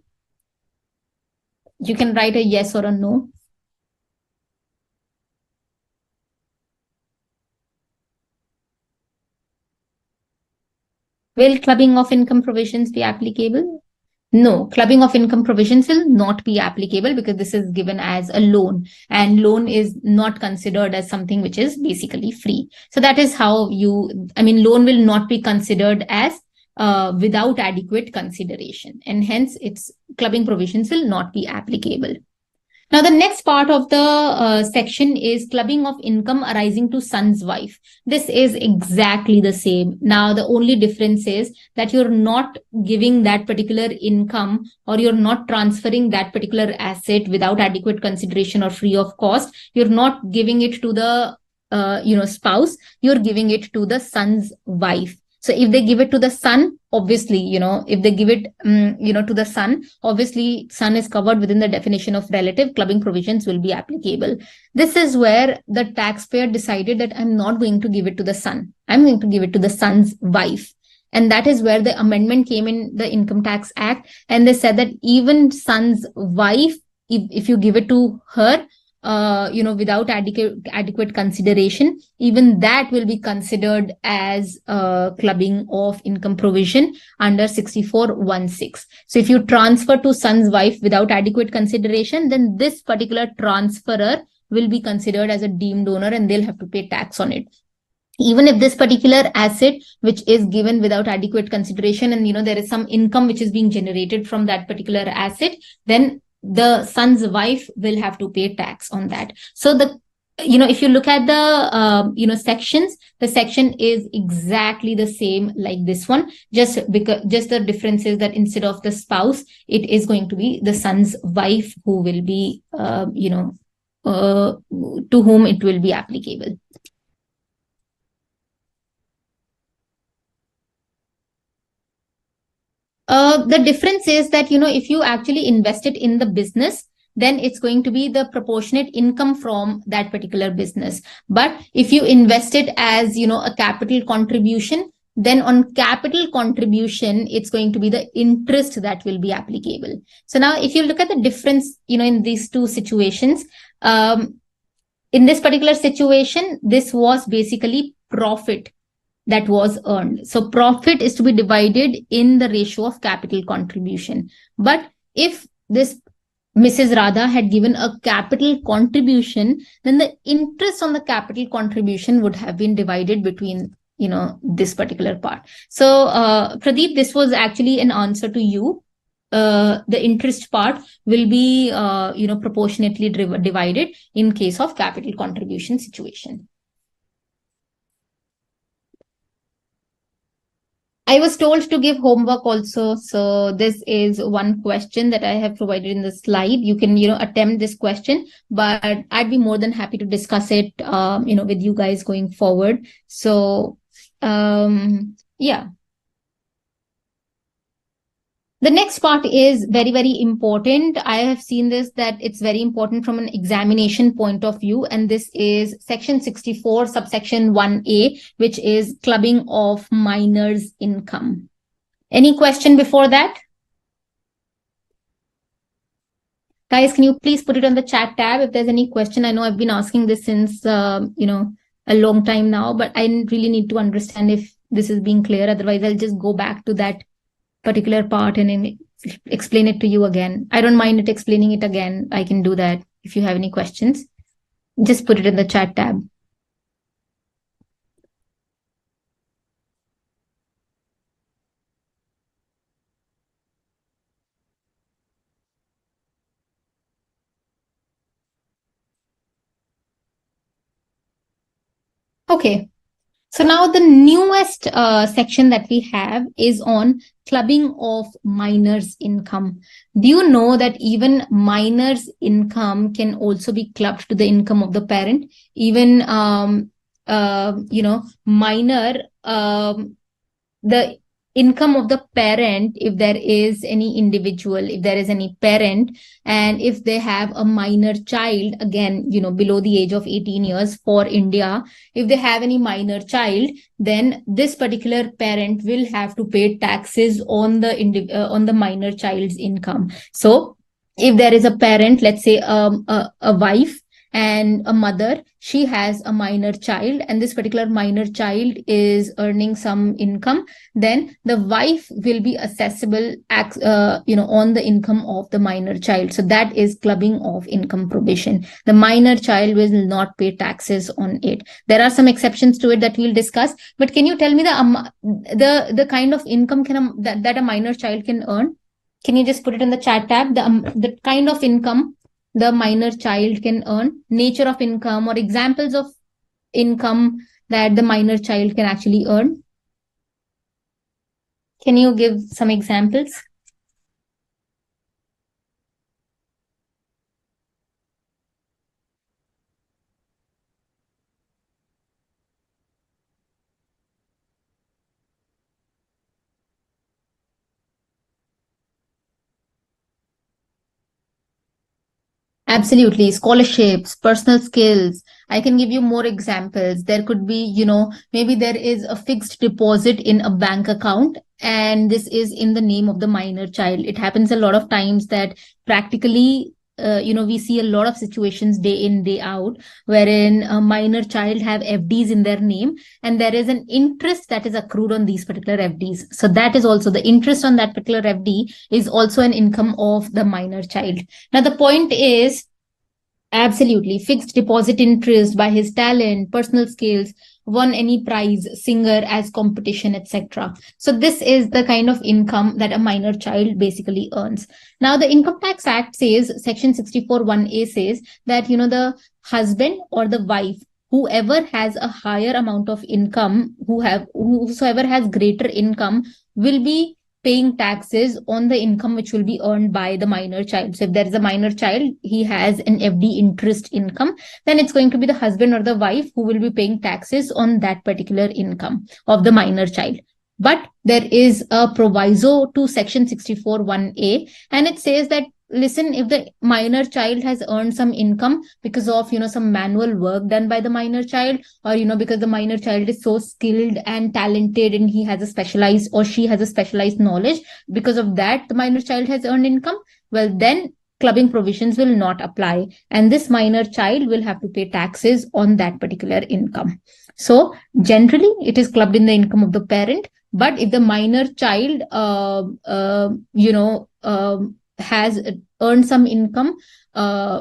You can write a yes or a no. Will clubbing of income provisions be applicable? No, clubbing of income provisions will not be applicable because this is given as a loan, and loan is not considered as something which is basically free. So that is how loan will not be considered as without adequate consideration, and hence its clubbing provisions will not be applicable. Now, the next part of the section is clubbing of income arising to son's wife. This is exactly the same. Now, the only difference is that you're not giving that particular income, or you're not transferring that particular asset without adequate consideration or free of cost. You're not giving it to the spouse. You're giving it to the son's wife. So if they give it to the son, obviously, if they give it, to the son, obviously, son is covered within the definition of relative. Clubbing provisions will be applicable. This is where the taxpayer decided that I'm not going to give it to the son. I'm going to give it to the son's wife. And that is where the amendment came in the Income Tax Act. And they said that even son's wife, if you give it to her, without adequate consideration, even that will be considered as clubbing of income provision under 64(1)(6). So if you transfer to son's wife without adequate consideration, then this particular transferor will be considered as a deemed owner and they'll have to pay tax on it. Even if this particular asset which is given without adequate consideration, and there is some income which is being generated from that particular asset, then the son's wife will have to pay tax on that. So if you look at the sections, the section is exactly the same like this one, just the difference is that instead of the spouse, it is going to be the son's wife who will be to whom it will be applicable. The difference is that, if you actually invest it in the business, then it's going to be the proportionate income from that particular business. But if you invest it as, a capital contribution, then on capital contribution, it's going to be the interest that will be applicable. So now if you look at the difference, in these two situations, in this particular situation, this was basically profit that was earned. So profit is to be divided in the ratio of capital contribution. But if this Mrs. Radha had given a capital contribution, then the interest on the capital contribution would have been divided between, this particular part. So Pradeep, this was actually an answer to you. The interest part will be, proportionately divided in case of capital contribution situation. I was told to give homework also. So this is one question that I have provided in the slide. You can, attempt this question, but I'd be more than happy to discuss it, with you guys going forward. So, yeah. The next part is very, very important. I have seen this, that it's very important from an examination point of view. And this is section 64, subsection 1A, which is clubbing of minors' income. Any question before that? Guys, can you please put it on the chat tab if there's any question? I know I've been asking this since, a long time now, but I really need to understand if this is being clear. Otherwise, I'll just go back to that particular part and explain it to you again. I don't mind explaining it again. I can do that. If you have any questions, just put it in the chat tab. Okay. So now the newest section that we have is on clubbing of minors' income. Do you know that even minors' income can also be clubbed to the income of the parent? Even, minor, the income of the parent, if there is any individual, if there is any parent, and if they have a minor child, again, below the age of 18 years for India, if they have any minor child, then this particular parent will have to pay taxes on the minor child's income. So if there is a parent, let's say a wife and a mother, she has a minor child, and this particular minor child is earning some income, then the wife will be assessable, on the income of the minor child. So that is clubbing of income provision. The minor child will not pay taxes on it. There are some exceptions to it that we'll discuss, but can you tell me the kind of income that a minor child can earn? Can you just put it in the chat tab? The kind of income the minor child can earn, nature of income, or examples of income that the minor child can actually earn. Can you give some examples? Absolutely. Scholarships, personal skills. I can give you more examples. There could be, maybe there is a fixed deposit in a bank account, and this is in the name of the minor child. It happens a lot of times that practically, we see a lot of situations day in, day out, wherein a minor child have FDs in their name, and there is an interest that is accrued on these particular FDs. So that is also the interest on that particular FD is also an income of the minor child. Now, the point is, Absolutely. Fixed deposit interest by his talent, personal skills, won any prize, singer as competition, etc. So this is the kind of income that a minor child basically earns. Now, the Income Tax Act says, Section 64 1A says that, the husband or the wife, whoever has a higher amount of income, whosoever has greater income, will be paying taxes on the income which will be earned by the minor child. So if there is a minor child, he has an FD interest income, then it's going to be the husband or the wife who will be paying taxes on that particular income of the minor child. But there is a proviso to Section 64 1A, and it says that, listen, if the minor child has earned some income because of, some manual work done by the minor child, or, because the minor child is so skilled and talented and he has a specialized, or she has a specialized knowledge, because of that the minor child has earned income, well, then clubbing provisions will not apply, and this minor child will have to pay taxes on that particular income. So generally it is clubbed in the income of the parent, but if the minor child has earned some income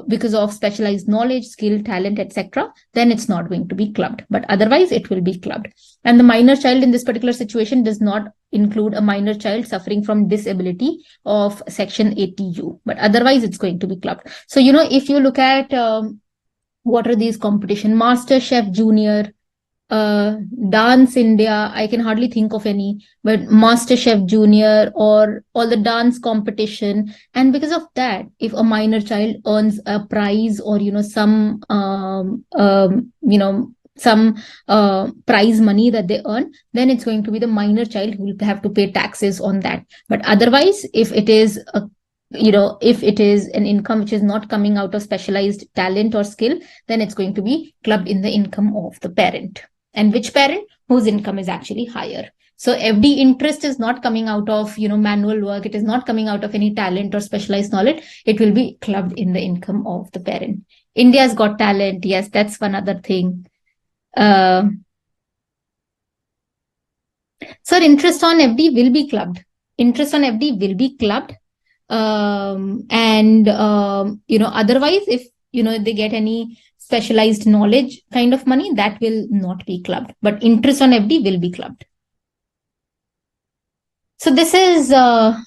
because of specialized knowledge, skill, talent, etc., then it's not going to be clubbed. But otherwise, it will be clubbed. And the minor child in this particular situation does not include a minor child suffering from disability of Section 80U. But otherwise, it's going to be clubbed. So, if you look at what are these competition, Master Chef Junior, Dance India, I can hardly think of any, but Master Chef Junior or all the dance competition. And because of that, if a minor child earns a prize or, some prize money that they earn, then it's going to be the minor child who will have to pay taxes on that. But otherwise, if it is an income which is not coming out of specialized talent or skill, then it's going to be clubbed in the income of the parent. And which parent? Whose income is actually higher. So FD interest is not coming out of, manual work. It is not coming out of any talent or specialized knowledge. It will be clubbed in the income of the parent. India's Got Talent. Yes, that's one other thing. Sir, interest on FD will be clubbed. Interest on FD will be clubbed. Otherwise, if, they get any specialized knowledge kind of money, that will not be clubbed. But interest on FD will be clubbed. So this is, I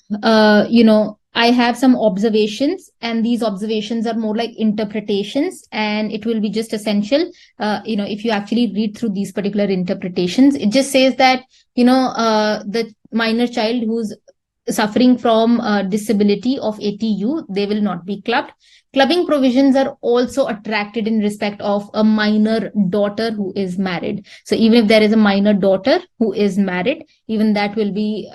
have some observations, and these observations are more like interpretations, and it will be just essential, if you actually read through these particular interpretations. It just says that, the minor child who's suffering from disability of 80U, they will not be clubbed. Clubbing provisions are also attracted in respect of a minor daughter who is married. So even if there is a minor daughter who is married, even that will be,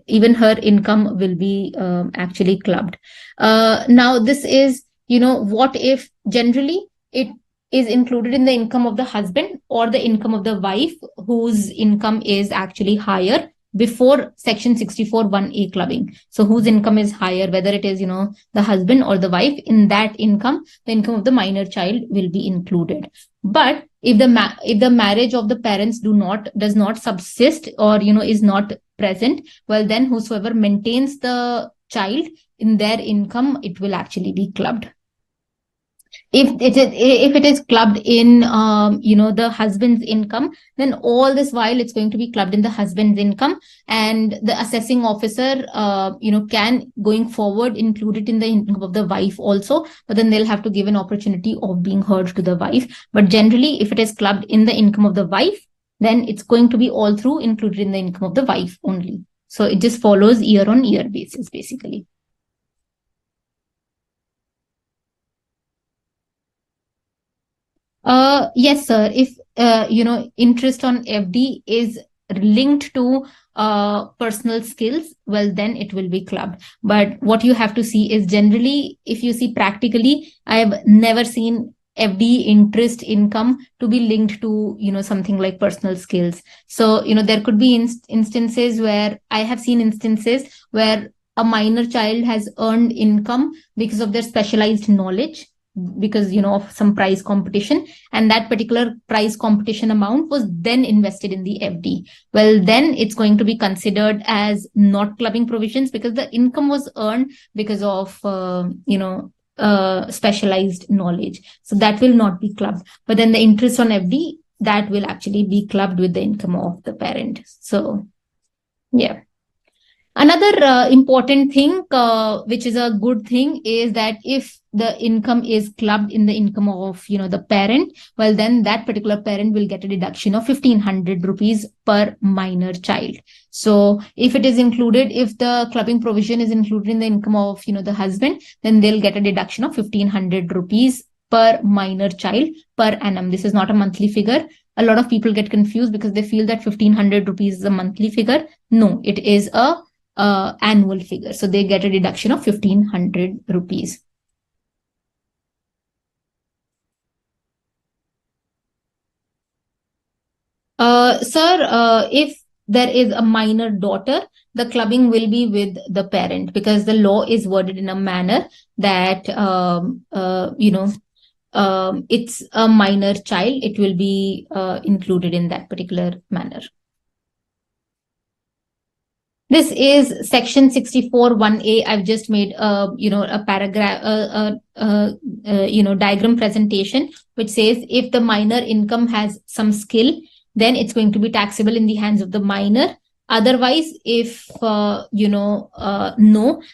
even her income will be actually clubbed. Now, this is, what if generally it is included in the income of the husband or the income of the wife whose income is actually higher before Section 64 1A clubbing. So whose income is higher, whether it is, the husband or the wife, in that income, the income of the minor child will be included. But if the marriage of the parents does not subsist or, is not present, well, then whosoever maintains the child in their income, it will actually be clubbed. If it is clubbed in the husband's income, then all this while it's going to be clubbed in the husband's income, and the assessing officer can going forward include it in the income of the wife also, but then they'll have to give an opportunity of being heard to the wife. But generally, if it is clubbed in the income of the wife, then it's going to be all through included in the income of the wife only. So it just follows year on year basis basically. Yes, sir. If interest on FD is linked to personal skills, well, then it will be clubbed. But what you have to see is generally, if you see practically, I have never seen FD interest income to be linked to something like personal skills. So there could be instances where I have seen instances where a minor child has earned income because of their specialized knowledge, because of some prize competition, and that particular prize competition amount was then invested in the FD. Well, then it's going to be considered as not clubbing provisions, because the income was earned because of specialized knowledge. So that will not be clubbed. But then the interest on FD, that will actually be clubbed with the income of the parent. So, yeah. Another important thing, which is a good thing, is that if the income is clubbed in the income of the parent, well, then that particular parent will get a deduction of 1,500 rupees per minor child. So if it is included, if the clubbing provision is included in the income of the husband, then they'll get a deduction of 1,500 rupees per minor child per annum. This is not a monthly figure. A lot of people get confused because they feel that 1,500 rupees is a monthly figure. No, it is a annual figure. So they get a deduction of 1,500 rupees. Sir, if there is a minor daughter, the clubbing will be with the parent, because the law is worded in a manner that, it's a minor child. It will be included in that particular manner. This is section 64(1)(a). I've just made a paragraph, diagram presentation, which says if the minor income has some skill, then it's going to be taxable in the hands of the minor. Otherwise, if no,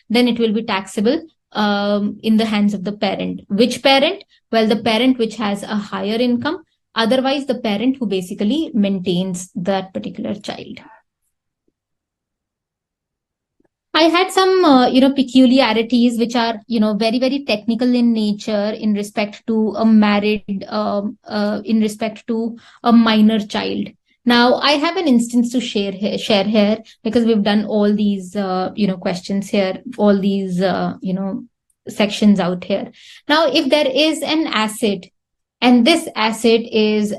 then it will be taxable in the hands of the parent. Which parent? Well, the parent which has a higher income. Otherwise, the parent who basically maintains that particular child. I had some, peculiarities which are, very, very technical in nature in respect to a in respect to a minor child. Now, I have an instance to share here because we've done all these, questions here, all these, sections out here. Now, if there is an asset and this asset is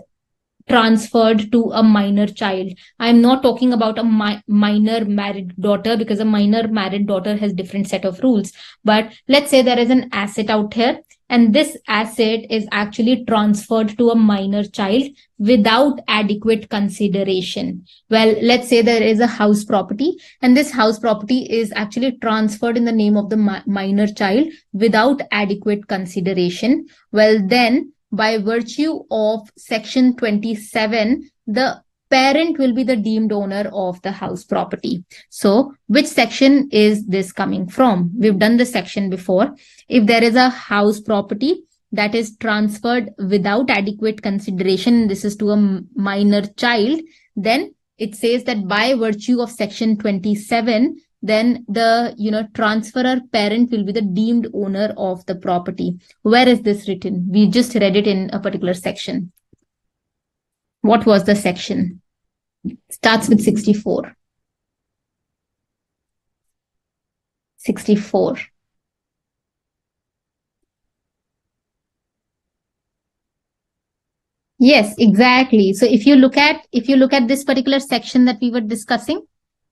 transferred to a minor child. I'm not talking about a minor married daughter, because a minor married daughter has different set of rules. But let's say there is an asset out here and this asset is actually transferred to a minor child without adequate consideration. Well, let's say there is a house property and this house property is actually transferred in the name of the minor child without adequate consideration. Well, then by virtue of section 27, the parent will be the deemed owner of the house property. So which section is this coming from? We've done this section before. If there is a house property that is transferred without adequate consideration, this is to a minor child, then it says that by virtue of section 27, then the transferor parent will be the deemed owner of the property. Where is this written? We just read it in a particular section. What was the section? Starts with 64. 64. Yes, exactly. So if you look at this particular section that we were discussing,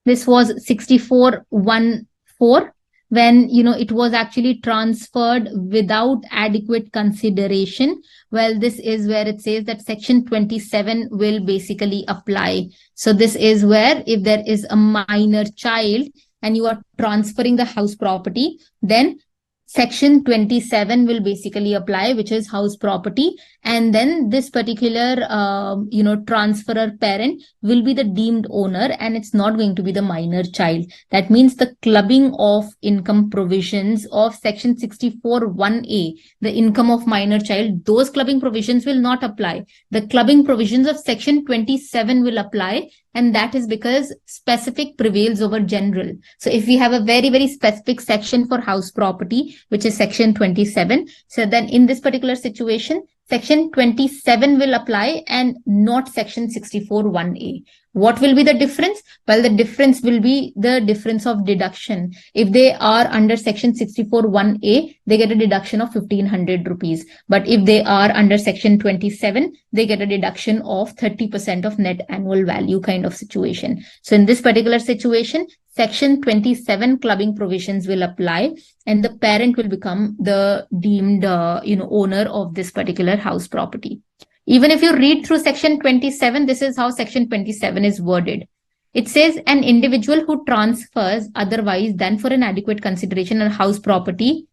this was 64(1)(4), when it was actually transferred without adequate consideration. Well, this is where it says that section 27 will basically apply. So this is where if there is a minor child and you are transferring the house property, then section 27 will basically apply, which is house property. And then this particular, transferor parent will be the deemed owner, and it's not going to be the minor child. That means the clubbing of income provisions of section 64(1)(a), the income of minor child, those clubbing provisions will not apply. The clubbing provisions of section 27 will apply. And that is because specific prevails over general. So if we have a very, very specific section for house property, which is section 27, so then in this particular situation, section 27 will apply and not section 64(1)(a). What will be the difference? Well, the difference will be the difference of deduction. If they are under section 64(1)(a), they get a deduction of 1,500 rupees. But if they are under section 27, they get a deduction of 30% of net annual value kind of situation. So in this particular situation, section 27 clubbing provisions will apply and the parent will become the deemed owner of this particular house property. Even if you read through section 27, this is how section 27 is worded. It says an individual who transfers otherwise than for an adequate consideration a house property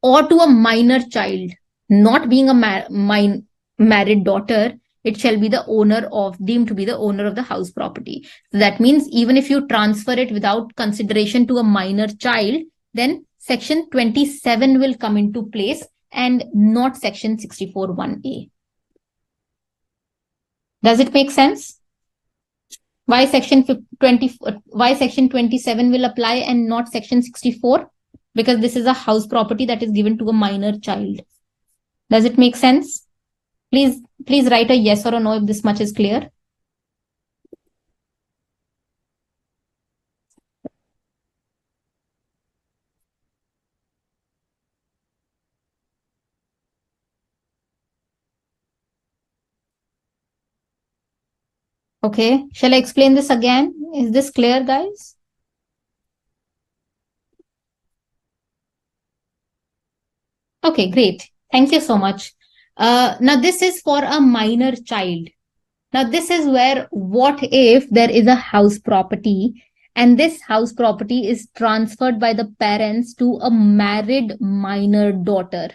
or to a minor child, not being a married daughter, it shall be the owner of, deemed to be the owner of the house property. So that means even if you transfer it without consideration to a minor child, then section 27 will come into place and not section 64(1)(a). Does it make sense? Why section 20, why section 27 will apply and not section 64? Because this is a house property that is given to a minor child. Does it make sense? Please write a yes or a no if this much is clear. Okay, shall I explain this again? Is this clear, guys? Okay, great. Thank you so much. Now, this is for a minor child. Now, this is where what if there is a house property and this house property is transferred by the parents to a married minor daughter?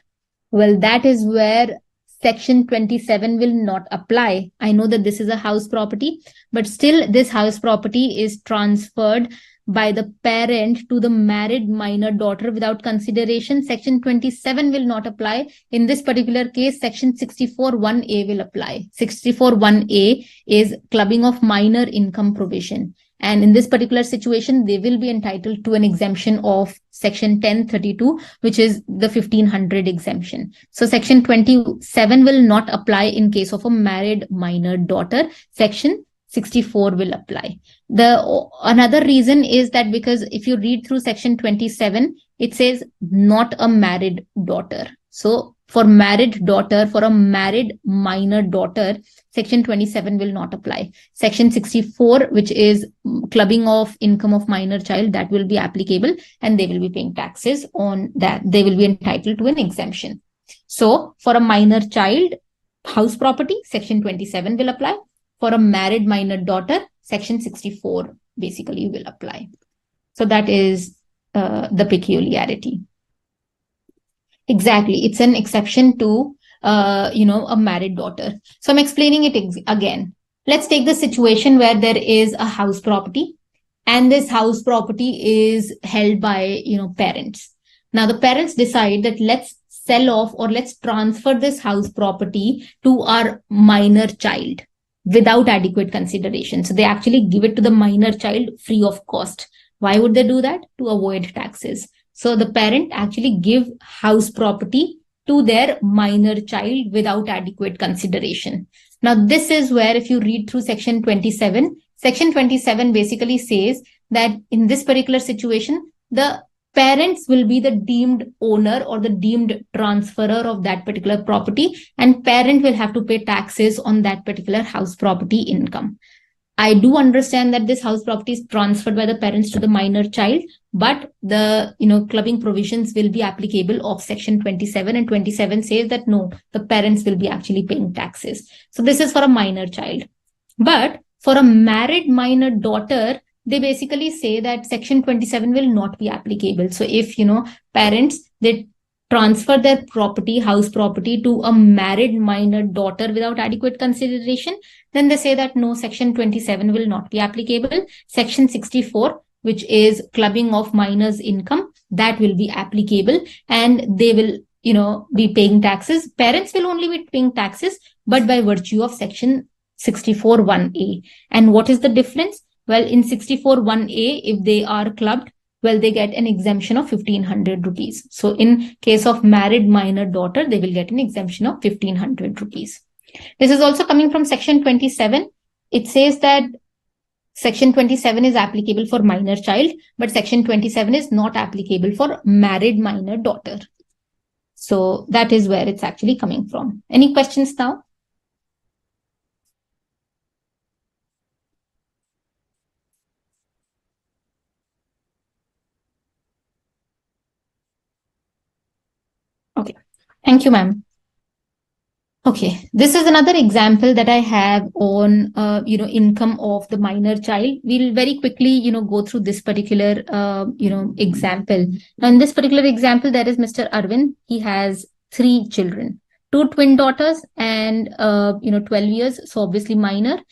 Well, that is where section 27 will not apply. I know that this is a house property, but still this house property is transferred by the parent to the married minor daughter without consideration. Section 27 will not apply. In this particular case, section 64(1)(a) will apply. 64(1)(a) is clubbing of minor income provision. And in this particular situation, they will be entitled to an exemption of section 1032, which is the 1500 exemption. So section 27 will not apply in case of a married minor daughter. Section 64 will apply. Another reason is that because if you read through section 27, it says not a married daughter. So for married daughter, for a married minor daughter, section 27 will not apply. Section 64, which is clubbing of income of minor child, that will be applicable and they will be paying taxes on that. They will be entitled to an exemption. So for a minor child, house property, section 27 will apply. For a married minor daughter, section 64 basically will apply. So that is the peculiarity. Exactly. It's an exception to, a married daughter. So I'm explaining it again. Let's take the situation where there is a house property and this house property is held by, parents. Now the parents decide that let's sell off or let's transfer this house property to our minor child without adequate consideration. So they actually give it to the minor child free of cost. Why would they do that? To avoid taxes. So the parent actually give house property to their minor child without adequate consideration. Now, this is where if you read through section 27, section 27 basically says that in this particular situation, the parents will be the deemed owner or the deemed transferor of that particular property, and parent will have to pay taxes on that particular house property income. I do understand that this house property is transferred by the parents to the minor child, but the clubbing provisions will be applicable of section 27, and 27 says that no, the parents will be actually paying taxes. So this is for a minor child. But for a married minor daughter, they basically say that section 27 will not be applicable. So if parents, they transfer their property, house property, to a married minor daughter without adequate consideration, then they say that no, section 27 will not be applicable. Section 64, which is clubbing of minors' income, that will be applicable and they will be paying taxes. Parents will only be paying taxes, but by virtue of section 64(1)(a). And what is the difference? Well, in 64(1)(a), if they are clubbed, well, they get an exemption of 1500 rupees. So in case of married minor daughter, they will get an exemption of 1500 rupees. This is also coming from section 27. It says that section 27 is applicable for minor child, but section 27 is not applicable for married minor daughter. So that is where it's actually coming from. Any questions now? Okay. Thank you, ma'am. Okay, this is another example that I have on, income of the minor child. We'll very quickly, go through this particular, example. Now, in this particular example, there is Mr. Arvind. He has three children, two twin daughters, and 12 years. So obviously minor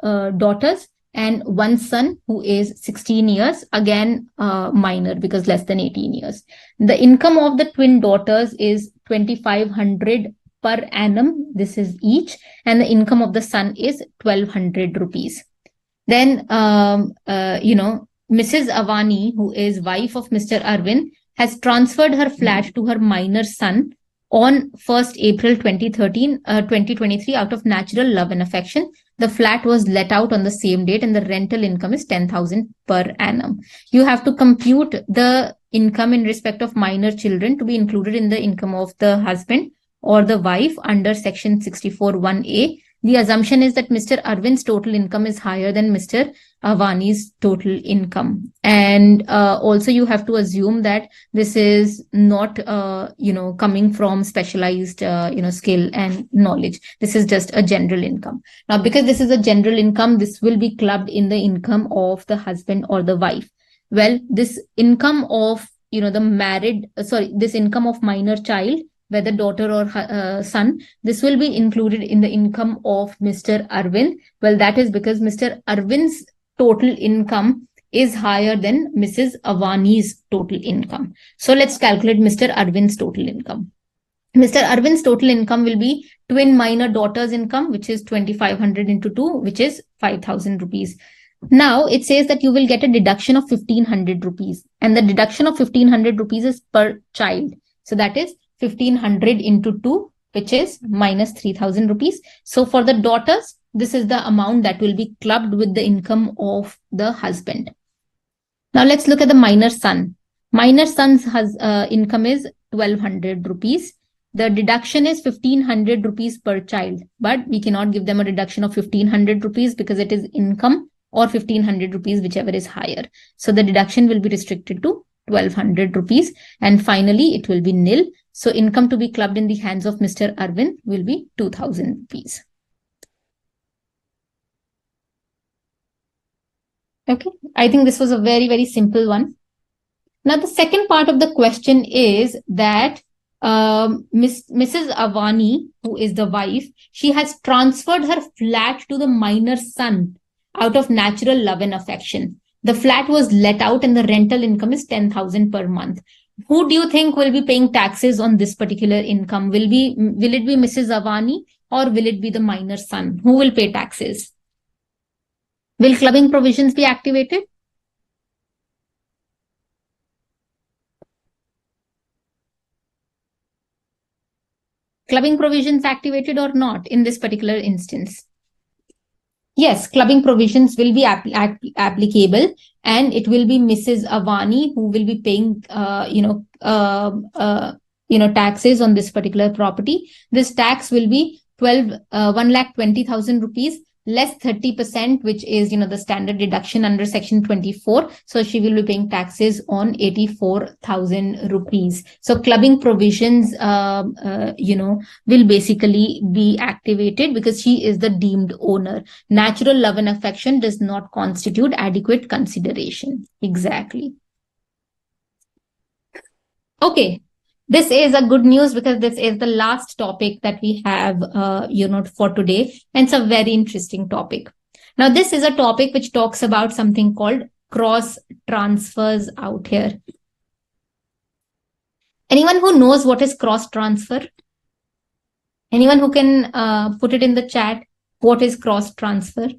daughters, and one son who is 16 years. Again, minor because less than 18 years. The income of the twin daughters is 2,500 per annum. This is each, and the income of the son is 1,200 rupees. Then, Mrs. Avani, who is wife of Mr. Arvind, has transferred her flat to her minor son on 1st April 2023 out of natural love and affection. The flat was let out on the same date and the rental income is 10,000 per annum. You have to compute the income in respect of minor children to be included in the income of the husband or the wife under section 64(1)(a). The assumption is that Mr. Arvind's total income is higher than Mr. Avani's total income. And also you have to assume that this is not, coming from specialized, skill and knowledge. This is just a general income. Now, because this is a general income, this will be clubbed in the income of the husband or the wife. Well, this income of, this income of minor child, whether daughter or son, this will be included in the income of Mr. Arvind. Well, that is because Mr. Arvind's total income is higher than Mrs. Avani's total income. So let's calculate Mr. Arvind's total income. Mr. Arvind's total income will be twin minor daughter's income, which is 2,500 into 2, which is 5,000 rupees. Now it says that you will get a deduction of 1,500 rupees, and the deduction of 1,500 rupees is per child. So that is 1,500 into 2, which is minus 3,000 rupees. So for the daughters, this is the amount that will be clubbed with the income of the husband. Now let's look at the minor son. Minor son's income is 1,200 rupees. The deduction is 1,500 rupees per child, but we cannot give them a deduction of 1,500 rupees because it is income, or 1,500 rupees, whichever is higher. So the deduction will be restricted to 1,200 rupees. And finally, it will be nil. So income to be clubbed in the hands of Mr. Arvind will be 2,000 rupees. Okay, I think this was a very, very simple one. Now, the second part of the question is that Mrs. Avani, who is the wife, she has transferred her flat to the minor son out of natural love and affection. The flat was let out and the rental income is 10,000 per month. Who do you think will be paying taxes on this particular income? Will it be Mrs. Avani or will it be the minor son? Who will pay taxes? Will clubbing provisions be activated? Clubbing provisions activated or not in this particular instance? Yes, clubbing provisions will be applicable, and it will be Mrs. Avani who will be paying, taxes on this particular property. This tax will be 1,20,000 rupees less 30%, which is, the standard deduction under section 24. So she will be paying taxes on 84,000 rupees. So clubbing provisions, will basically be activated because she is the deemed owner. Natural love and affection does not constitute adequate consideration. Exactly. Okay. This is a good news because this is the last topic that we have, for today. And it's a very interesting topic. Now, this is a topic which talks about something called cross transfers out here. Anyone who knows what is cross transfer? Anyone who can put it in the chat? What is cross transfer?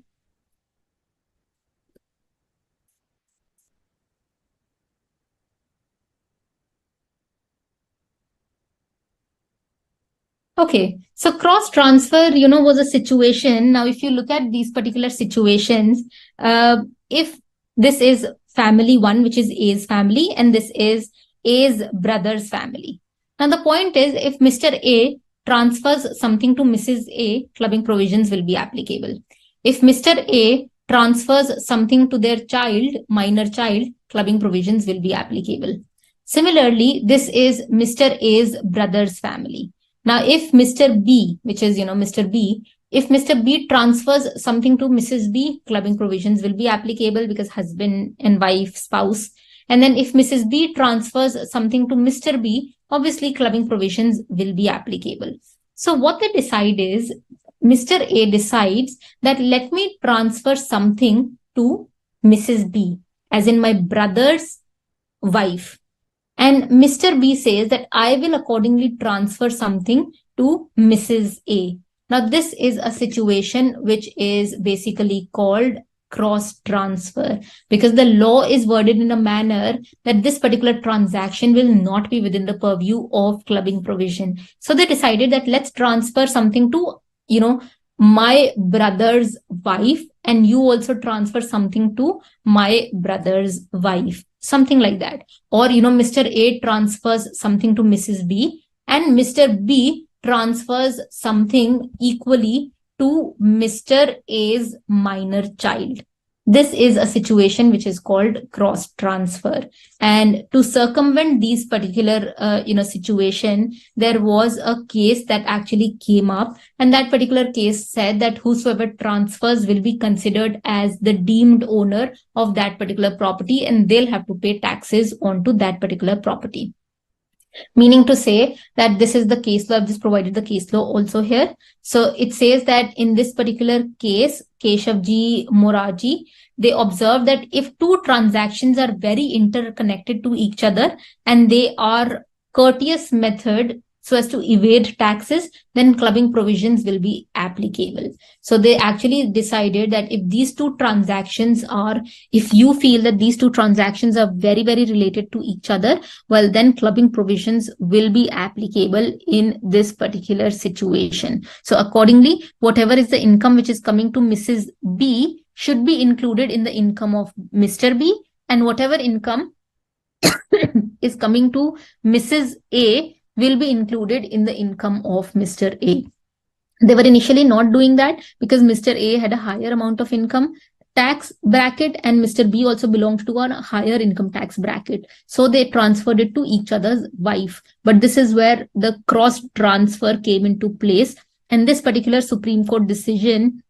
Okay, so cross transfer, was a situation. Now, if you look at these particular situations, if this is family one, which is A's family, and this is A's brother's family. Now, the point is, if Mr. A transfers something to Mrs. A, clubbing provisions will be applicable. If Mr. A transfers something to their child, minor child, clubbing provisions will be applicable. Similarly, this is Mr. A's brother's family. Now, if Mr. B, which is, Mr. B, if Mr. B transfers something to Mrs. B, clubbing provisions will be applicable because husband and wife, spouse. And then if Mrs. B transfers something to Mr. B, obviously clubbing provisions will be applicable. So what they decide is Mr. A decides that let me transfer something to Mrs. B, as in my brother's wife. And Mr. B says that I will accordingly transfer something to Mrs. A. Now, this is a situation which is basically called cross transfer because the law is worded in a manner that this particular transaction will not be within the purview of clubbing provision. So they decided that let's transfer something to, my brother's wife, and you also transfer something to my brother's wife, something like that. Or, Mr. A transfers something to Mrs. B, and Mr. B transfers something equally to Mr. A's minor child. This is a situation which is called cross transfer. And to circumvent these particular, situation, there was a case that actually came up, and that particular case said that whosoever transfers will be considered as the deemed owner of that particular property, and they'll have to pay taxes onto that particular property. Meaning to say that this is the case law. I've just provided the case law also here. So it says that in this particular case, Keshavji Moraji, they observe that if two transactions are very interconnected to each other and they are courteous method so as to evade taxes, then clubbing provisions will be applicable. So they actually decided that if these two transactions are, if you feel that these two transactions are very, very related to each other, well, then clubbing provisions will be applicable in this particular situation. So accordingly, whatever is the income which is coming to Mrs. B should be included in the income of Mr. B, and whatever income is coming to Mrs. A will be included in the income of Mr. A. They were initially not doing that because Mr. A had a higher amount of income tax bracket and Mr. B also belonged to a higher income tax bracket. So they transferred it to each other's wife. But this is where the cross transfer came into place. And this particular Supreme Court decision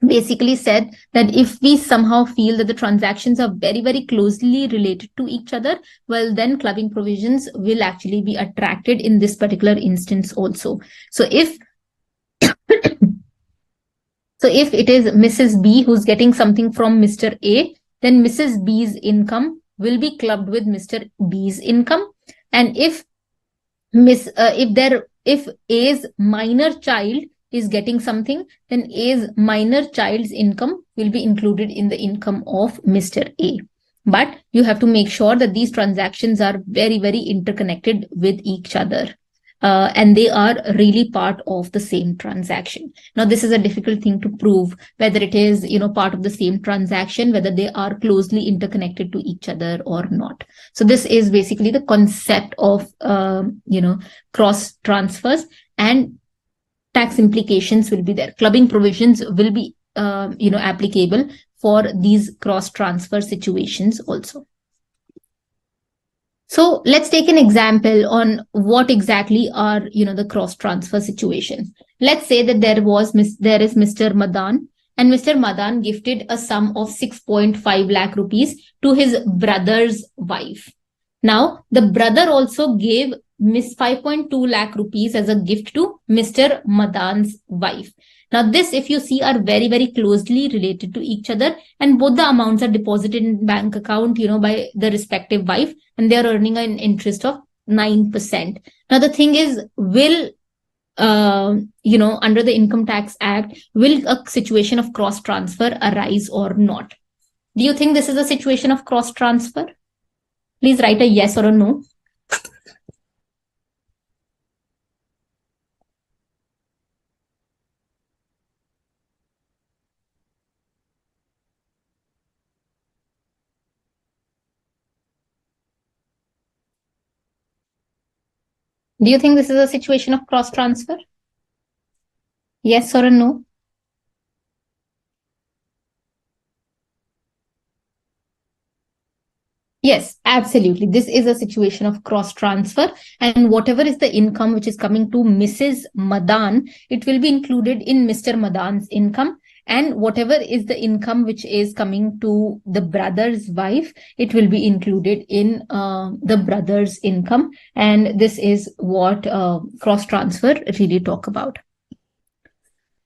basically said that if we somehow feel that the transactions are very, very closely related to each other, well, then clubbing provisions will actually be attracted in this particular instance also. So if it is Mrs. B who's getting something from Mr. A, then Mrs. B's income will be clubbed with Mr. B's income. And if A's minor child is getting something, then A's minor child's income will be included in the income of Mr. A. But you have to make sure that these transactions are very, very interconnected with each other. And they are really part of the same transaction. Now, this is a difficult thing to prove, whether it is, part of the same transaction, whether they are closely interconnected to each other or not. So this is basically the concept of, cross transfers, and tax implications will be there. Clubbing provisions will be, applicable for these cross transfer situations also. So let's take an example on what exactly are, the cross transfer situation. Let's say that there is Mr. Madan, and Mr. Madan gifted a sum of 6.5 lakh rupees to his brother's wife. Now, the brother also gave Miss 5.2 lakh rupees as a gift to Mr. Madan's wife. Now, this, if you see, are very, very closely related to each other, and both the amounts are deposited in bank account, by the respective wife, and they are earning an interest of 9%. Now, the thing is, will, under the Income Tax Act, will a situation of cross transfer arise or not? Do you think this is a situation of cross transfer? Please write a yes or a no. Do you think this is a situation of cross transfer? Yes or a no? Yes, absolutely. This is a situation of cross transfer, and whatever is the income which is coming to Mrs. Madan, it will be included in Mr. Madan's income. And whatever is the income which is coming to the brother's wife, it will be included in the brother's income. And this is what cross transfer really talk about.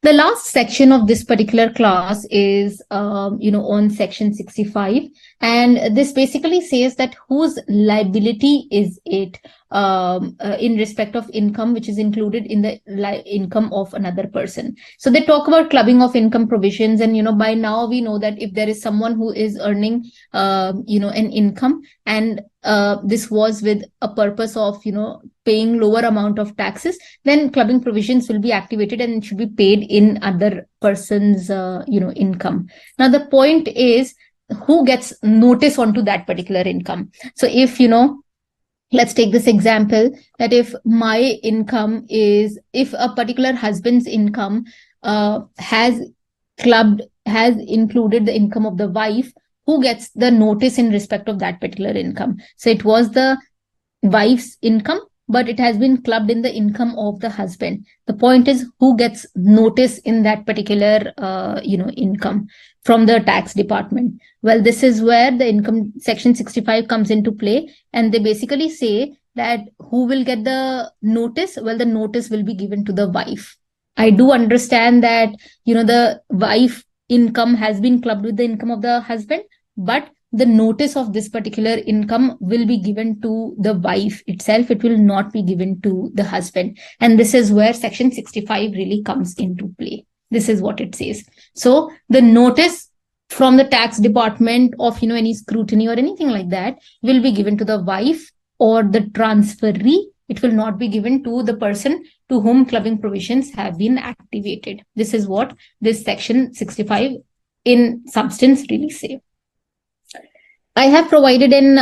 The last section of this particular class is, on section 65. And this basically says that whose liability is it in respect of income, which is included in the income of another person. So they talk about clubbing of income provisions. And, by now we know that if there is someone who is earning, an income, and this was with a purpose of, paying lower amount of taxes, then clubbing provisions will be activated and it should be paid in other person's income. Now the point is, who gets notice onto that particular income? So if let's take this example, that if my income is, if a particular husband's income has included the income of the wife, who gets the notice in respect of that particular income? So it was the wife's income, but it has been clubbed in the income of the husband. The point is, who gets notice in that particular income from the tax department? Well, this is where the income section 65 comes into play, and they basically say that who will get the notice? Well, the notice will be given to the wife. I do understand that the wife income has been clubbed with the income of the husband, but the notice of this particular income will be given to the wife itself. It will not be given to the husband. And this is where section 65 really comes into play. This is what it says. So the notice from the tax department of any scrutiny or anything like that will be given to the wife or the transferee. It will not be given to the person to whom clubbing provisions have been activated. This is what this section 65 in substance really say. I have provided an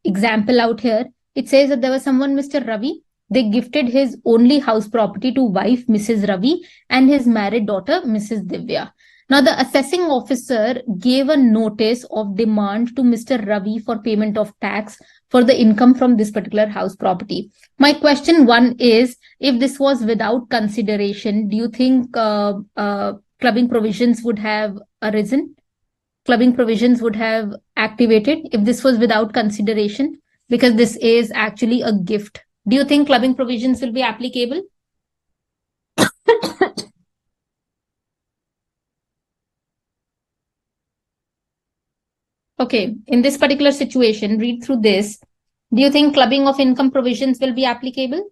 example out here. It says that there was someone, Mr. Ravi. They gifted his only house property to wife, Mrs. Ravi, and his married daughter, Mrs. Divya. Now, the assessing officer gave a notice of demand to Mr. Ravi for payment of tax for the income from this particular house property. My question one is, if this was without consideration, do you think clubbing provisions would have arisen? Clubbing provisions would have activated if this was without consideration, because this is actually a gift. Do you think clubbing provisions will be applicable? Okay, in this particular situation, read through this. Do you think clubbing of income provisions will be applicable?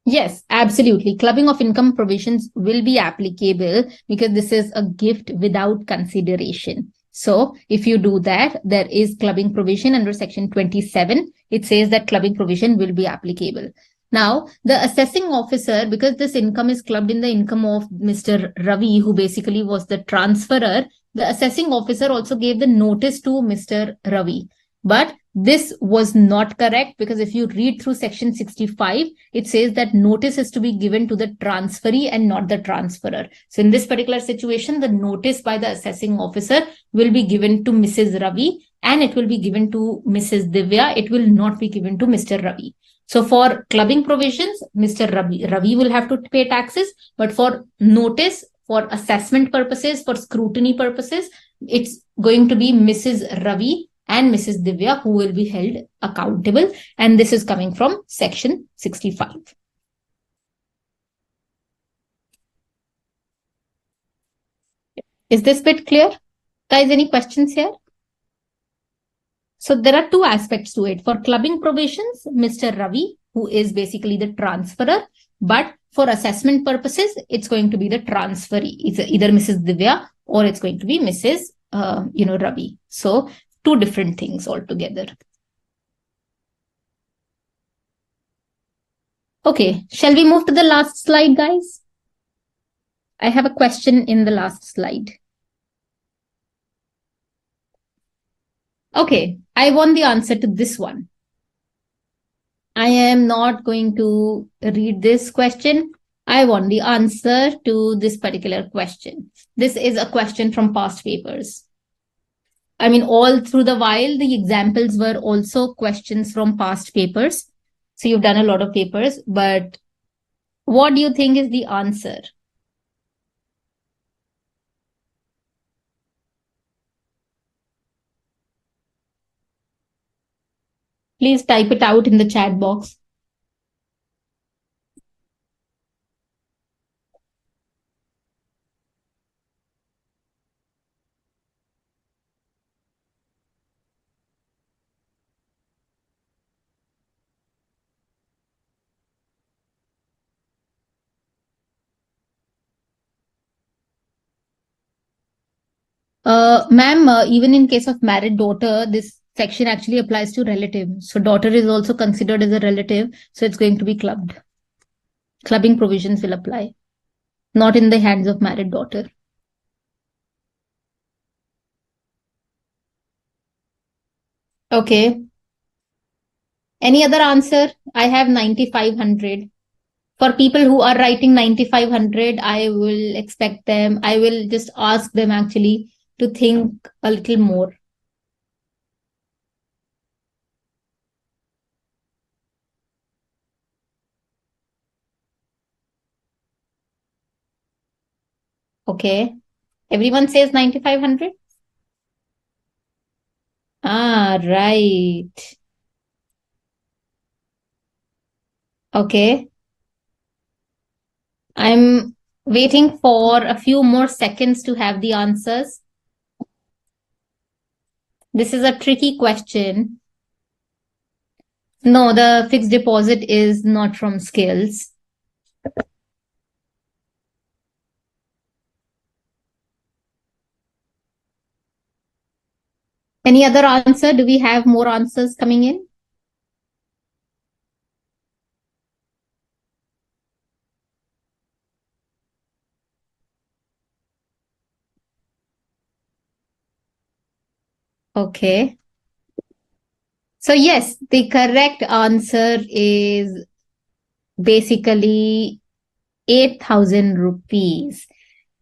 Yes, absolutely. Clubbing of income provisions will be applicable because this is a gift without consideration. So if you do that, there is clubbing provision under section 27. It says that clubbing provision will be applicable. Now, the assessing officer, because this income is clubbed in the income of Mr. Ravi, who basically was the transferor, the assessing officer also gave the notice to Mr. Ravi. But this was not correct, because if you read through section 65, it says that notice is to be given to the transferee and not the transferor. So in this particular situation, the notice by the assessing officer will be given to Mrs. Ravi and it will be given to Mrs. Divya. It will not be given to Mr. Ravi. So for clubbing provisions, Mr. Ravi will have to pay taxes, but for notice, for assessment purposes, for scrutiny purposes, it's going to be Mrs. Ravi and Mrs. Divya who will be held accountable. And this is coming from section 65. Is this bit clear? Guys, any questions here? So there are two aspects to it. For clubbing provisions, Mr. Ravi, who is basically the transferor, but for assessment purposes, it's going to be the transferee. It's either Mrs. Divya or it's going to be Mrs. Ravi. So two different things altogether. Okay, shall we move to the last slide, guys? I have a question in the last slide. Okay, I want the answer to this one. I am not going to read this question. I want the answer to this particular question. This is a question from past papers. I mean, all through the while, the examples were also questions from past papers. So you've done a lot of papers, but what do you think is the answer? Please type it out in the chat box. Ma'am, even in case of married daughter, this section actually applies to relative. So daughter is also considered as a relative. So it's going to be clubbed. Clubbing provisions will apply, not in the hands of married daughter. Okay. Any other answer? I have 9,500. For people who are writing 9,500, I will expect them, I will just ask them actually to think a little more. Okay. Everyone says 9,500? Ah, right. Okay. I'm waiting for a few more seconds to have the answers. This is a tricky question. No, the fixed deposit is not from skills. Any other answer? Do we have more answers coming in? Okay. So yes, the correct answer is basically 8,000 rupees.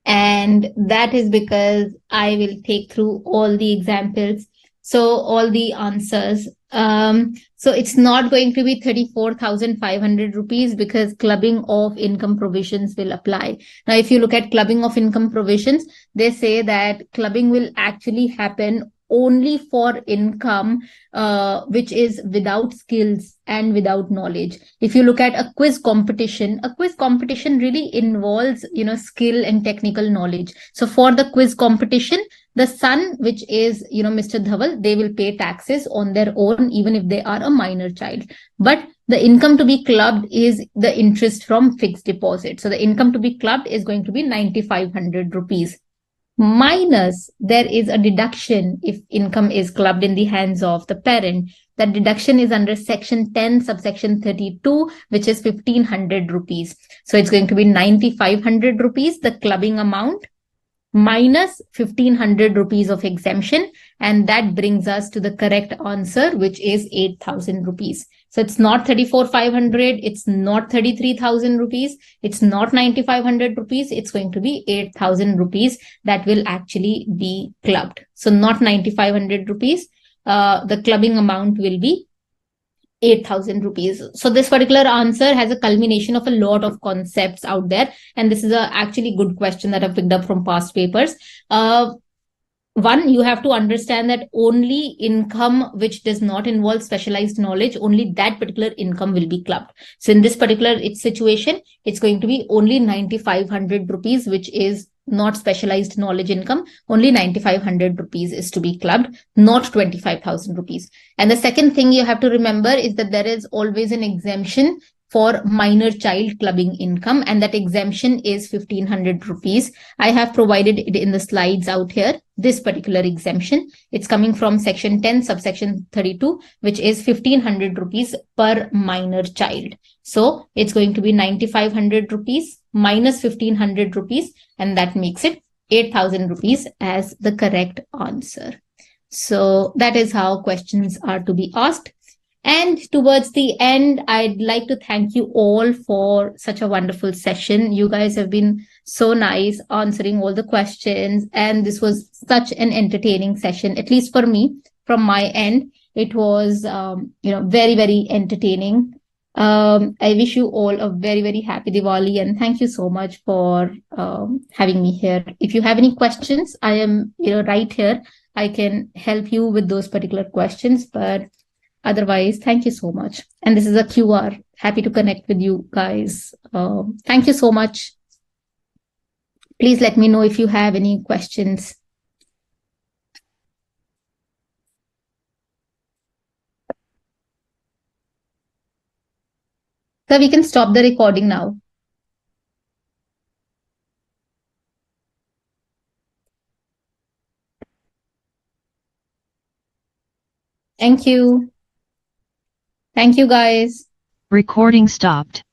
And that is because I will take through all the examples. So all the answers. So it's not going to be 34,500 rupees because clubbing of income provisions will apply. Now, if you look at clubbing of income provisions, they say that clubbing will actually happen only for income which is without skills and without knowledge. If you look at a quiz competition really involves, skill and technical knowledge. So for the quiz competition, the son, which is, Mr. Dhaval, they will pay taxes on their own, even if they are a minor child. But the income to be clubbed is the interest from fixed deposit. So the income to be clubbed is going to be 9,500 rupees. Minus, there is a deduction if income is clubbed in the hands of the parent. That deduction is under section 10 subsection 32, which is 1,500 rupees. So it's going to be 9,500 rupees, the clubbing amount, minus 1,500 rupees of exemption. And that brings us to the correct answer, which is 8,000 rupees. So it's not 34,500. It's not 33,000 rupees. It's not 9,500 rupees. It's going to be 8,000 rupees that will actually be clubbed. So not 9,500 rupees. The clubbing amount will be 8,000 rupees. So this particular answer has a culmination of a lot of concepts out there. And this is a actually good question that I've picked up from past papers. One, you have to understand that only income which does not involve specialized knowledge, only that particular income will be clubbed. So in this particular situation, it's going to be only 9,500 rupees, which is not specialized knowledge income. Only 9,500 rupees is to be clubbed, not 25,000 rupees. And the second thing you have to remember is that there is always an exemption for minor child clubbing income, and that exemption is 1,500 rupees. I have provided it in the slides out here. This particular exemption, it's coming from section 10 subsection 32, which is 1,500 rupees per minor child. So it's going to be 9,500 rupees minus 1,500 rupees, and that makes it 8,000 rupees as the correct answer. So that is how questions are to be asked. And towards the end, I'd like to thank you all for such a wonderful session. You guys have been so nice answering all the questions, and this was such an entertaining session, at least for me. From my end, it was, very, very entertaining. I wish you all a very, very happy Diwali, and thank you so much for having me here. If you have any questions, I am, right here. I can help you with those particular questions, but otherwise, thank you so much. And this is a QR. Happy to connect with you guys. Thank you so much. Please let me know if you have any questions. So we can stop the recording now. Thank you. Thank you, guys. Recording stopped.